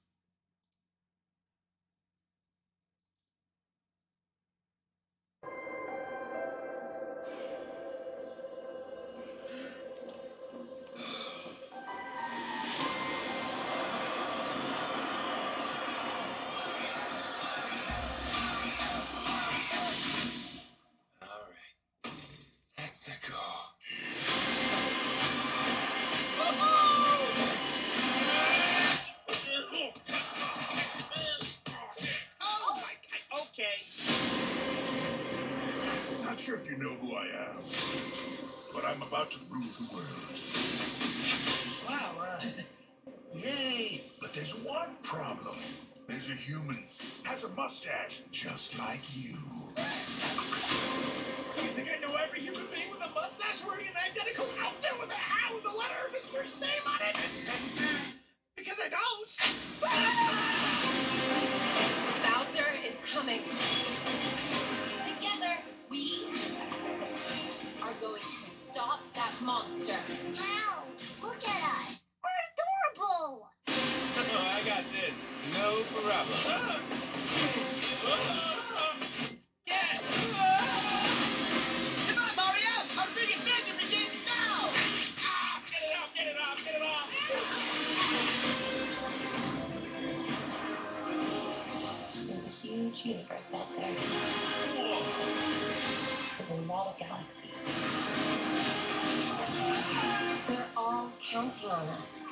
Not sure if you know who I am, but I'm about to rule the world. Wow, yay! But there's one problem. There's a human, has a mustache, just like you. You think I know every human being with a mustache wearing an identical outfit with a hat with the letter of his first name on it? Because I don't. Bowser is coming. Together, we are going to stop that monster. How? Look at us. We're adorable. I got this. No problem. Yes! Come on, Mario! Our big adventure begins now! Get it off, get it off, get it off! There's a huge universe out there. With a lot of galaxies. They're all counting on us.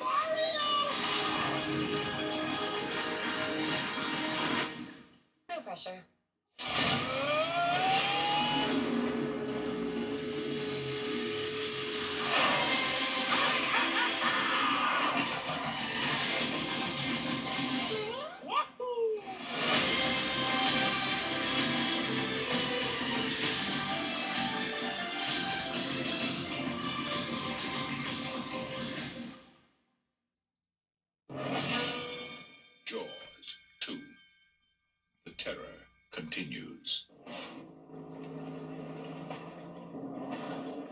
No pressure. continues.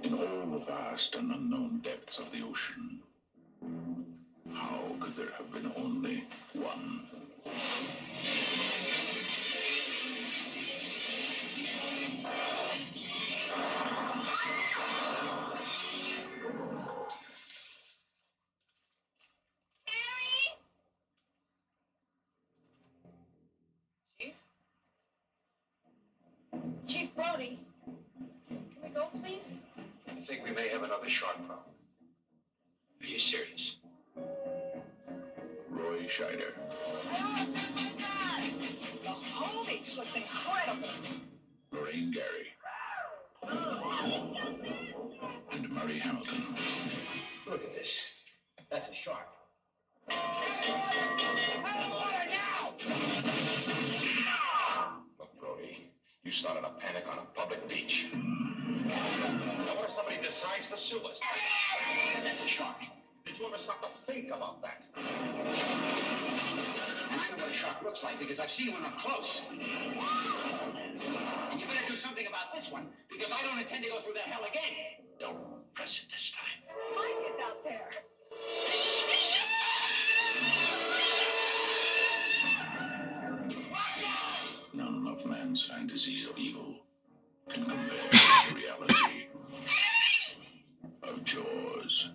In all the vast and unknown depths of the ocean, how could there have been only one? Chief Brody, can we go, please? I think we may have another shark problem. Are you serious? Roy Scheider. The whole beach looks incredible. Lorraine Gary. And Murray Hamilton. Look at this. That's a shark. Look, Brody, you started a panic on a public beach. Now, what if somebody decides to sue us? That's a shark. Did you ever stop to think about that? And I know what a shark looks like because I've seen one up close. And you better do something about this one because I don't intend to go through that hell again. Don't press it this time. Mike is out there. None of man's fantasies of evil can compare to the reality of Jaws.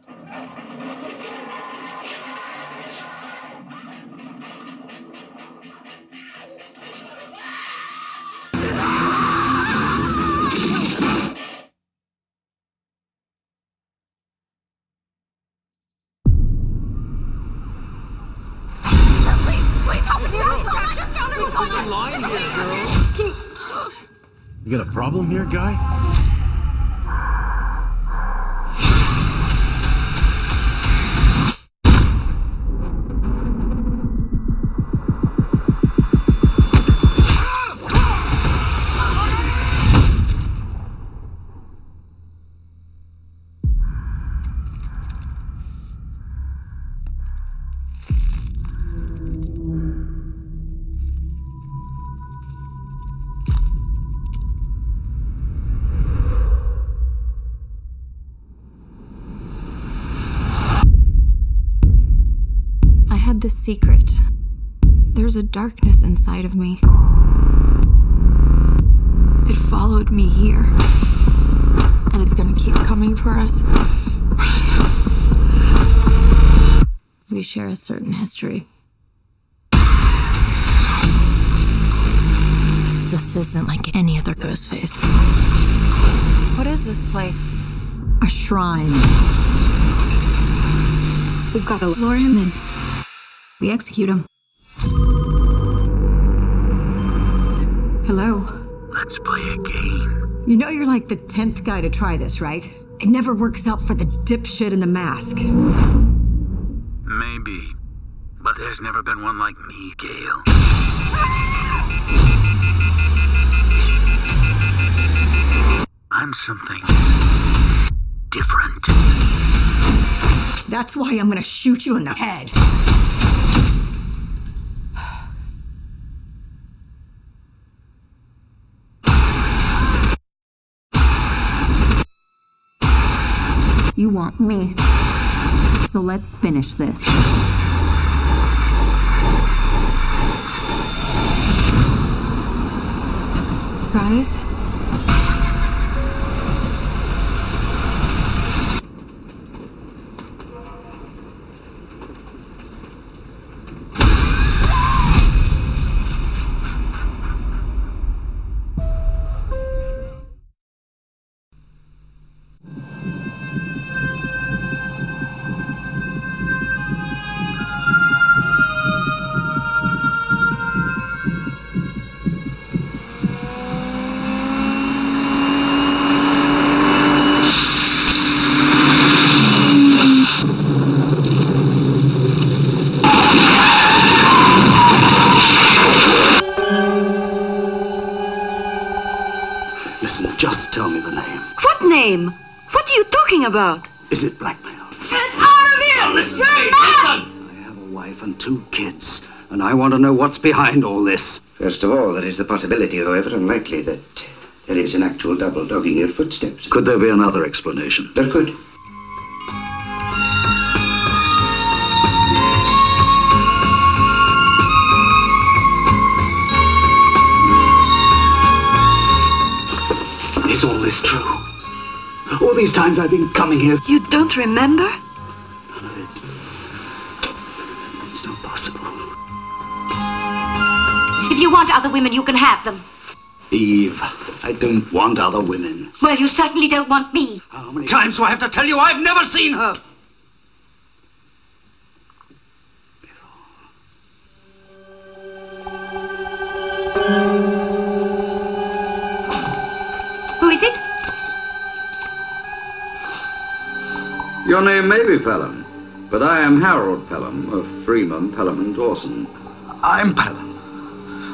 You got a problem here, guy? This secret. There's a darkness inside of me. It followed me here. And it's gonna keep coming for us. We share a certain history. This isn't like any other ghost face. What is this place? A shrine. We've got to lure him in. We execute him. Hello. Let's play a game. You know you're like the 10th guy to try this, right? It never works out for the dipshit in the mask. Maybe. But there's never been one like me, Gale. I'm something different. That's why I'm gonna shoot you in the head. You want me. So let's finish this. Guys? Listen, just tell me the name. What name? What are you talking about? Is it blackmail? Get out of here! Now listen to me, listen! I have a wife and 2 kids, and I want to know what's behind all this. First of all, there is the possibility, however unlikely, that there is an actual double dogging your footsteps. Could there be another explanation? There could. Is all this true? All these times I've been coming here. You don't remember? None of it. It's not possible. If you want other women, you can have them. Eve, I don't want other women. Well, you certainly don't want me. How many times do I have to tell you I've never seen her? Who is it? Your name may be Pelham, but I am Harold Pelham of Freeman, Pelham and Dawson. I'm Pelham.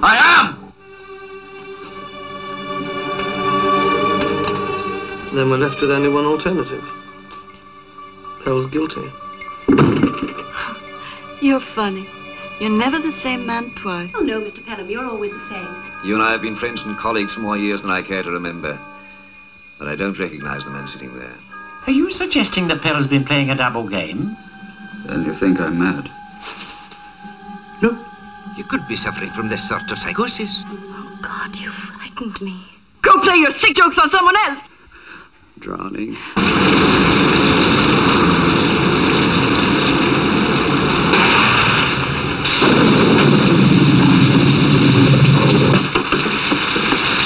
I am! Then we're left with only one alternative. Pell's guilty. You're funny. You're never the same man twice. Oh, no, Mr. Pelham, you're always the same. You and I have been friends and colleagues for more years than I care to remember. But I don't recognize the man sitting there. Are you suggesting that Pell's been playing a double game? Then you think I'm mad? No. You could be suffering from this sort of psychosis. Oh, God, you frightened me. Go play your sick jokes on someone else! Drowning.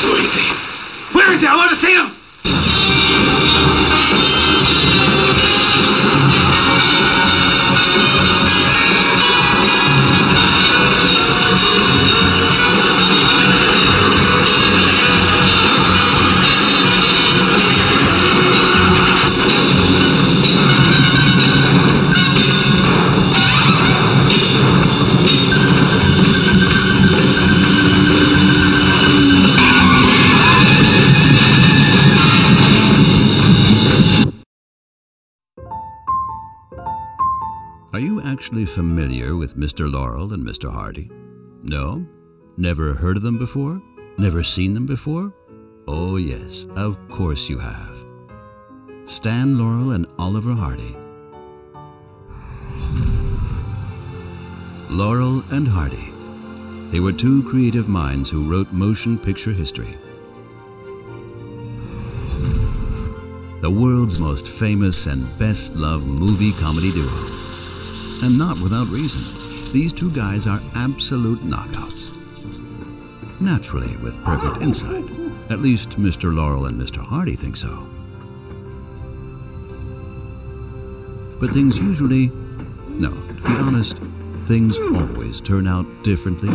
Who is he? Where is he? I want to see him! Are you actually familiar with Mr. Laurel and Mr. Hardy? No? Never heard of them before? Never seen them before? Oh yes, of course you have. Stan Laurel and Oliver Hardy. Laurel and Hardy. They were two creative minds who wrote motion picture history. The world's most famous and best-loved movie comedy duo. And not without reason. These two guys are absolute knockouts. Naturally, with perfect insight. At least Mr. Laurel and Mr. Hardy think so. But things usually... No, to be honest, things always turn out differently.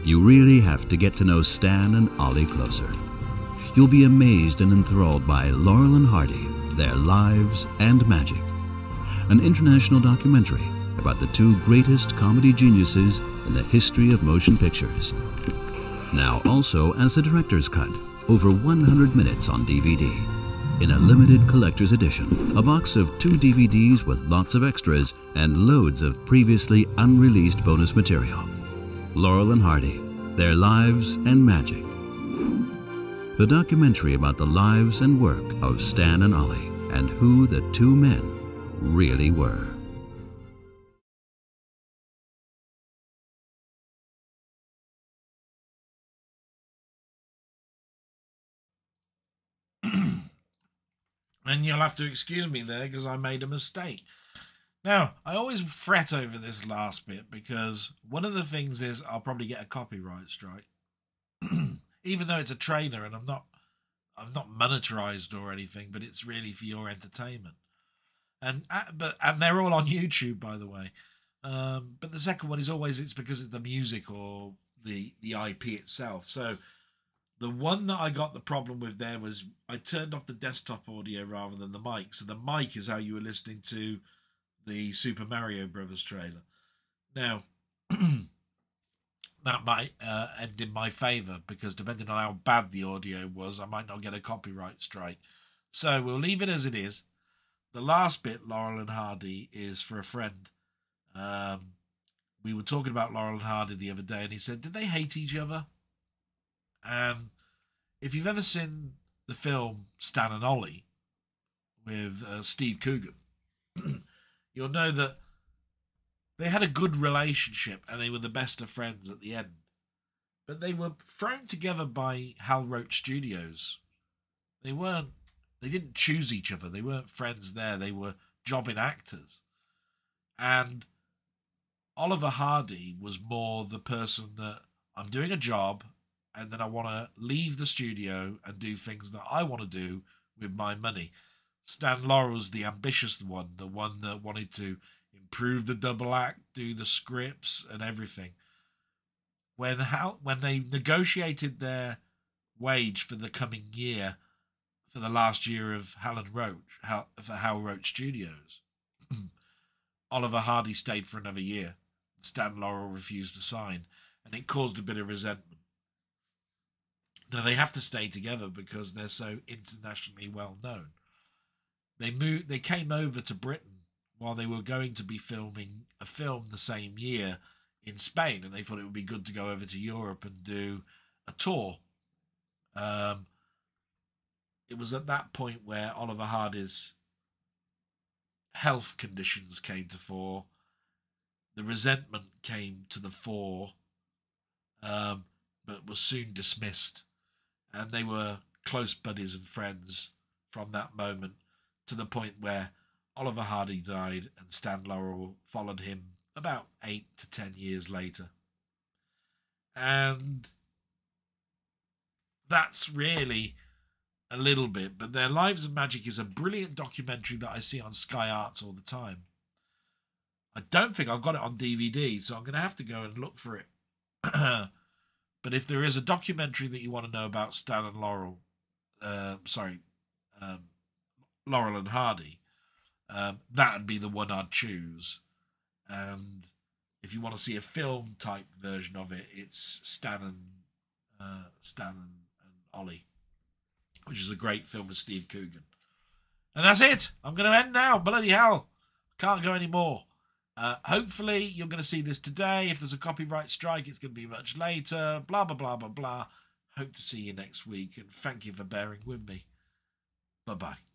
You really have to get to know Stan and Ollie closer. You'll be amazed and enthralled by Laurel and Hardy, their lives and magic. An international documentary about the two greatest comedy geniuses in the history of motion pictures. Now also as a director's cut, over 100 minutes on DVD. In a limited collector's edition, a box of 2 DVDs with lots of extras and loads of previously unreleased bonus material. Laurel and Hardy, their lives and magic. The documentary about the lives and work of Stan and Ollie and who the two men really were. And you'll have to excuse me there because I made a mistake. Now, I always fret over this last bit because one of the things is I'll probably get a copyright strike. Even though it's a trailer and I'm not monetized or anything, but it's really for your entertainment. And they're all on YouTube, by the way. But the second one is always it's because of the music or the IP itself. So the one that I got the problem with there was I turned off the desktop audio rather than the mic. So the mic is how you were listening to the Super Mario Brothers trailer. Now, that might end in my favour because depending on how bad the audio was, I might not get a copyright strike. So we'll leave it as it is. The last bit, Laurel and Hardy, is for a friend. we were talking about Laurel and Hardy the other day, and he said, did they hate each other? And if you've ever seen the film Stan and Ollie with Steve Coogan, you'll know that they had a good relationship and they were the best of friends at the end. But they were thrown together by Hal Roach Studios. They didn't choose each other. They weren't friends there. They were jobbing actors. And Oliver Hardy was more the person that, I'm doing a job and then I want to leave the studio and do things that I want to do with my money. Stan Laurel's the ambitious one, the one that wanted to improve the double act, do the scripts and everything. When they negotiated their wage for the coming year, for the last year of for Hal Roach Studios, Oliver Hardy stayed for another year. Stan Laurel refused to sign, and it caused a bit of resentment. Now, they have to stay together because they're so internationally well known. They came over to Britain while they were going to be filming a film the same year in Spain, and they thought it would be good to go over to Europe and do a tour. It was at that point where Oliver Hardy's health conditions came to fore. The resentment came to the fore, but was soon dismissed. And they were close buddies and friends from that moment, to the point where Oliver Hardy died and Stan Laurel followed him about 8 to 10 years later. And that's really a little bit, but Their Lives of Magic is a brilliant documentary that I see on Sky Arts all the time. I don't think I've got it on DVD, so I'm going to have to go and look for it. But if there is a documentary that you want to know about Stan and Laurel, Laurel and Hardy, that would be the one I'd choose. And if you want to see a film type version of it, it's Stan and Ollie, which is a great film with Steve Coogan. And that's it. I'm going to end now. Bloody hell. Can't go any more. Hopefully you're going to see this today. If there's a copyright strike, it's going to be much later. Blah, blah, blah, blah, blah. Hope to see you next week. And thank you for bearing with me. Bye-bye.